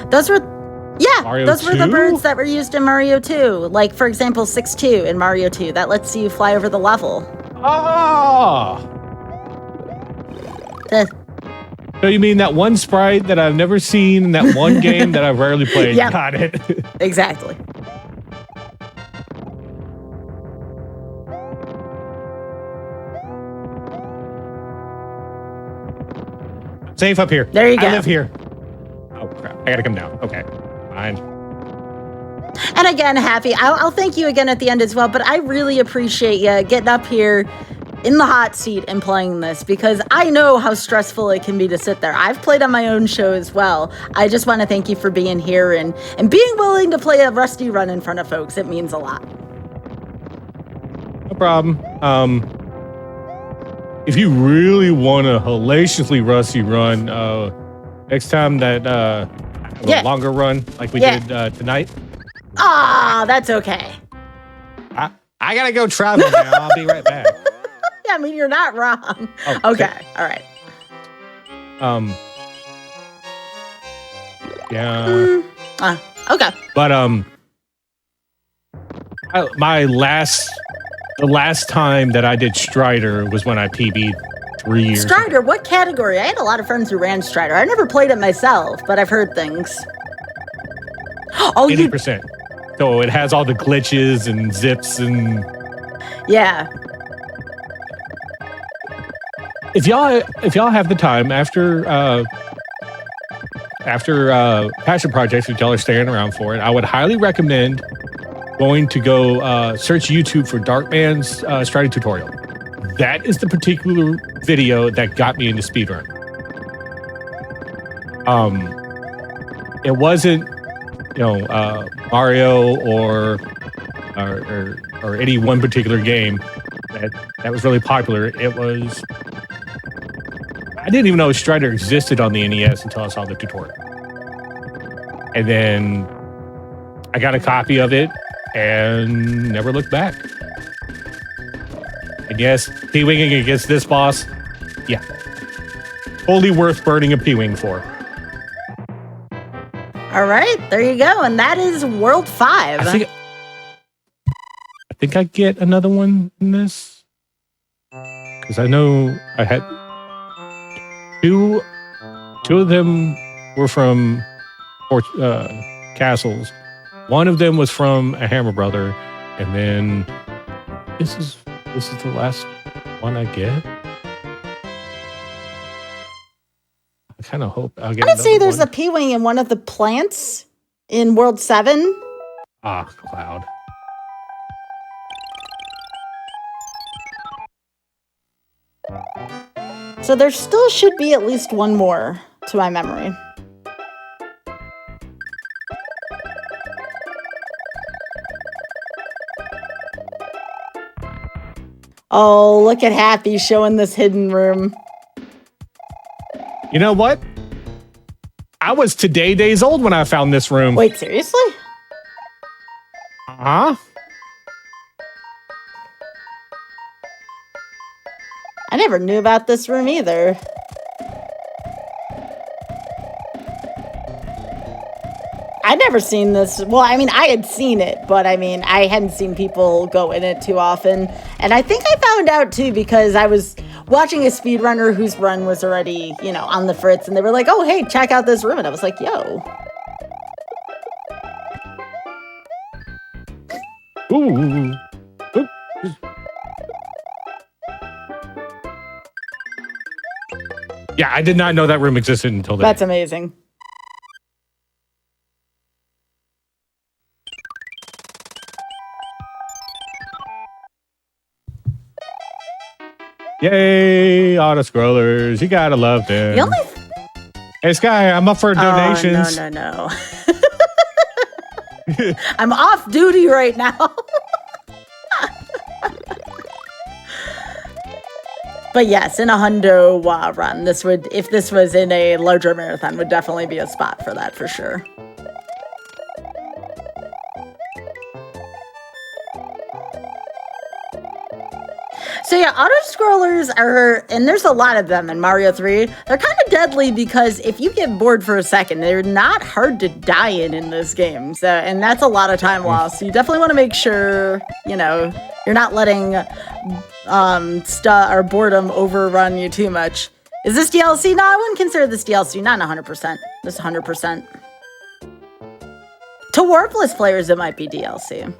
Those were the birds that were used in Mario 2. Like, for example, 6-2 in Mario 2. That lets you fly over the level. Oh! So you mean that one sprite that I've never seen in that one game that I've rarely played? Yep. Got it. Exactly. Safe up here. There you go. I live here. Oh, crap. I gotta come down. Okay. Fine. And again, Happy, I'll thank you again at the end as well, but I really appreciate you getting up here in the hot seat and playing this, because I know how stressful it can be to sit there. I've played on my own show as well. I just want to thank you for being here and being willing to play a Rusty run in front of folks. It means a lot. No problem. If you really want a hellaciously Rusty run, next time that a longer run like we did tonight. Ah, that's okay. I gotta go travel now. I'll be right back. Yeah, I mean, you're not wrong. Oh, okay. All right. Yeah. Okay. But the last time that I did Strider was when I PB'd 3 years Strider, ago. what category? I had a lot of friends who ran Strider. I never played it myself, but I've heard things. Oh, 80%. So it has all the glitches and zips and... Yeah. If y'all have the time after passion projects, if y'all are staying around for it, I would highly recommend going to go search YouTube for Darkman's Strider tutorial. That is the particular video that got me into speedrun. It wasn't, Mario or any one particular game that was really popular. It was. I didn't even know Strider existed on the NES until I saw the tutorial. And then I got a copy of it and never looked back. And yes, P-winging against this boss, yeah. Totally worth burning a P-wing for. All right, there you go. And that is World 5. I think I get another one in this. Because I know I had... Two of them were from castles. One of them was from a Hammer Brother, and then this is the last one I get. I kind of hope I'll get. I would say there's a P-wing in one of the plants in World 7. Ah, Cloud. So there still should be at least one more to my memory. Oh, look at Happy showing this hidden room. You know what? I was today days old when I found this room. Wait, seriously? Huh? I never knew about this room either. I'd never seen this. Well, I mean, I had seen it, but I mean, I hadn't seen people go in it too often. And I think I found out too because I was watching a speedrunner whose run was already, on the fritz, and they were like, oh, hey, check out this room. And I was like, yo. Ooh. Ooh. Yeah, I did not know that room existed until then. That's amazing. Yay, auto-scrollers. You gotta love them. The only Hey, Sky, I'm up for donations. Oh, no. I'm off duty right now. But yes, in a hundo run, if this was in a larger marathon, would definitely be a spot for that for sure. So yeah, auto-scrollers are, and there's a lot of them in Mario 3. They're kind of deadly because if you get bored for a second, they're not hard to die in this game. So, and that's a lot of time lost. So you definitely want to make sure, you know, you're not letting or boredom overrun you too much. Is this DLC? No, I wouldn't consider this DLC. Not 100%. This 100%. To Warpless players, it might be DLC.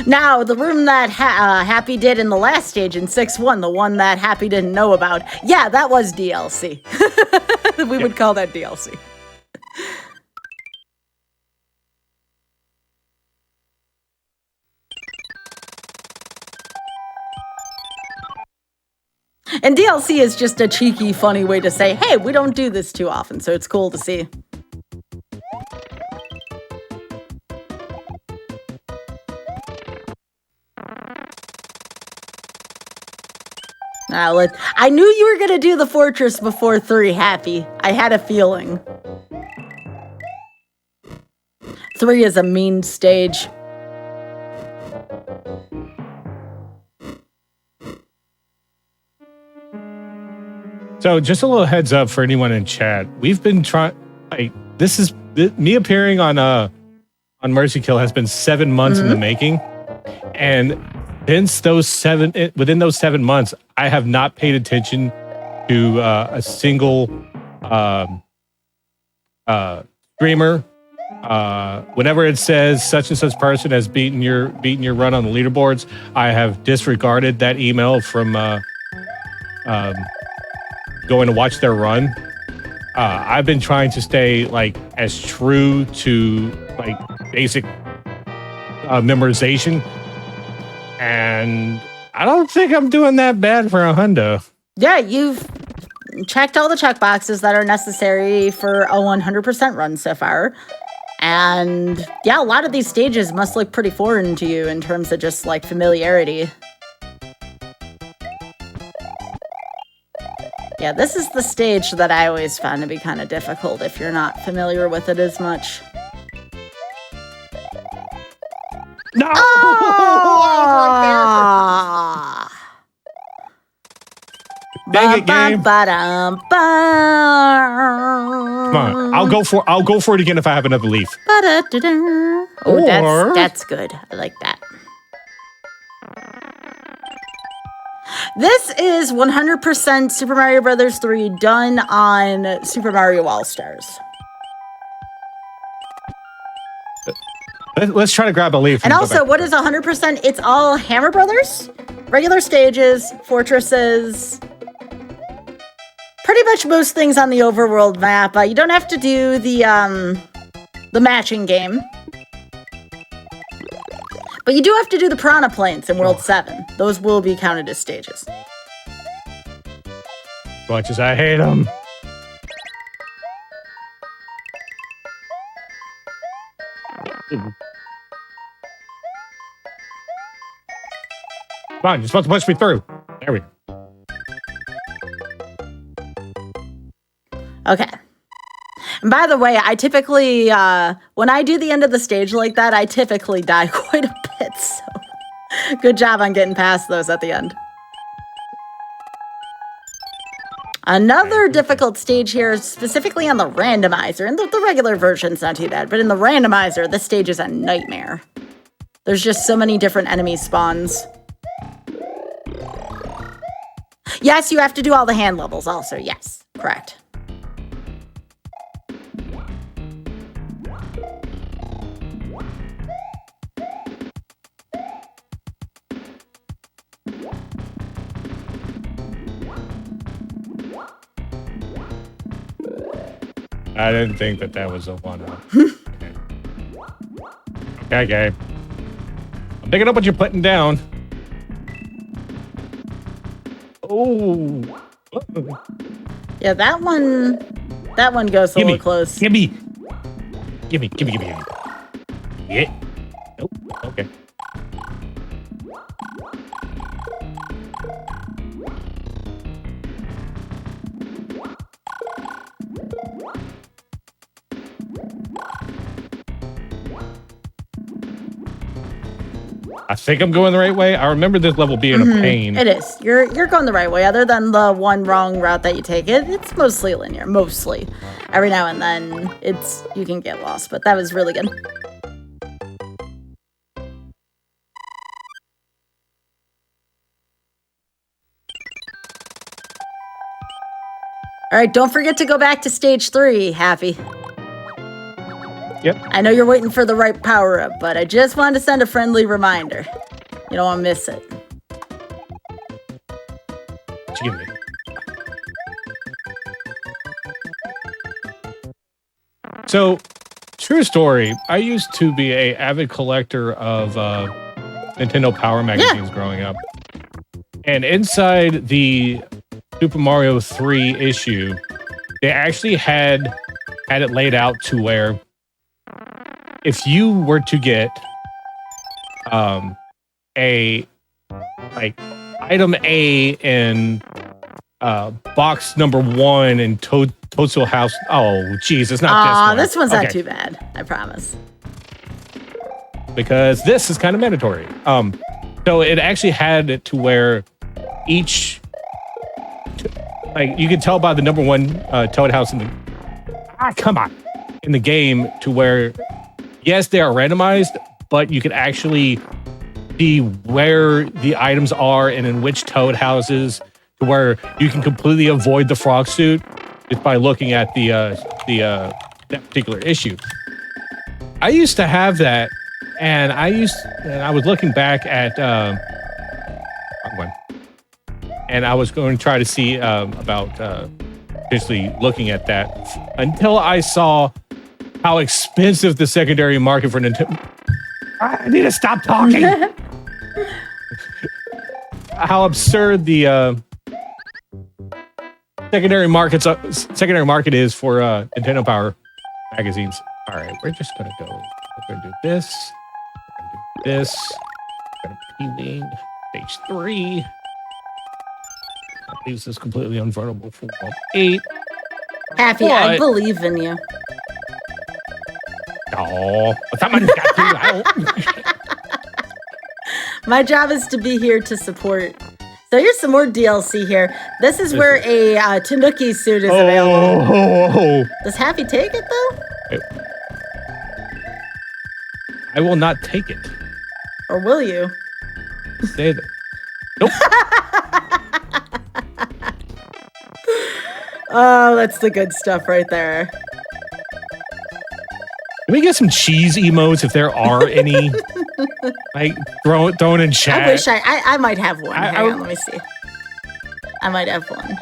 Now, the room that Happy did in the last stage in 6-1, the one that Happy didn't know about, yeah, that was DLC. We would call that DLC. And DLC is just a cheeky, funny way to say, hey, we don't do this too often, so it's cool to see. Now, I knew you were going to do the fortress before 3, Happy. I had a feeling. 3 is a mean stage. So just a little heads up for anyone in chat. We've been trying, like, me appearing on Mercy Kill has been 7 months in the making. And since within those 7 months, I have not paid attention to a single streamer. Whenever it says such and such person has beaten your run on the leaderboards, I have disregarded that email from going to watch their run. I've been trying to stay like as true to like basic memorization. And I don't think I'm doing that bad for a hundo. Yeah, you've checked all the checkboxes that are necessary for a 100% run so far. And yeah, a lot of these stages must look pretty foreign to you in terms of just like familiarity. Yeah, this is the stage that I always found to be kind of difficult if you're not familiar with it as much. No! Oh! Dang it, game. Come on, I'll go for it again if I have another leaf. Oh, that's good. I like that. This is 100% Super Mario Bros. 3 done on Super Mario All-Stars. Let's try to grab a leaf. And also, what is 100%? It's all Hammer Brothers, regular stages, fortresses, pretty much most things on the overworld map. You don't have to do the matching game. But you do have to do the Piranha Plains in World 7. Those will be counted as stages. As much as I hate them. Come on, you're supposed to push me through. There we go. Okay. And by the way, I typically, when I do the end of the stage like that, I typically die quite a bit. So good job on getting past those at the end. Another difficult stage here, specifically on the randomizer. And the regular version's not too bad, but in the randomizer, this stage is a nightmare. There's just so many different enemy spawns. Yes, you have to do all the hand levels also. Yes, correct. I didn't think that was a one-up. Okay, game. I'm picking up what you're putting down. Oh. Yeah, that one goes a little close. Give me. Yeah. Nope. Okay. I think I'm going the right way. I remember this level being a pain. It is. You're going the right way. Other than the one wrong route that you take, it's mostly linear. Mostly. Every now and then, you can get lost, but that was really good. All right, don't forget to go back to stage 3, Happy. Yep. I know you're waiting for the right power-up, but I just wanted to send a friendly reminder. You don't want to miss it. What you give me? So, true story. I used to be an avid collector of Nintendo Power magazines growing up. And inside the Super Mario 3 issue, they actually had it laid out to where if you were to get item A in box number 1 in Toadstool House. Oh, geez, it's not this one's not too bad. I promise. Because this is kind of mandatory. So it actually had it to where each, like, you could tell by the number 1 Toad House in the in the game to where, yes, they are randomized, but you can actually see where the items are and in which Toad houses, to where you can completely avoid the frog suit just by looking at that particular issue. I used to have that, and I was looking back at and I was going to try to see about potentially looking at that until I saw how expensive the secondary market for Nintendo. I need to stop talking. How absurd the secondary market is for Nintendo Power magazines. All right, we're just gonna go. We're gonna do this. We're gonna do this. We're gonna be leaving stage 3. That leaves this completely unvulnerable for World 8. Happy, I believe in you. Oh, someone's got to. My job is to be here to support. So here's some more DLC here. This is where a Tanuki suit is available. Does Happy take it, though? I will not take it. Or will you? Say that. Nope. Oh, that's the good stuff right there. Can we get some cheese emotes if there are any? Like thrown in chat. I wish I might have one. Hang on, let me see. I might have one.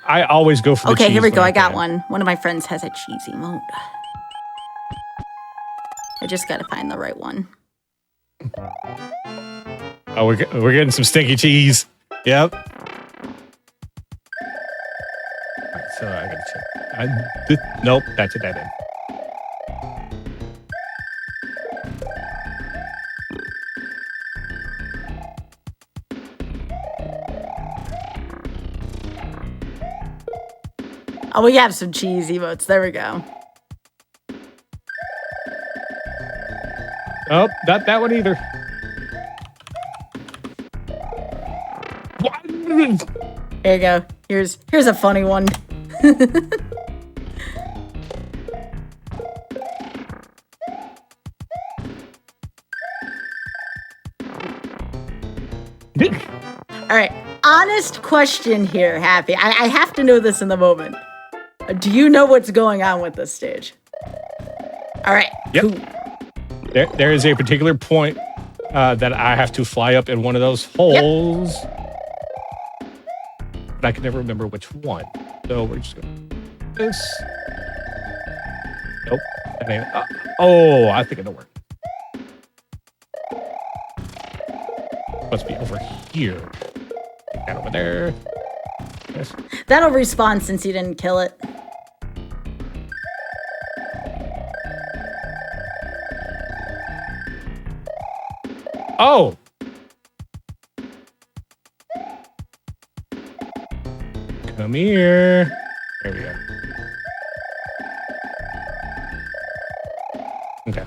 I always go for the cheese. Okay, here we go. I got one. One of my friends has a cheese emote. I just gotta find the right one. Oh, we're getting some stinky cheese. Yep. Right, so I gotta check. Nope, that's a dead end. Oh, we have some cheese emotes. There we go. Oh, not that one either. What? There you go. Here's a funny one. All right. Honest question here, Happy. I have to know this in the moment. Do you know what's going on with this stage? All right. Yep. Cool. There is a particular point that I have to fly up in one of those holes. Yep. But I can never remember which one. So we're just going to do this. Nope. That ain't, oh, I think it'll work. Must be over here. Take that over there. Yes. That'll respawn since you didn't kill it. Oh! Come Come here. There we go. Okay.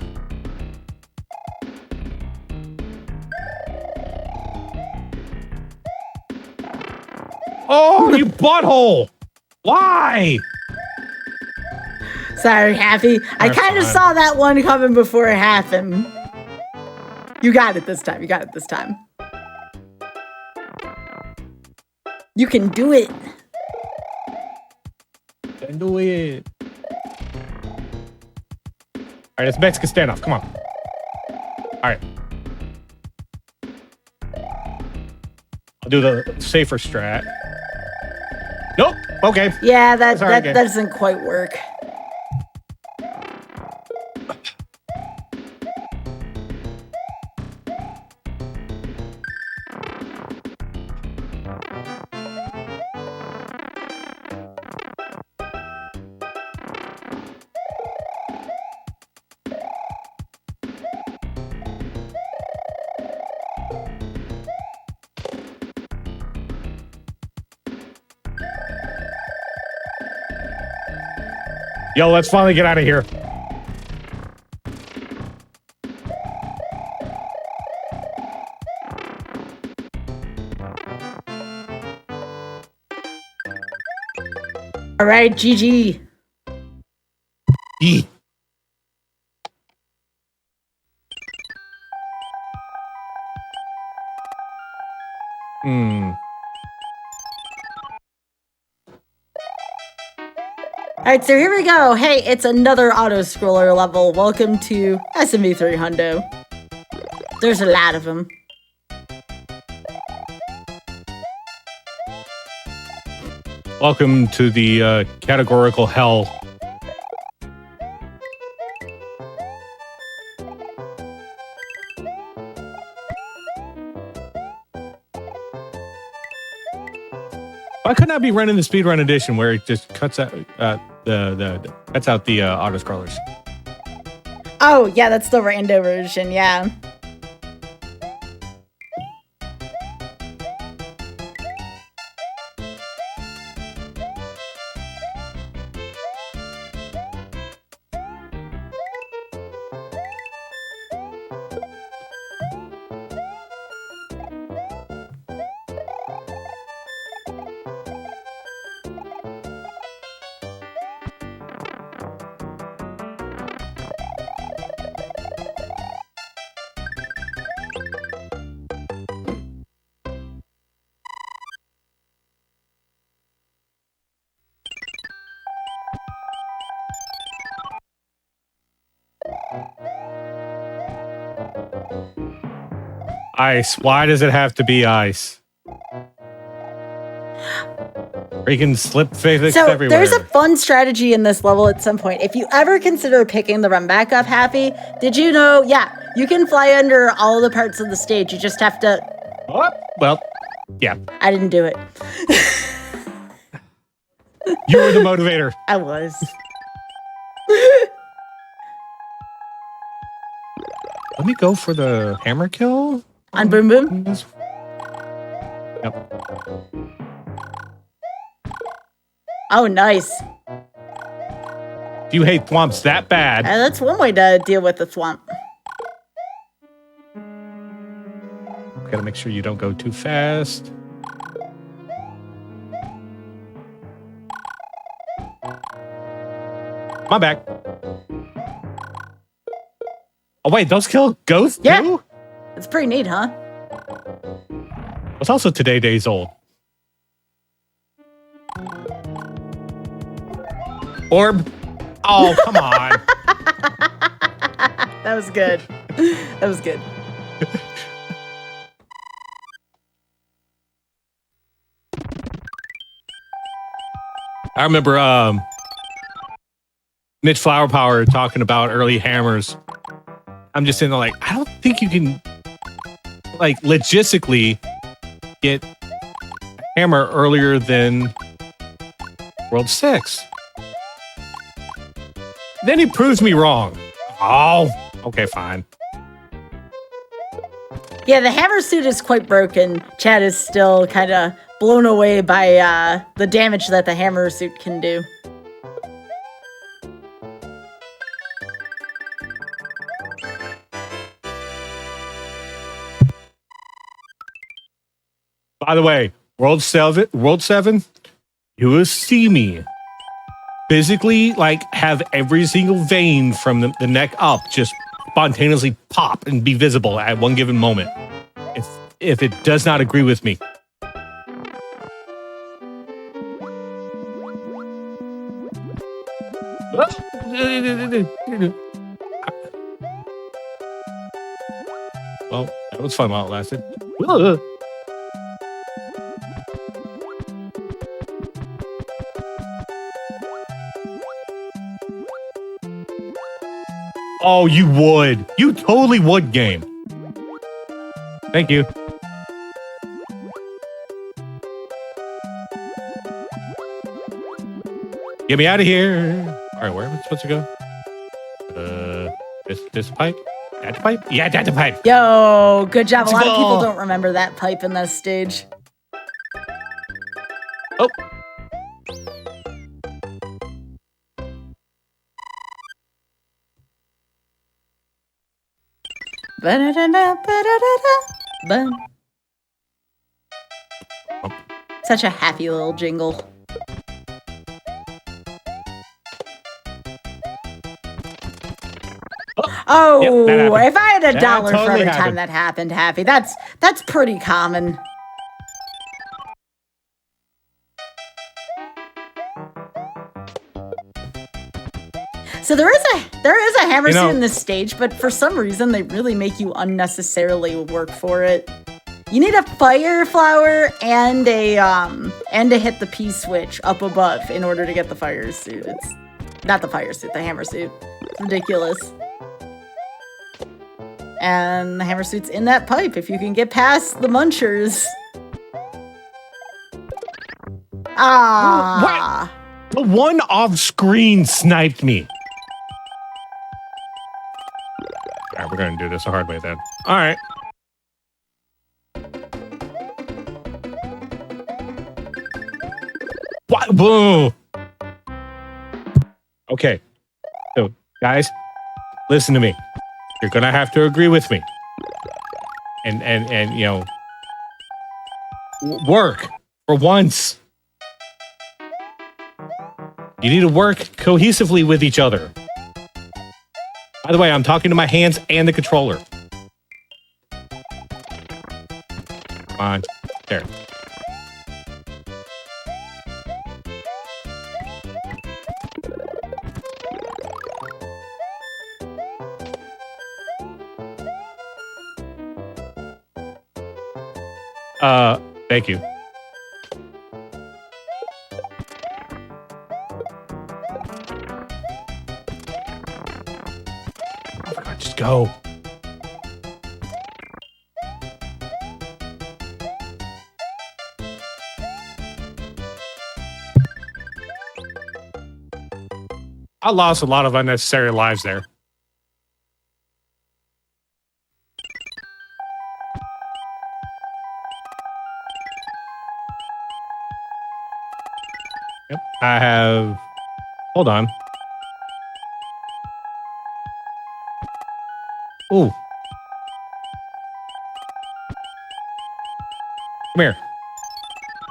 Oh, you butthole! Why? Sorry, Happy. I kind of saw that one coming before it happened. You got it this time. You got it this time. You can do it. Can do it. All right, it's Mexican standoff. Come on. All right. I'll do the safer strat. Nope. Okay. Yeah, that doesn't quite work. Yo, let's finally get out of here. All right, GG. Yee. All right, so here we go. Hey, it's another auto-scroller level. Welcome to SMB3 Hundo. There's a lot of them. Welcome to the categorical hell. Why couldn't I be running the speedrun edition where it just cuts out cuts out the auto scrollers? Oh, yeah, that's the rando version, yeah. Ice. Why does it have to be ice? Freaking slip physics everywhere. There's a fun strategy in this level at some point. If you ever consider picking the run back up, Happy, did you know, yeah, you can fly under all the parts of the stage. You just have to... Oh, well, yeah. I didn't do it. You were the motivator. I was. Let me go for the hammer kill. On Boom Boom? Yep. Oh, nice. If you hate swamps that bad. That's one way to deal with the swamp. Gotta make sure you don't go too fast. My back. Oh, wait, those kill ghosts yeah. too? It's pretty neat, huh? It's also today days old. Orb. Oh, come on. That was good. That was good. I remember Mitch Flower Power talking about early hammers. I'm just saying, like, I don't think you can, like, logistically get a hammer earlier than World 6. Then he proves me wrong. Oh, okay, fine. Yeah, the hammer suit is quite broken. Chad is still kind of blown away by the damage that the hammer suit can do. By the way, World 7, you will see me physically like have every single vein from the neck up just spontaneously pop and be visible at one given moment. If it does not agree with me. Well, that was fun while it lasted. Oh, you would. You totally would, game. Thank you. Get me out of here. All right, where am I supposed to go? This pipe? That pipe? Yeah, that's the pipe. Yo, good job. A lot of people don't remember that pipe in this stage. Oh. Such a happy little jingle. Oh, yep, if I had $1 for every time that happened, Happy, that's pretty common. So there is a hammer suit in this stage, but for some reason they really make you unnecessarily work for it. You need a fire flower and a hit the P switch up above in order to get the fire suit. It's not the fire suit, the hammer suit. It's ridiculous. And the hammer suit's in that pipe if you can get past the munchers. Ah. What? The one off screen sniped me. All right, we're going to do this the hard way then. All right. What? Whoa. Okay. So, guys, listen to me. You're going to have to agree with me. And you know, work for once. You need to work cohesively with each other. By the way, I'm talking to my hands and the controller. Come on. There. Thank you. Oh my God, just go. I lost a lot of unnecessary lives there. Yep, I have... Hold on. Ooh. Come here.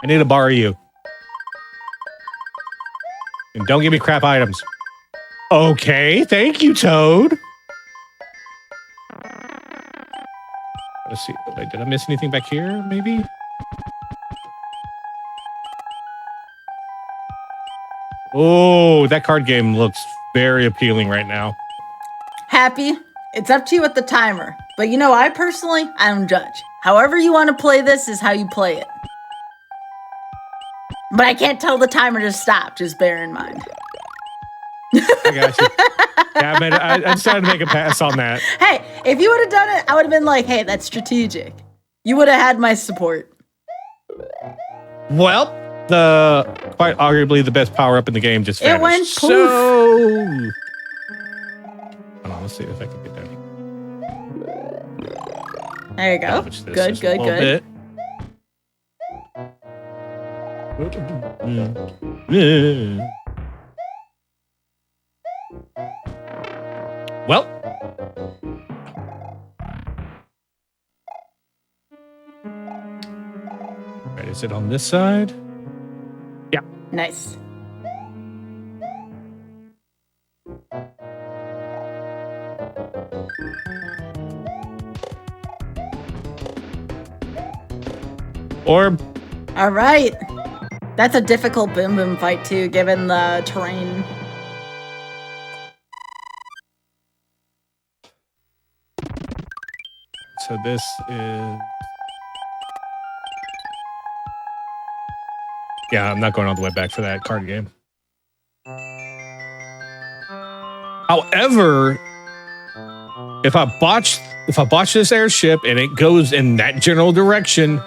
I need to borrow you. And don't give me crap items. Okay, thank you, Toad. Let's see. Did I miss anything back here, maybe? Oh, that card game looks very appealing right now. Happy, it's up to you with the timer. But you know, I don't judge. However you want to play this is how you play it. But I can't tell the timer to stop, just bear in mind. I got you. Yeah, I decided to make a pass on that. Hey, if you would have done it, I would have been like, hey, that's strategic. You would have had my support. Well, quite arguably the best power-up in the game just vanished. It went poof. So... Hold on, let's see if I can get down here. There you go. Good. Bit. Well. Right, is it on this side? Yeah. Nice. Or. All right. That's a difficult boom boom fight too, given the terrain. So this is. Yeah, I'm not going all the way back for that card game. However, if I botch this airship and it goes in that general direction,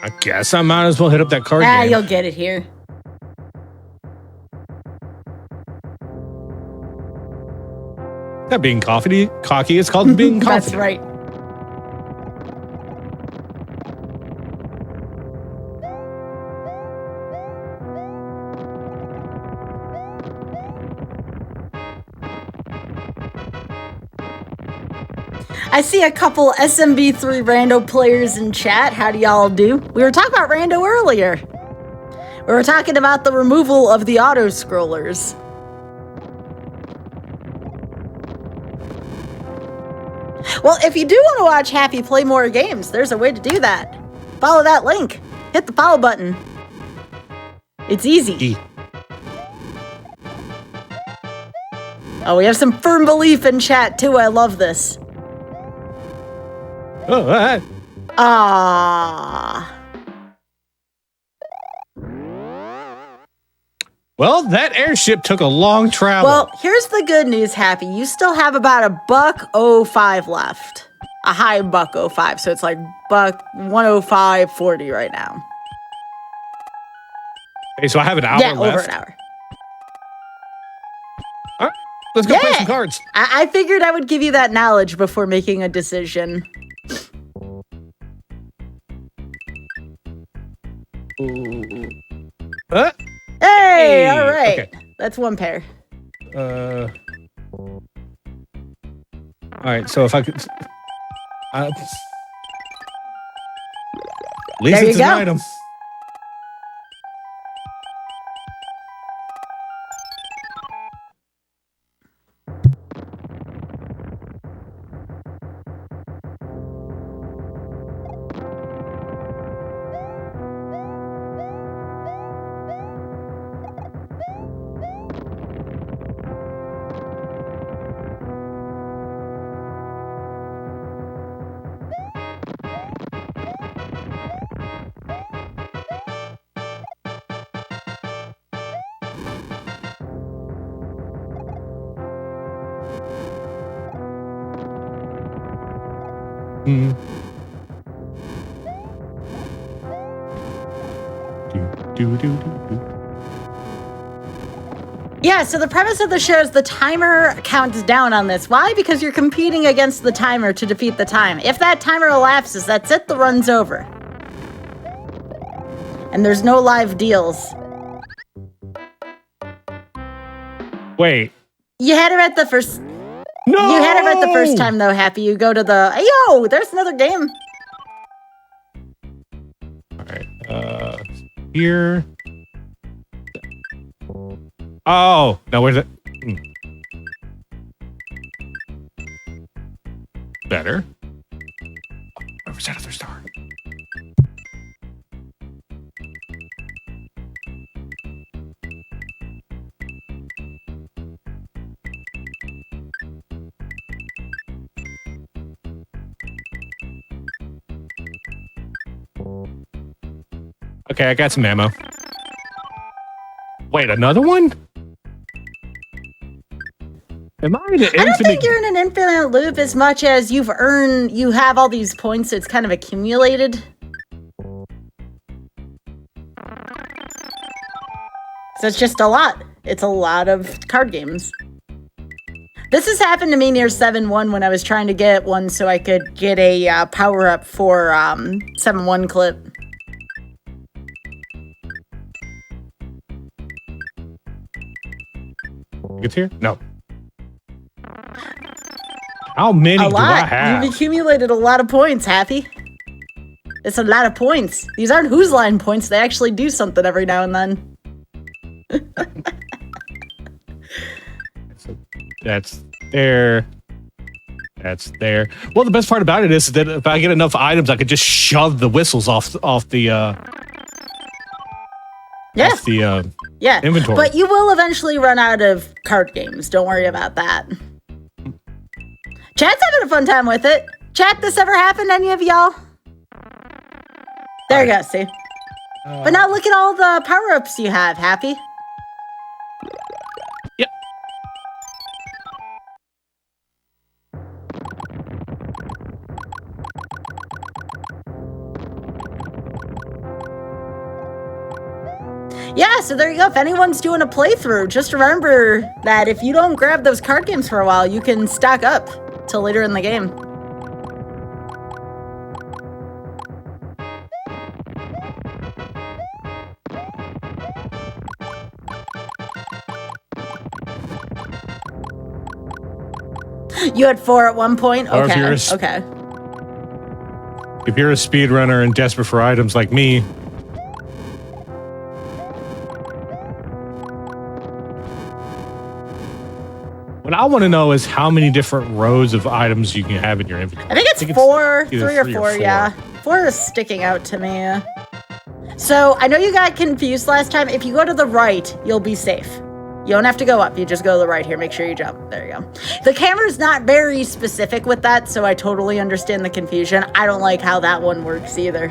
I guess I might as well hit up that card game. You'll get it here. That being cocky. It's called being confident. That's right. I see a couple SMB3 rando players in chat. How do y'all do? We were talking about rando earlier. We were talking about the removal of the auto scrollers. Well, if you do want to watch Happy play more games, there's a way to do that. Follow that link. Hit the follow button. It's easy. Oh, we have some firm belief in chat, too. I love this. Oh, Well, that airship took a long travel. Well, here's the good news, Happy. You still have about $1.05 left. A high $1.05, so it's like $105.40 right now. Okay, so I have an hour left. Over an hour. All right, let's go play some cards. I figured I would give you that knowledge before making a decision. Hey, all right. Okay. That's one pair. All right, so if I could... at least it's an item. Yeah, so the premise of the show is the timer counts down on this. Why? Because you're competing against the timer to defeat the time. If that timer elapses, that's it, the run's over. And there's no live deals. Wait. You had him at the first... No! You had him at the first time, though, Happy. You go to the... Yo, there's another game. All right. Here... Oh, no, where's it? Better. Where's that other star? Okay, I got some ammo. Wait, another one? Am I in an infinite... I don't think you're in an infinite loop as much as you have all these points, so it's kind of accumulated. So it's just a lot. It's a lot of card games. This has happened to me near 7-1 when I was trying to get one so I could get a power-up for 7-1 clip. It's here? No. How many A do lot. I have? You've accumulated a lot of points, Happy. It's a lot of points. These aren't Who's Line points. They actually do something every now and then. That's there. That's there. Well, the best part about it is that if I get enough items, I could just shove the whistles off the inventory. But you will eventually run out of card games. Don't worry about that. Chat's having a fun time with it. Chat, this ever happened to any of y'all? There you go, see? But now look at all the power-ups you have, Happy. Yep. Yeah, so there you go. If anyone's doing a playthrough, just remember that if you don't grab those card games for a while, you can stack up till later in the game. You had 4 at one point? Or Okay, if you're okay. If you're a speedrunner and desperate for items like me, what I want to know is how many different rows of items you can have in your inventory. I think it's 4, 3 or 4, yeah. 4 is sticking out to me. So, I know you got confused last time. If you go to the right, you'll be safe. You don't have to go up. You just go to the right here. Make sure you jump. There you go. The camera's not very specific with that, so I totally understand the confusion. I don't like how that one works either.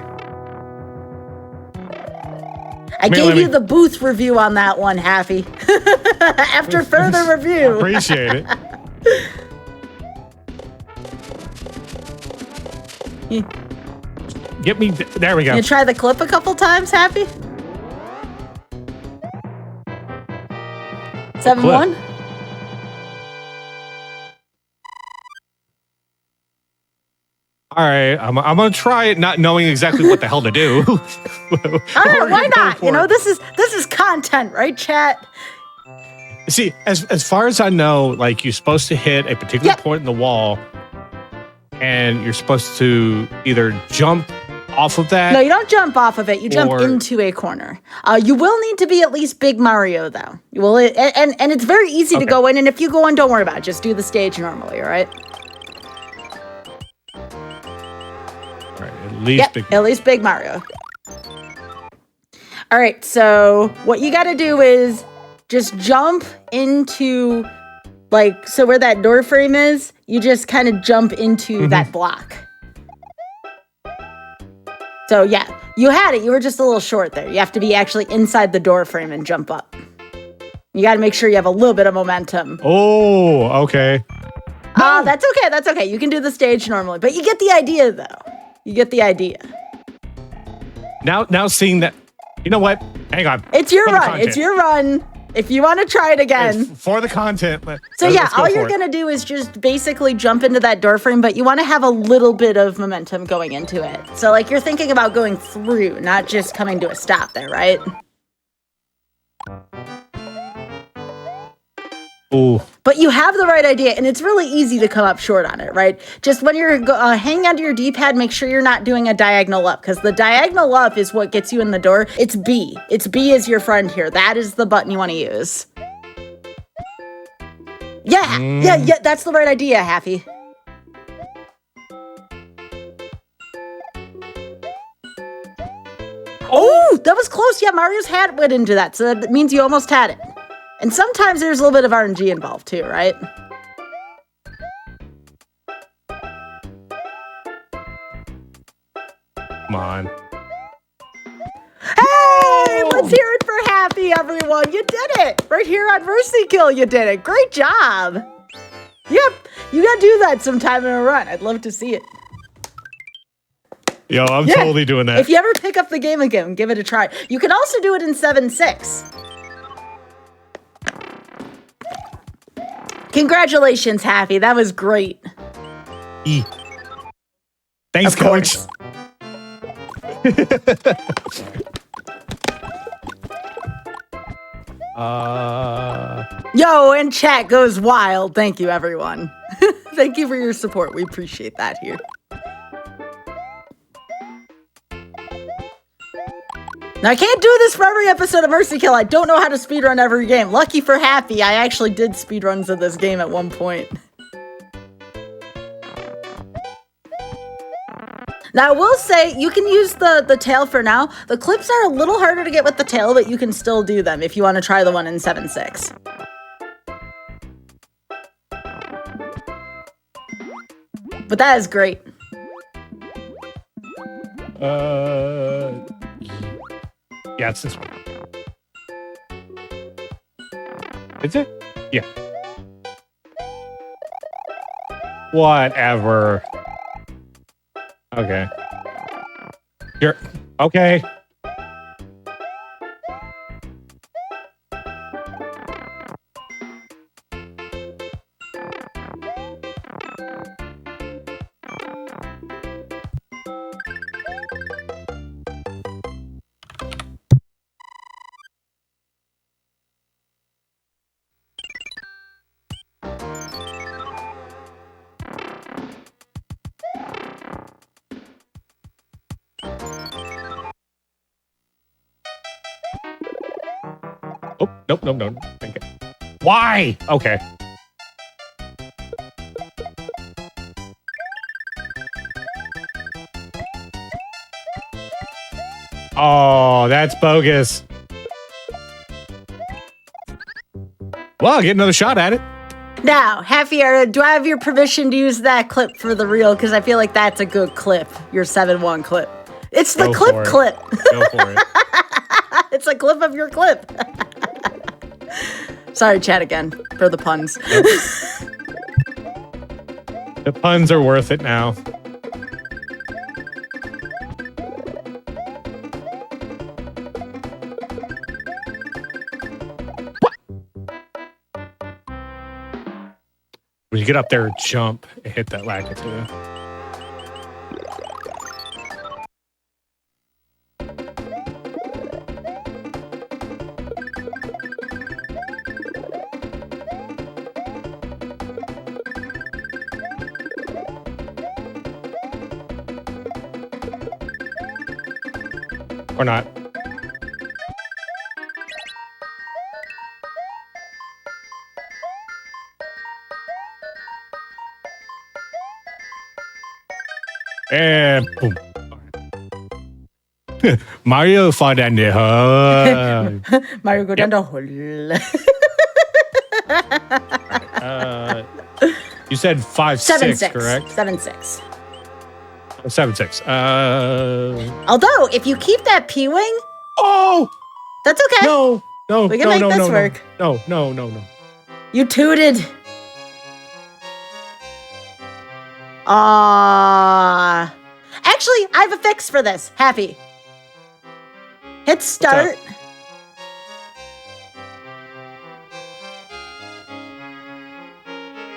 I gave you the booth review on that one, Happy. After further review. Appreciate it. Get me. There we go. You try the clip a couple times, Happy? 7-1? All right, I'm gonna try it, not knowing exactly what the hell to do. All right, why not? You know, this is content, right, chat? See, as far as I know, like you're supposed to hit a particular point in the wall, and you're supposed to either jump off of that. No, you don't jump off of it. You jump into a corner. You will need to be at least Big Mario, though. You will, and it's very easy to go in. And if you go in, don't worry about it. Just do the stage normally. All right. All right, at least Big Mario. All right. So what you got to do is just jump into, like, so where that door frame is. You just kind of jump into that block. So, yeah, you had it. You were just a little short there. You have to be actually inside the door frame and jump up. You got to make sure you have a little bit of momentum. Oh, okay. That's okay. That's okay. You can do the stage normally. But you get the idea, though. You get the idea. Now seeing that, you know what? Hang on. It's your run. It's your run. If you want to try it again. For the content. So yeah, all you're going to do is just basically jump into that door frame, but you want to have a little bit of momentum going into it. So like you're thinking about going through, not just coming to a stop there, right? Ooh. But you have the right idea, and it's really easy to come up short on it, right? Just when you're hanging onto your D-pad, make sure you're not doing a diagonal up, because the diagonal up is what gets you in the door. It's B. It's B is your friend here. That is the button you want to use. Yeah, that's the right idea, Happy. Oh, that was close. Yeah, Mario's hat went into that, so that means you almost had it. And sometimes there's a little bit of RNG involved too, right? Come on. Hey, let's hear it for Happy, everyone. You did it. Right here on Mercy Kill, you did it. Great job. Yep, you gotta do that sometime in a run. I'd love to see it. Yo, I'm totally doing that. If you ever pick up the game again, give it a try. You can also do it in 7.6. Congratulations, Happy. That was great. Thanks, Coach. Yo, and chat goes wild. Thank you, everyone. Thank you for your support. We appreciate that here. Now, I can't do this for every episode of Mercy Kill. I don't know how to speedrun every game. Lucky for Happy, I actually did speedruns of this game at one point. Now, I will say, you can use the tail for now. The clips are a little harder to get with the tail, but you can still do them if you want to try the one in 7.6. But that is great. Yeah, it's this one. Is it? Yeah. Whatever. Okay. You're okay. Oh, nope. Okay. Why? Okay. Oh, that's bogus. Well, I'll get another shot at it. Now, Haffier, do I have your permission to use that clip for the reel? Because I feel like that's a good clip, your 7-1 clip. It's the clip. Go for it. It's a clip of your clip. Sorry, chat again, for the puns. The puns are worth it now. When you get up there, jump and hit that lag too. Or not. And boom. Mario fall down the hole. Mario go down the hole. You said 5-6, correct? 7-6. 7-6. Although, if you keep that P-wing, oh, that's okay. No, we can make this work. No. You tooted. Actually, I have a fix for this. Happy. Hit start.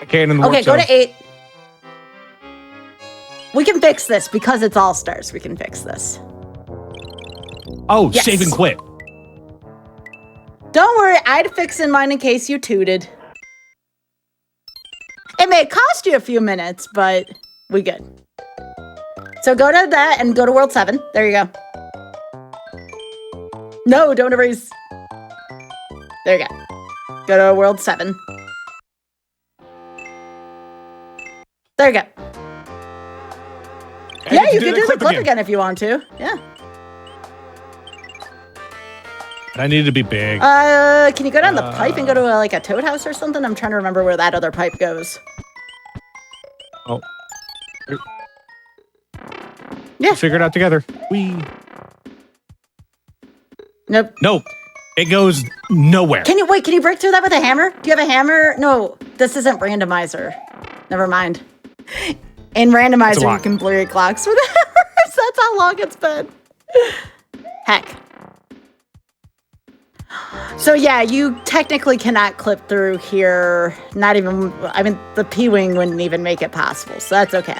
I can't in the Okay, go to 8. We can fix this because it's all stars. We can fix this. Oh, yes. Save and quit. Don't worry, I'd fix in mine in case you tooted. It may cost you a few minutes, but we good. So go to that and go to World 7. There you go. No, don't erase. There you go. Go to World 7. There you go. Yeah, you can do the clip again if you want to. Yeah. I need to be big. Can you go down the pipe and go to like a toad house or something? I'm trying to remember where that other pipe goes. Oh. Yeah. Let's figure it out together. Nope. Nope. It goes nowhere. Can you break through that with a hammer? Do you have a hammer? No, this isn't randomizer. Never mind. In randomizer, you can blur your clocks with hammers. That's how long it's been. Heck. So yeah, you technically cannot clip through here. Not even, I mean, the P-wing wouldn't even make it possible. So that's okay.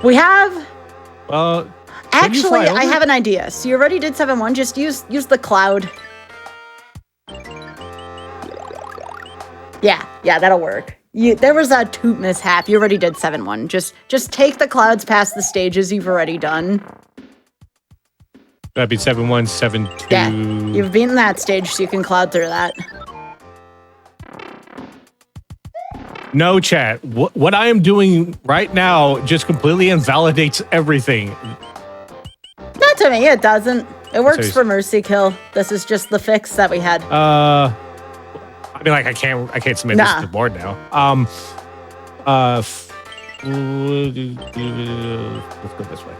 We have... Actually, I have an idea. So you already did 7-1. Just use the cloud. Yeah, that'll work. There was a toot mishap. You already did 7-1. Just take the clouds past the stages you've already done. That'd be 7-1, 7-2. Yeah, you've beaten that stage, so you can cloud through that. No, chat. What I am doing right now just completely invalidates everything. Not to me, it doesn't. It works for Mercy Kill. This is just the fix that we had. I mean, like, I can't submit this to the board now. Let's go this way.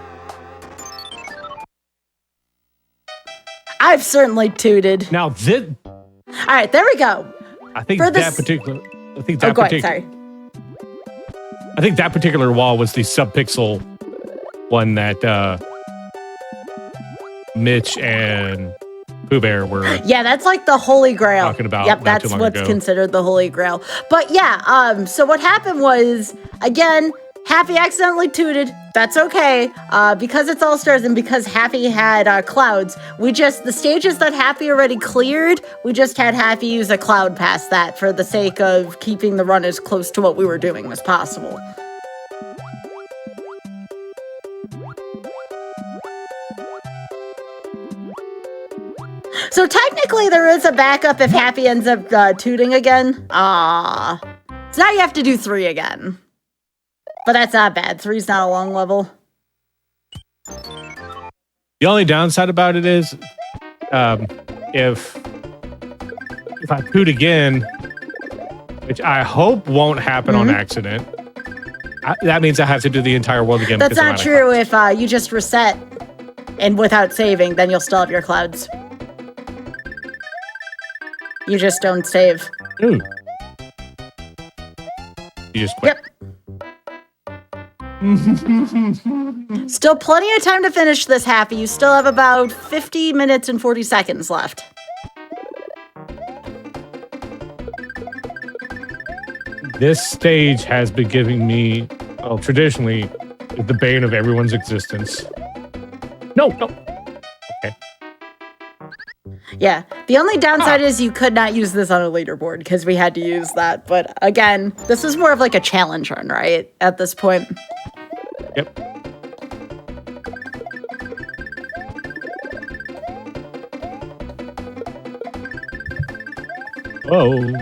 I've certainly tooted. Now this. All right, there we go. I think that particular. I think that go ahead, sorry. I think that particular wall was the subpixel one that Mitch and Pooh Bear were. Yeah, that's like the Holy Grail. Talking about. Yep, that's what's considered the Holy Grail. But yeah, so what happened was, again, Happy accidentally tooted. That's okay. Because it's All-Stars and because Happy had clouds, the stages that Happy already cleared, we just had Happy use a cloud past that for the sake of keeping the run as close to what we were doing as possible. So technically there is a backup if Happy ends up tooting again. So now you have to do 3 again. But that's not bad. 3's not a long level. The only downside about it is if I toot again, which I hope won't happen on accident, that means I have to do the entire world again. That's not true. If you just reset and without saving, then you'll still have your clouds. You just don't save. Ooh. You just quit. Yep. Still plenty of time to finish this, Happy. You still have about 50 minutes and 40 seconds left. This stage has been giving me, well, traditionally, the bane of everyone's existence. No. Okay. Yeah, the only downside is you could not use this on a leaderboard because we had to use that. But again, this is more of like a challenge run, right? At this point. Yep. Whoa.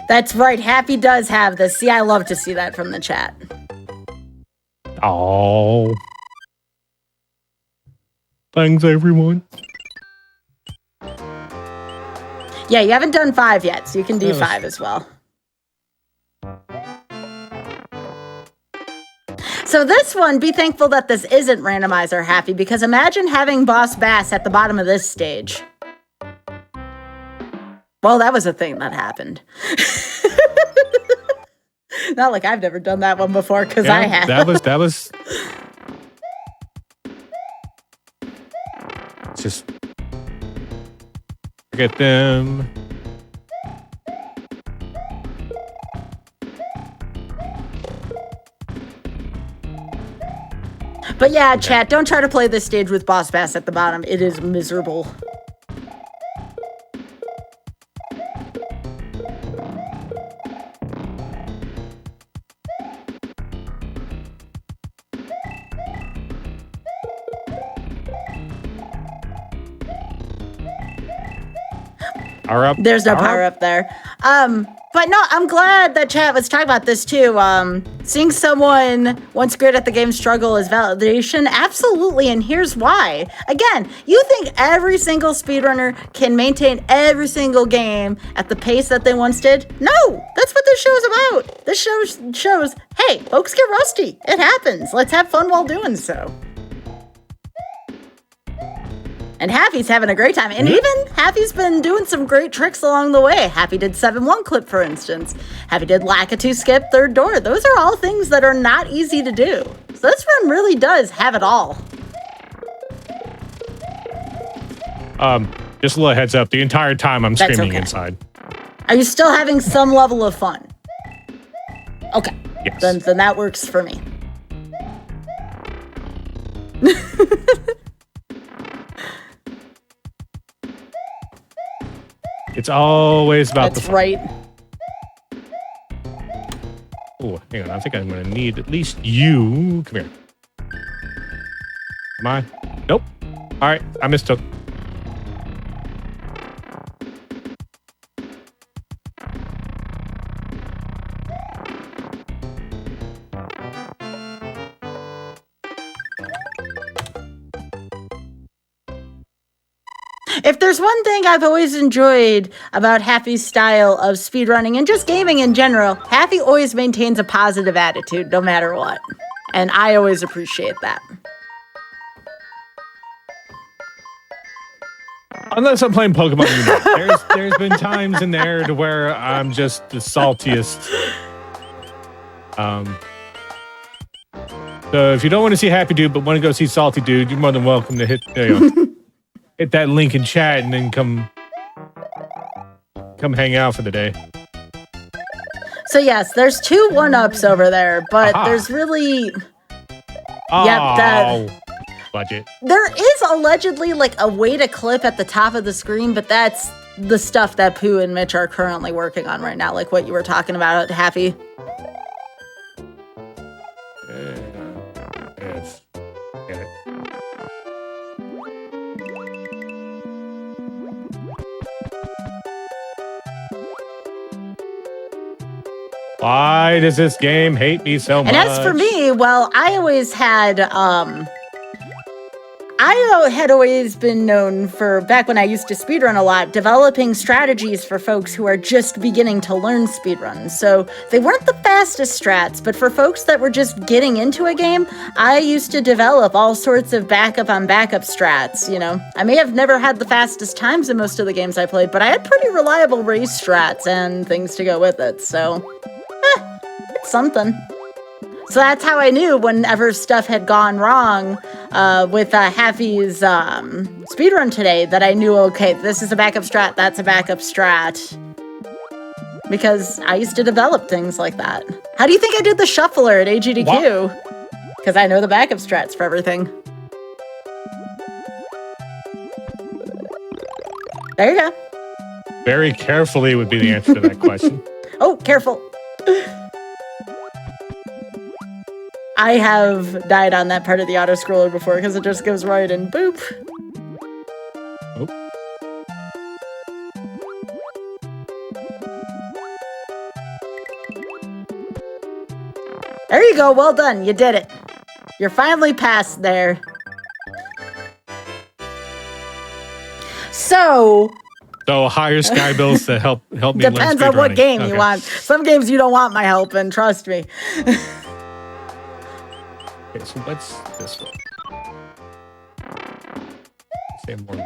That's right. Happy does have this. See, I love to see that from the chat. Oh. Thanks, everyone. Yeah, you haven't done 5 yet, so you can do 5 as well. So this one, be thankful that this isn't randomizer Happy, because imagine having Boss Bass at the bottom of this stage. Well, that was a thing that happened. Not like I've never done that one before, because I have. That was... Just forget them. But yeah, chat, don't try to play this stage with Boss Bass at the bottom. It is miserable. Power up. There's no power up there. But no, I'm glad that chat was talking about this too. Seeing someone once great at the game struggle is validation. Absolutely, and here's why. Again, you think every single speedrunner can maintain every single game at the pace that they once did? No, that's what this show is about. This show shows, hey, folks get rusty. It happens. Let's have fun while doing so. And Happy's having a great time. And even Happy's been doing some great tricks along the way. Happy did 7-1 clip, for instance. Happy did Lakitu skip, third door. Those are all things that are not easy to do. So this run really does have it all. Just a little heads up. The entire time I'm screaming inside. Are you still having some level of fun? Okay. Yes. Then that works for me. It's always about That's right. Oh, hang on. I think I'm going to need at least you. Come here. Am I? Nope. All right. I mistook. If there's one thing I've always enjoyed about Happy's style of speedrunning and just gaming in general, Happy always maintains a positive attitude no matter what. And I always appreciate that. Unless I'm playing Pokemon Unite. There's been times in there to where I'm just the saltiest. So if you don't want to see Happy Dude but want to go see Salty Dude, you're more than welcome to hit hit that link in chat and then come hang out for the day. So yes, there's 2 1-ups over there, but there's really budget. There is allegedly like a way to clip at the top of the screen, but that's the stuff that Pooh and Mitch are currently working on right now, like what you were talking about, Happy. Yes. Get it. Why does this game hate me so much? And as for me, well, I had always been known for, back when I used to speedrun a lot, developing strategies for folks who are just beginning to learn speedruns. So they weren't the fastest strats, but for folks that were just getting into a game, I used to develop all sorts of backup on backup strats, you know. I may have never had the fastest times in most of the games I played, but I had pretty reliable race strats and things to go with it, so it's something. So that's how I knew whenever stuff had gone wrong with Happy's speedrun today, that I knew, okay, this is a backup strat, that's a backup strat. Because I used to develop things like that. How do you think I did the shuffler at GDQ? Because I know the backup strats for everything. There you go. Very carefully would be the answer to that question. Oh, careful. I have died on that part of the auto-scroller before because it just goes right and boop. Oh. There you go. Well done. You did it. You're finally past there. So hire Sky Bills to help me learn depends on what speedrunning. game you want. Some games you don't want my help in, trust me. Okay, so what's this one? Say more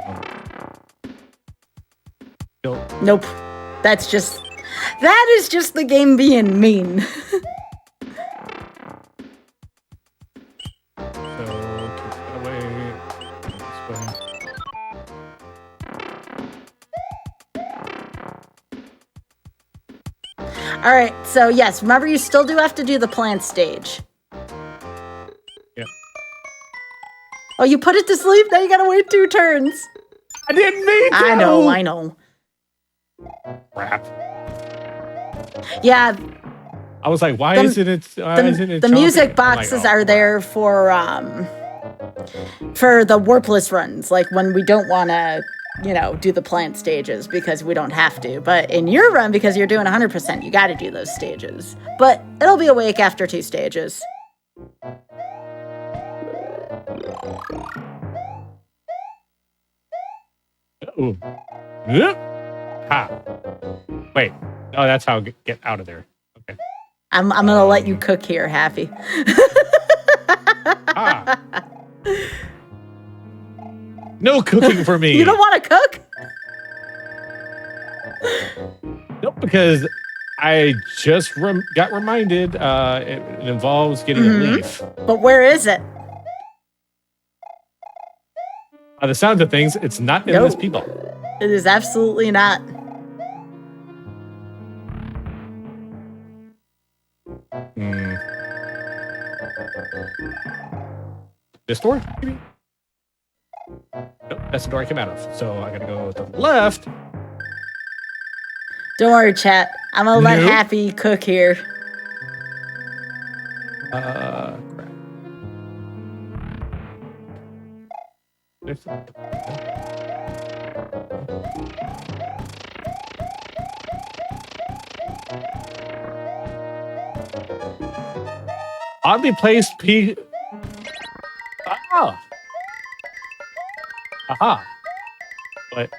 Nope. That is just the game being mean. So keep that away. This way. All right, so yes, remember you still do have to do the plant stage. Yep. Oh, you put it to sleep? Now you gotta wait 2 turns. I didn't mean to! I know. Crap. Yeah. I was like, why isn't it the music boxes are there for the warpless runs, like when we don't want to, do the plant stages because we don't have to. But in your run, because you're doing 100%, you got to do those stages. But it'll be awake after 2 stages. Ooh. Ha. Wait. Oh, that's how I get out of there. Okay. I'm gonna let you cook here, Happy. No cooking for me. You don't want to cook? Nope, because I just got reminded it involves getting a leaf. But where is it? By the sounds of things, it's not in this people. It is absolutely not. This door? Maybe? Nope, that's the door I came out of. So I gotta go to the left. Don't worry, chat. I'm gonna let Nope. Happy cook here. Crap. Oddly placed P. Ah. Aha. But.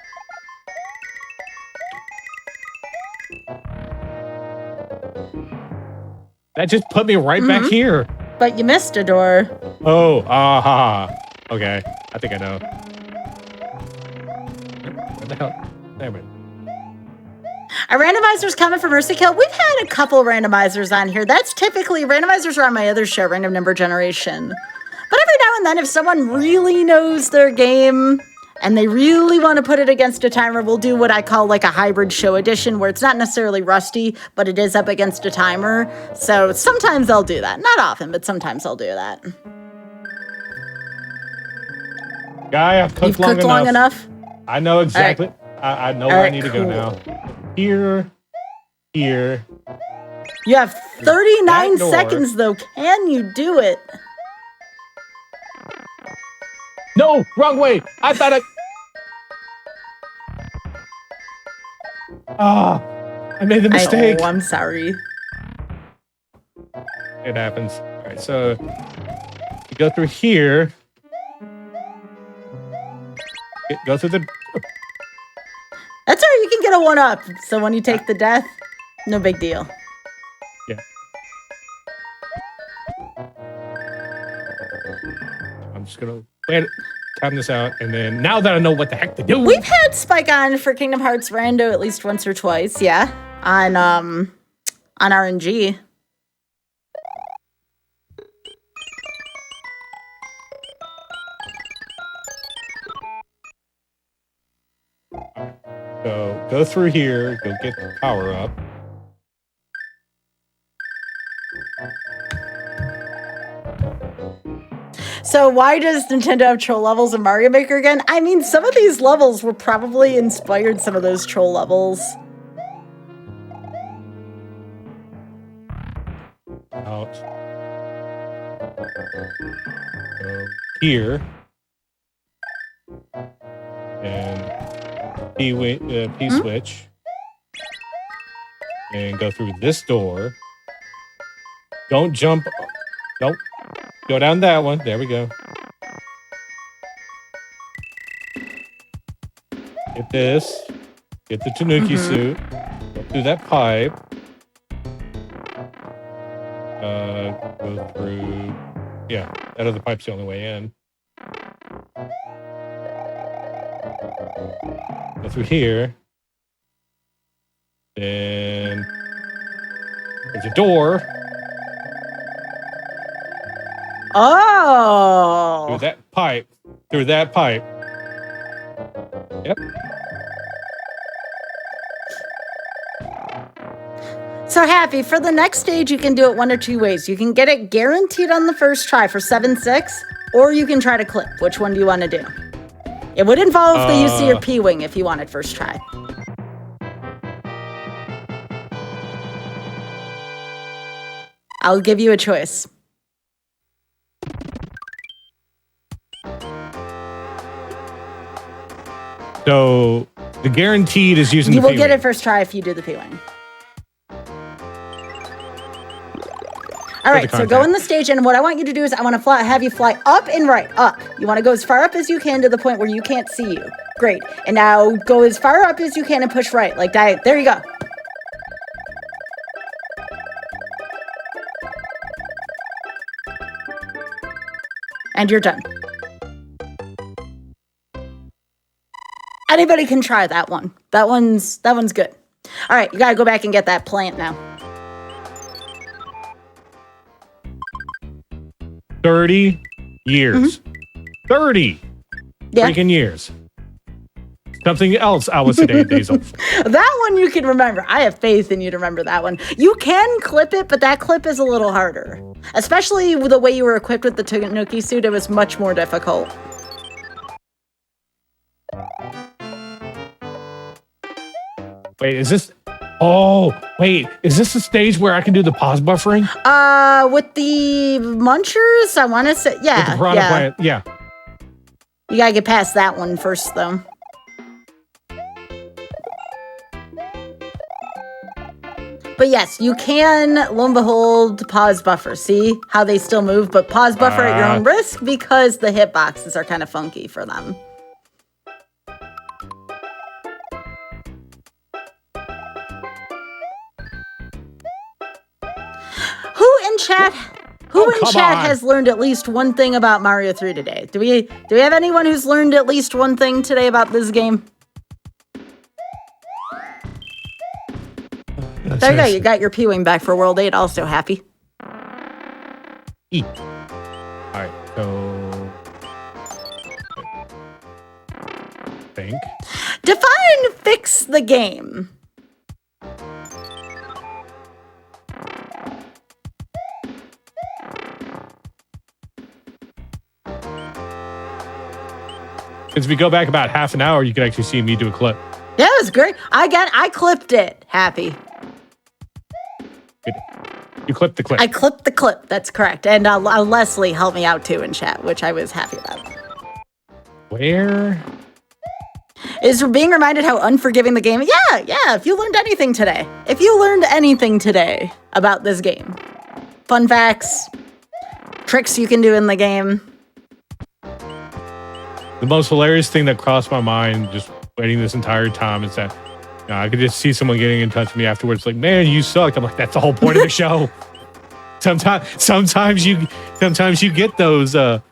That just put me right back here. But you missed a door. Oh, aha. Okay, I think I know. Where the hell? Damn it. Our randomizer's coming for Mercy Kill. We've had a couple randomizers on here. That's typically, randomizers are on my other show, Random Number Generation. But every now and then, if someone really knows their game and they really want to put it against a timer, we'll do what I call like a hybrid show edition, where it's not necessarily Rusty, but it is up against a timer. So sometimes I'll do that. Not often, but sometimes I'll do that. Guy, I've cooked You've cooked long enough? I know exactly. I know where I need to go now. Here. You have 39 seconds, though. Can you do it? No, wrong way. I thought I... I made the mistake. Oh, I'm sorry. It happens. All right, so you go through here. Go through the... That's all right. You can get a 1-up. So when you take the death, no big deal. Yeah. I'm just gonna time this out, and then now that I know what the heck to do, we've had Spike on for Kingdom Hearts Rando at least once or twice. Yeah, on RNG. So go through here, go get the power up. So why does Nintendo have troll levels in Mario Maker again? I mean, some of these levels were probably inspired some of those troll levels. Out. Go here. And P switch. And go through this door. Don't jump. Nope. Go down that one. There we go. Get this. Get the Tanuki suit. Go through that pipe. Go through... Yeah, that other pipe's the only way in. Go through here. Then... There's a door. Oh! Through that pipe. Through that pipe. Yep. So Happy, for the next stage, you can do it one or two ways. You can get it guaranteed on the first try for 7-6, or you can try to clip. Which one do you want to do? It would involve the UC or P-Wing if you wanted first try. I'll give you a choice. So the guaranteed is using you the will get P-Wing. it first try if you do the P-Wing. All right, so go in the stage, and what I want you to do is I want to have you fly up and right, up. You want to go as far up as you can to the point where you can't see you. Great. And now go as far up as you can and push right, like that. There you go. And you're done. Anybody can try that one. That one's good. All right, you gotta go back and get that plant now. 30 years. 30 Yeah. freaking years. Something else I was today days old for. That one you can remember. I have faith in you to remember that one. You can clip it, but that clip is a little harder. Especially with the way you were equipped with the Tanuki suit, it was much more difficult. Wait, is this... Oh, wait. Is this the stage where I can do the pause buffering? With the munchers, I want to say... Yeah, With the piranha yeah. plant, yeah. You gotta get past that one first, though. But yes, you can, lo and behold, pause buffer. See how they still move, but pause buffer at your own risk because the hitboxes are kind of funky for them. Who in chat has learned at least one thing about Mario 3 today? Do we have anyone who's learned at least one thing today about this game? There you go. You got your P-Wing back for World 8. Also happy. E. All right. So, think. Define fix the game. Because if we go back about half an hour, you can actually see me do a clip. Yeah, it was great. I clipped it. Happy. Good. You clipped the clip. I clipped the clip. That's correct. And Leslie helped me out too in chat, which I was happy about. Where? Is being reminded how unforgiving the game. Yeah. If you learned anything today about this game, fun facts, tricks you can do in the game. The most hilarious thing that crossed my mind just waiting this entire time is that I could just see someone getting in touch with me afterwards, like, "Man, you sucked." I'm like, "That's the whole point of the show." Sometimes you get those moments,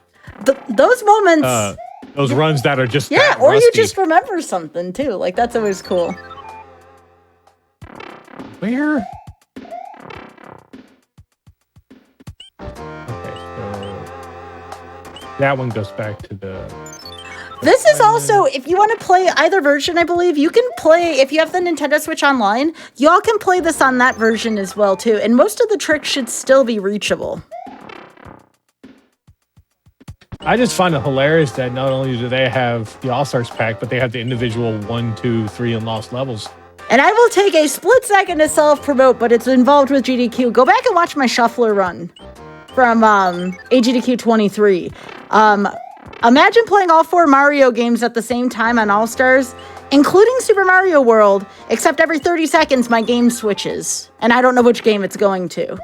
those runs that are just or rusty. you just remember something too. Like that's always cool. Where? Okay, so that one goes back to the. This is also, if you want to play either version, I believe, you can play, if you have the Nintendo Switch Online, y'all can play this on that version as well, too. And most of the tricks should still be reachable. I just find it hilarious that not only do they have the All-Stars pack, but they have the individual 1, 2, 3 and lost levels. And I will take a split second to self-promote, but it's involved with GDQ. Go back and watch my Shuffler run from GDQ 23. Imagine playing all 4 Mario games at the same time on All-Stars, including Super Mario World, except every 30 seconds my game switches, and I don't know which game it's going to.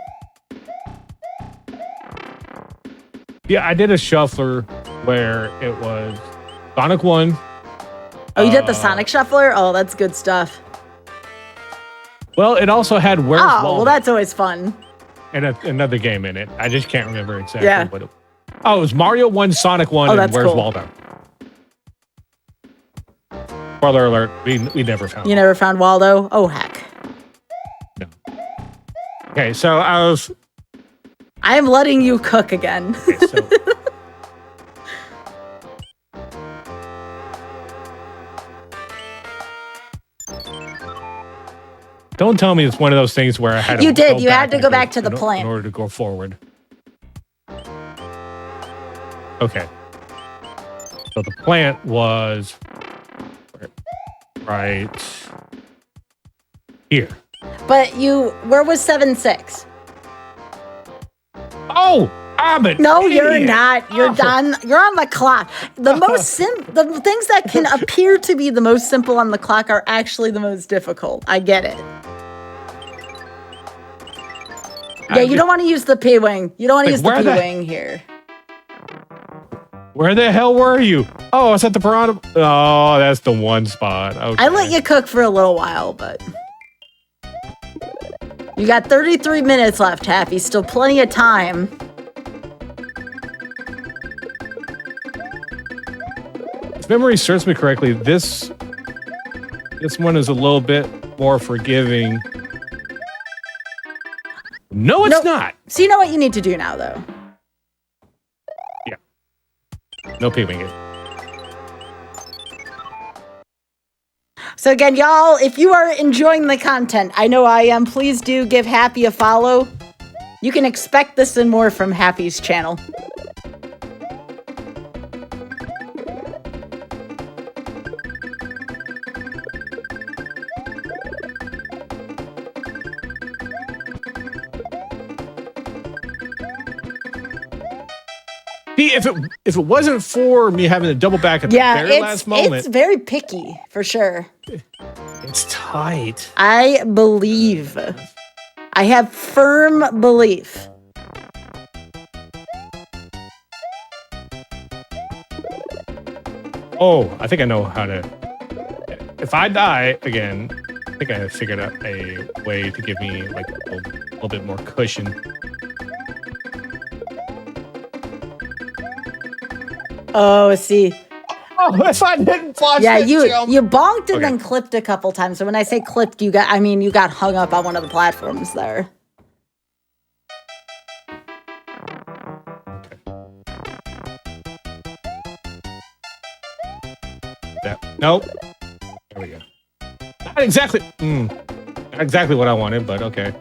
Yeah, I did a shuffler where it was Sonic 1. Oh, you did the Sonic Shuffler? Oh, that's good stuff. Well, it also had Where's Waldo? Oh, well, that's always fun. And another game in it. I just can't remember exactly what it was. Oh, it was Mario 1, Sonic 1, and Where's Waldo? Spoiler alert, we never found You never found Waldo? Oh, heck. No. Okay, so I am letting you cook again. Okay, so... Don't tell me it's one of those things where I had to You did. You had to go back to the plant. In order to go forward. Okay. So the plant was right here. But where was 7-6? Oh, I'm an No, idiot. you're not. You're done. You're on the clock. The the things that can appear to be the most simple on the clock are actually the most difficult. I get it. Yeah, you don't want to use the P-Wing. You don't want to use the P-Wing here. Where the hell were you? Oh, I was at the piranha. Oh, that's the one spot. Okay. I let you cook for a little while, but you got 33 minutes left, Happy. Still plenty of time. If memory serves me correctly, this one is a little bit more forgiving. No, it's not. So you know what you need to do now, though. No P-Wing it. So again, y'all, if you are enjoying the content, I know I am, please do give Happy a follow. You can expect this and more from Happy's channel. See, if it wasn't for me having to double back at the very last moment, it's very picky for sure. It's tight. I believe. I have firm belief. Oh, I think I know how to. If I die again, I think I have figured out a way to give me like a little bit more cushion. Oh, see. Oh, if I didn't watch you bonked and then clipped a couple times. So when I say clipped, you got hung up on one of the platforms there. Nope. There we go. Not exactly. Not exactly what I wanted, but okay.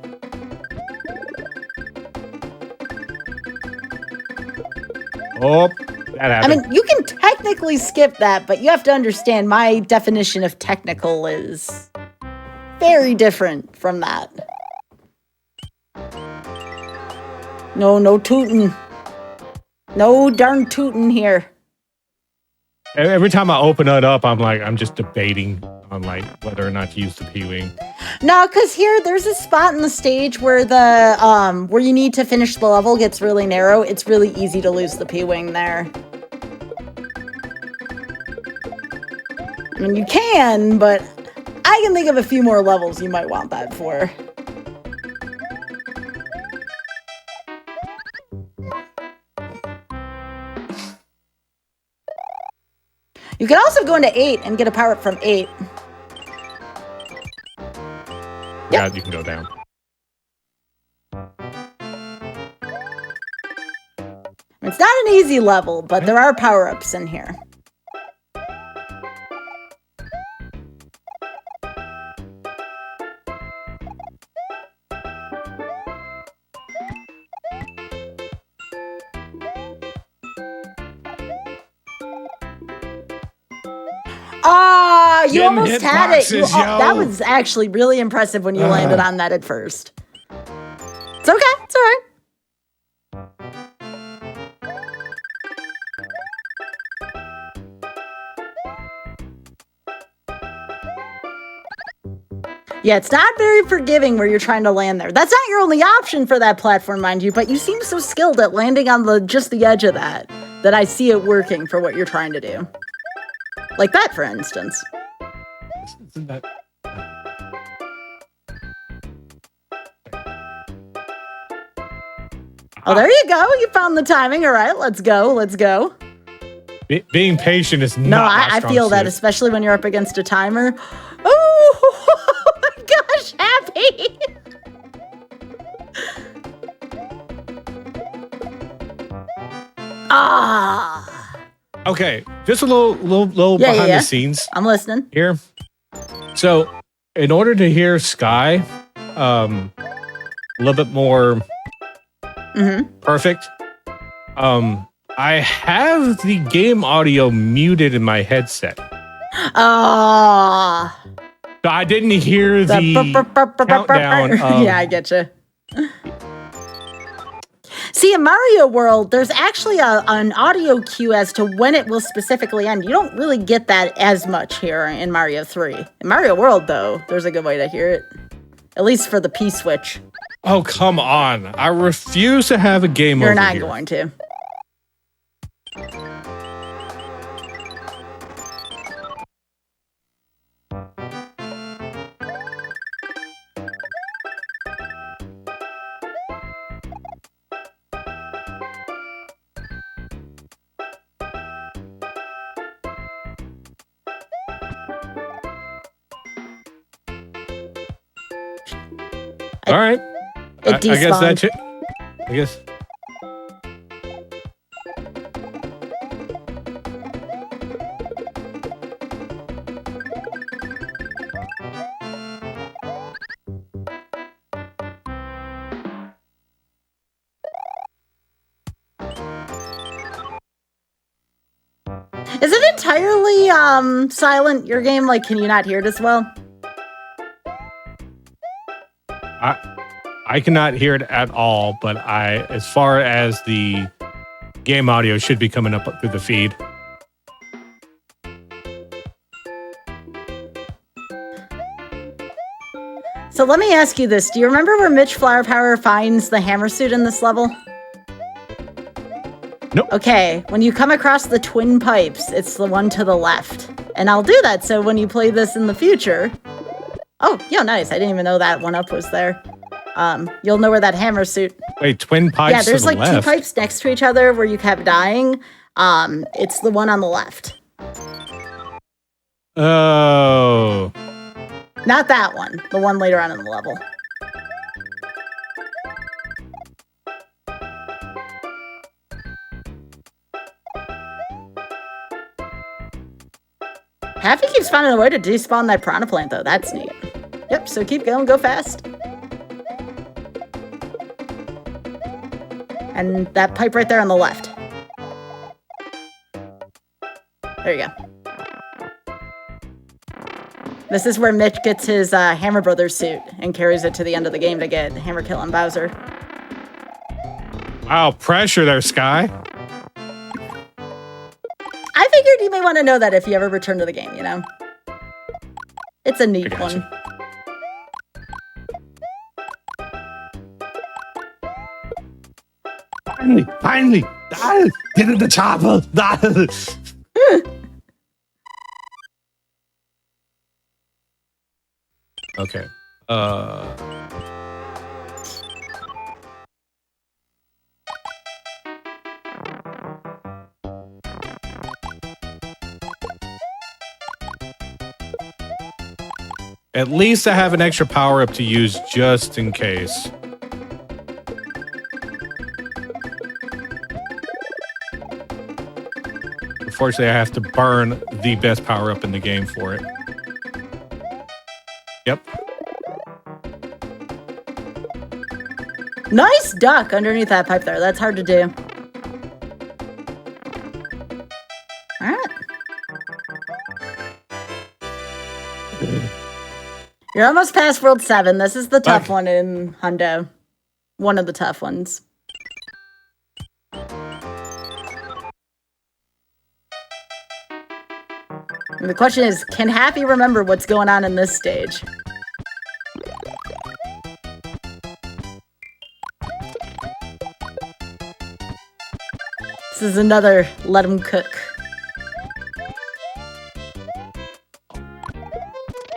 Oh, that happened. I mean, you can technically skip that, but you have to understand my definition of technical is very different from that. No tootin'. No darn tootin' here. Every time I open it up, I'm just debating on like whether or not to use the P-wing. No, because there's a spot in the stage where where you need to finish the level gets really narrow. It's really easy to lose the P-wing there. I mean, you can, but I can think of a few more levels you might want that for. You can also go into 8 and get a power-up from 8. Yeah, you can go down. It's not an easy level, but there are power-ups in here. You almost had it. That was actually really impressive when you landed on that at first. It's okay. It's all right. Yeah, it's not very forgiving where you're trying to land there. That's not your only option for that platform, mind you, but you seem so skilled at landing on just the edge of that I see it working for what you're trying to do. Like that, for instance. Isn't that... Oh, there you go. You found the timing. All right, let's go. Let's go. Being patient is not my I strong feel that, suit. especially when you're up against a timer. Oh my gosh, Happy! Okay, just a little behind the scenes. I'm listening. Here. So, in order to hear Sky, a little bit more perfect, I have the game audio muted in my headset. So I didn't hear the countdown. Yeah, I get you. See, in Mario World, there's actually an audio cue as to when it will specifically end. You don't really get that as much here in Mario 3. In Mario World, though, there's a good way to hear it. At least for the P-switch. Oh, come on. I refuse to have a game over here. You're not going to. All right. I guess that's it. I guess. entirely silent, your game? Like, can you not hear it as well? I cannot hear it at all, but as far as the game audio should be coming up through the feed. So let me ask you this. Do you remember where Mitch Flowerpower finds the hammer suit in this level? Nope. Okay, when you come across the twin pipes, it's the one to the left. And I'll do that so when you play this in the future... Oh, yeah, nice. I didn't even know that one up was there. You'll know where that hammer suit... Wait, twin pipes Yeah, there's to the like left. two pipes next to each other where you kept dying. It's the one on the left. Oh. Not that one. The one later on in the level. Happy keeps finding a way to despawn that piranha plant, though. That's neat. Yep, so keep going. Go fast. And that pipe right there on the left. There you go. This is where Mitch gets his Hammer Brothers suit and carries it to the end of the game to get Hammer killing Bowser. Wow, pressure there, Sky. I figured you may want to know that if you ever return to the game, you know? It's a neat one. Finally! Get in the chopper! Okay. At least I have an extra power-up to use just in case. Unfortunately, I have to burn the best power-up in the game for it. Yep. Nice duck underneath that pipe there. That's hard to do. All right. You're almost past World 7. This is the tough one in Hundo. One of the tough ones. And the question is, can Happy remember what's going on in this stage? This is another let him cook.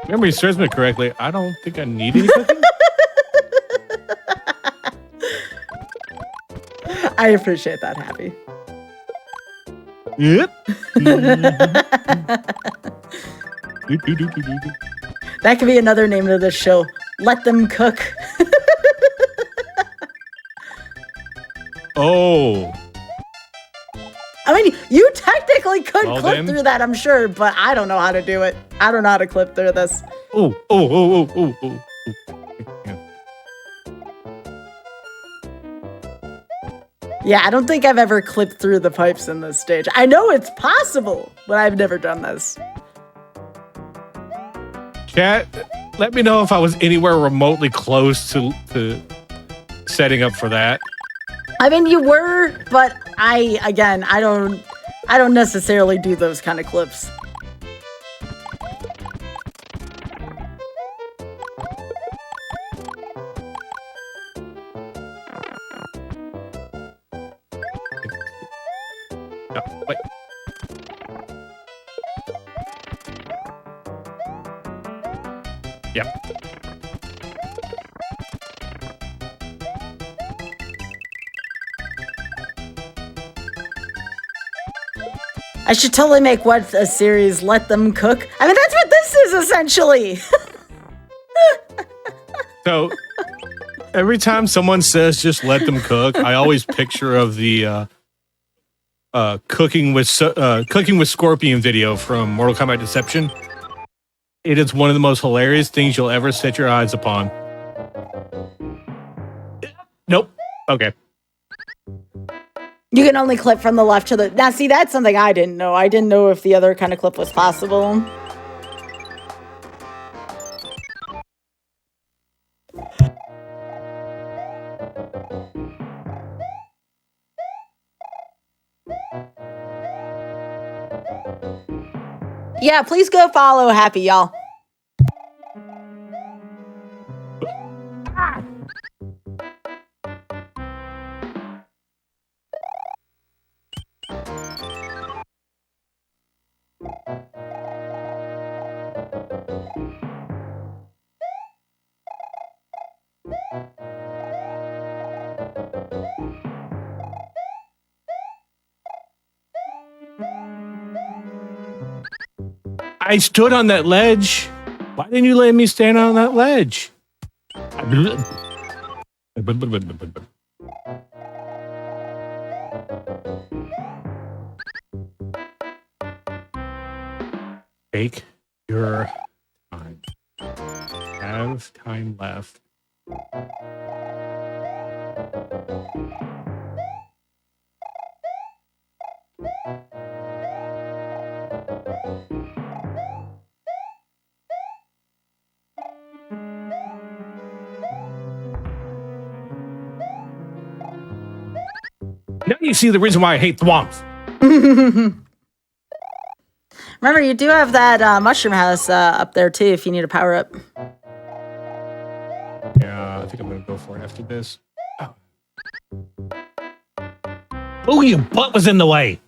Remember, he serves me correctly. I don't think I need any cooking. I appreciate that, Happy. Yep. That could be another name of this show. Let them cook. Oh. I mean, you technically could Well, clip then. through that, I'm sure, but I don't know how to do it. I don't know how to clip through this. Oh. Yeah, I don't think I've ever clipped through the pipes in this stage. I know it's possible, but I've never done this. Chat, let me know if I was anywhere remotely close to setting up for that. I mean, you were, but I don't necessarily do those kind of clips. No, wait. Yep. I should totally make what a series, Let Them Cook. I mean, that's what this is essentially. So every time someone says just let them cook, I always picture of the cooking with Scorpion video from Mortal Kombat Deception. It is one of the most hilarious things you'll ever set your eyes upon. Nope. Okay. You can only clip from the left to the... Now, see, that's something I didn't know. I didn't know if the other kind of clip was possible. Yeah, please go follow Happy, y'all. I stood on that ledge. Why didn't you let me stand on that ledge? Take your time. Have time left. Now you see the reason why I hate thwomps. Remember, you do have that mushroom house up there, too, if you need a power-up. Yeah, I think I'm going to go for it after this. Oh, your butt was in the way.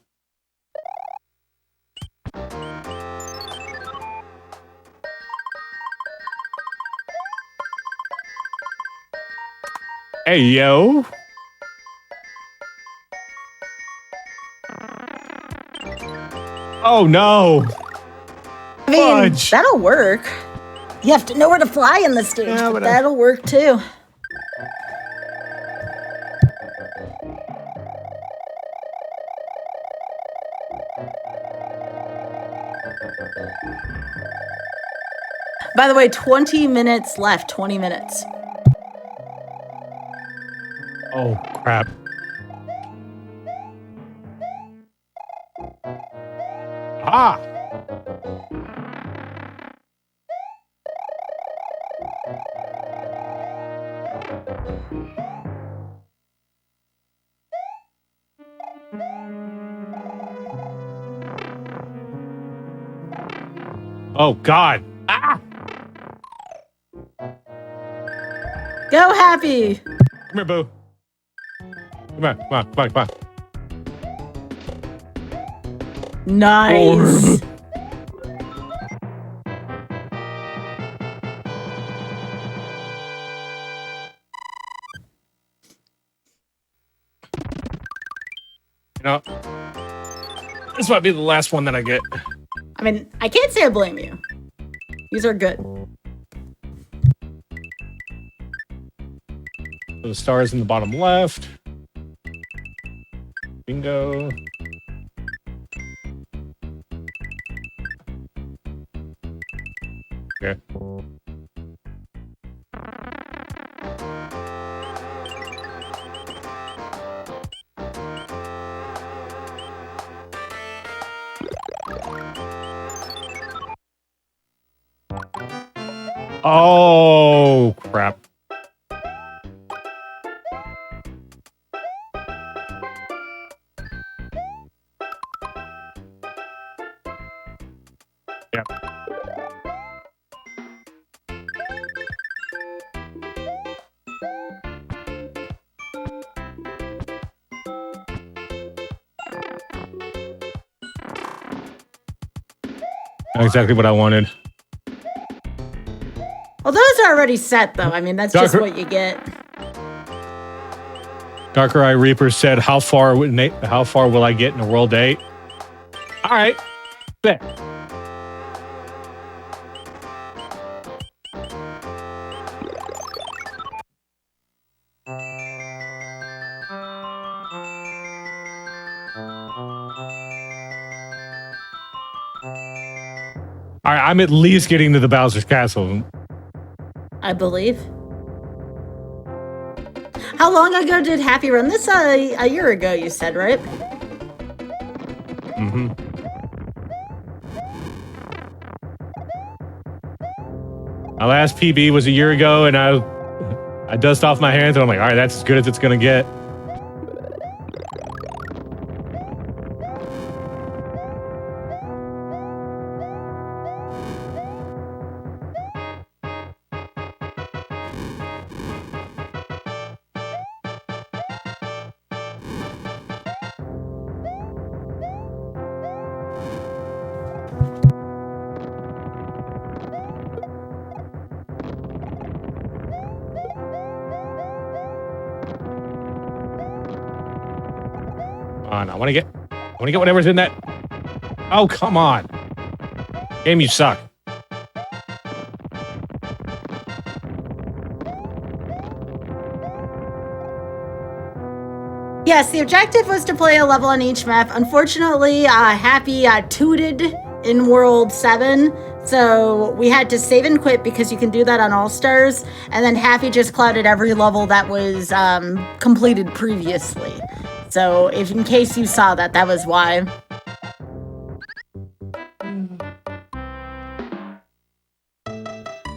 Hey, yo. Oh, no. I mean, Fudge. that'll work. You have to know where to fly in this stage, Yeah, but but that'll work, too. By the way, 20 minutes left. 20 minutes. Oh, crap. Ah! Oh, God. Ah! Go, Happy! Come here, boo. Come on, come on, come on, come on. Nice. You know, this might be the last one that I get. I mean, I can't say I blame you. These are good. So the stars in the bottom left. Bingo. Okay. Oh, crap. Yep. Not exactly what I wanted. Well, those are already set, though. I mean, that's just what you get. Darker Eye Reaper said, how far will I get in a World 8? All right. Bet. All right, I'm at least getting to the Bowser's Castle. I believe. How long ago did Happy run this? A year ago, you said, right? Mm-hmm. My last PB was a year ago, and I dust off my hands, and I'm like, all right, that's as good as it's gonna get. I want to get whatever's in that. Oh, come on. Game, you suck. Yes, the objective was to play a level on each map. Unfortunately, Happy tooted in World 7, so we had to save and quit because you can do that on All-Stars, and then Happy just clouded every level that was completed previously. So if in case you saw that, that was why.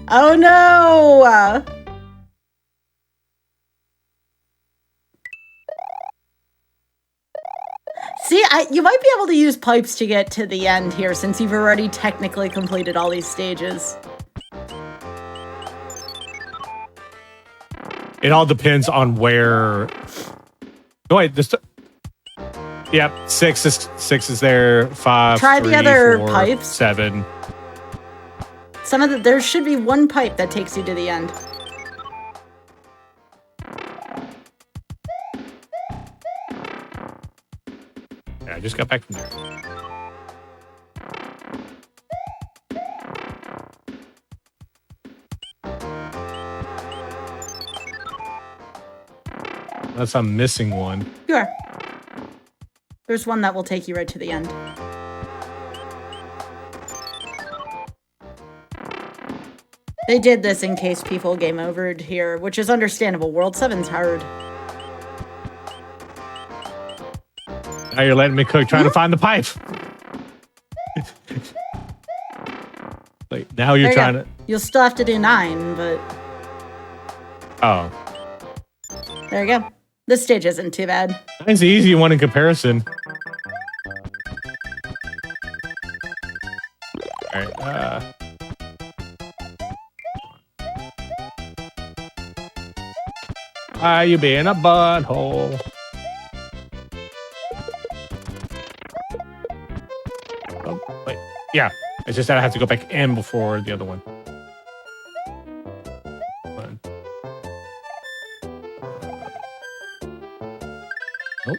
Oh no! See, you might be able to use pipes to get to the end here since you've already technically completed all these stages. It all depends on where. Oh, wait, this. Yep, six is there. 5. Try 3, the other 4, pipes. 7. There should be one pipe that takes you to the end. Yeah, I just got back from there. Unless I'm missing one. You are. There's one that will take you right to the end. They did this in case people game overed here, which is understandable. World 7's hard. Now you're letting me cook trying to find the pipe. Like, now you're trying to... You'll still have to do 9, but... Oh. There you go. This stage isn't too bad. It's the easy one in comparison. Alright, you being a butthole? Oh, wait. Yeah, it's just that I have to go back in before the other one. Nope.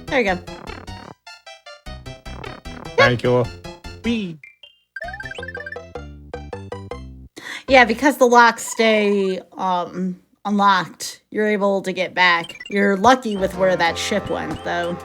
There you go. Thank you. Whee. Yeah, because the locks stay unlocked, you're able to get back. You're lucky with where that ship went, though.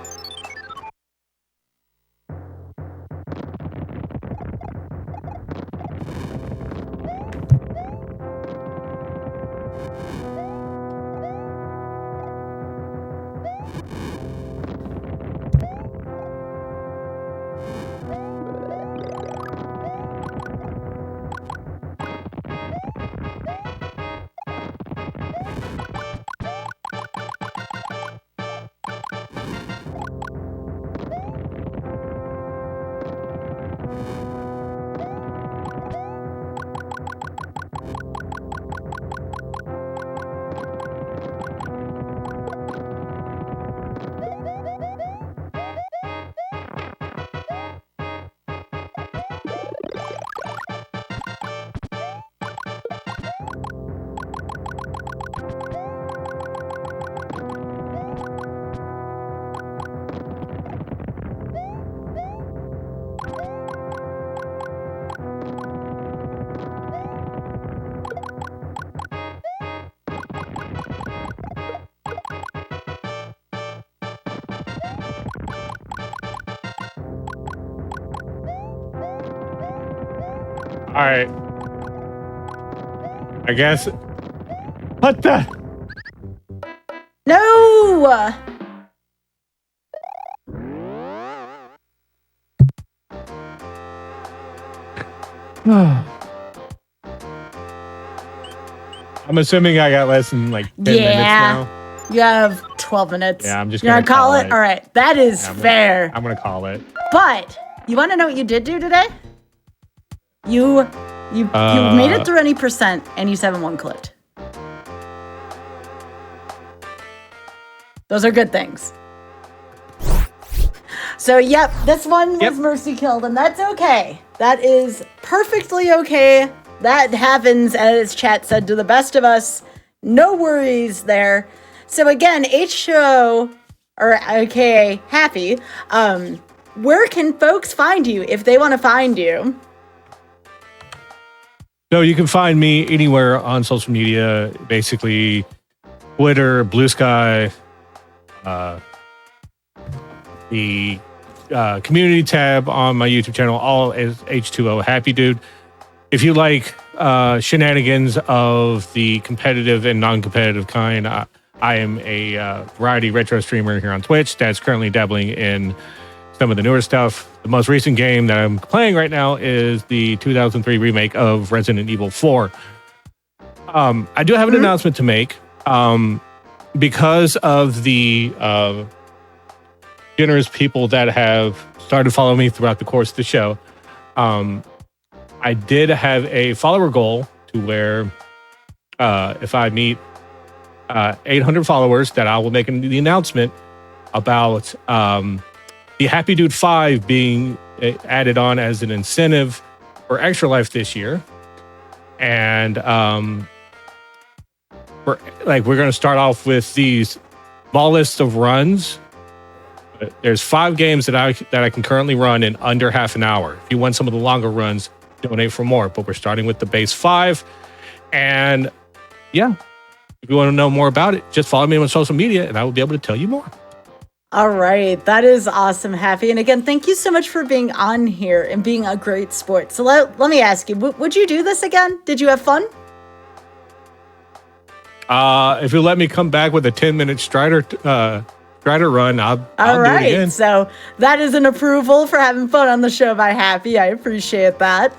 right. I guess. What the? No! I'm assuming I got less than like 10 minutes now. You have 12 minutes. Yeah, I'm just You're going to call it? All right, that is fair. I'm going to call it. But you want to know what you did do today? You made it through any percent and you 7-1 clipped. Those are good things. So, yep, this one was mercy killed, and that's okay. That is perfectly okay. That happens, as chat said, to the best of us. No worries there. So again, H2O, or aka Happy, where can folks find you if they want to find you? So you can find me anywhere on social media, basically Twitter, Blue Sky, the community tab on my YouTube channel, all is H2O Happy Dude. If you like shenanigans of the competitive and non-competitive kind, I am a variety retro streamer here on Twitch that's currently dabbling in some of the newer stuff. The most recent game that I'm playing right now is the 2003 remake of Resident Evil 4. I do have an announcement to make. Because of the generous people that have started following me throughout the course of the show, I did have a follower goal to where if I meet 800 followers, that I will make the announcement about the Happy Dude 5 being added on as an incentive for Extra Life this year. And we're going to start off with these small list of runs. There's 5 games that I can currently run in under half an hour. If you want some of the longer runs, donate for more. But we're starting with the base 5. And yeah, if you want to know more about it, just follow me on social media and I will be able to tell you more. All right. That is awesome, Happy. And again, thank you so much for being on here and being a great sport. So let me ask you, would you do this again? Did you have fun? If you let me come back with a 10-minute Strider run, I'll do it again. So that is an approval for having fun on the show by Happy. I appreciate that.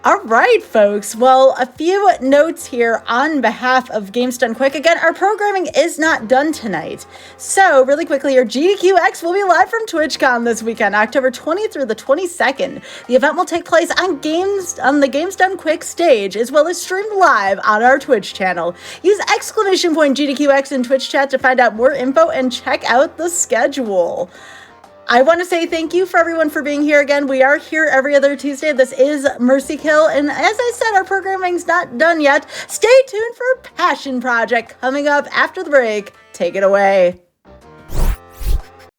All right, folks. Well, a few notes here on behalf of Games Done Quick. Again, our programming is not done tonight. So really quickly, your GDQX will be live from TwitchCon this weekend, October 20th through the 22nd. The event will take place on the Games Done Quick stage, as well as streamed live on our Twitch channel. Use !GDQX in Twitch chat to find out more info and check out the schedule. I want to say thank you for everyone for being here again. We are here every other Tuesday. This is Mercy Kill. And as I said, our programming's not done yet. Stay tuned for Passion Project coming up after the break. Take it away.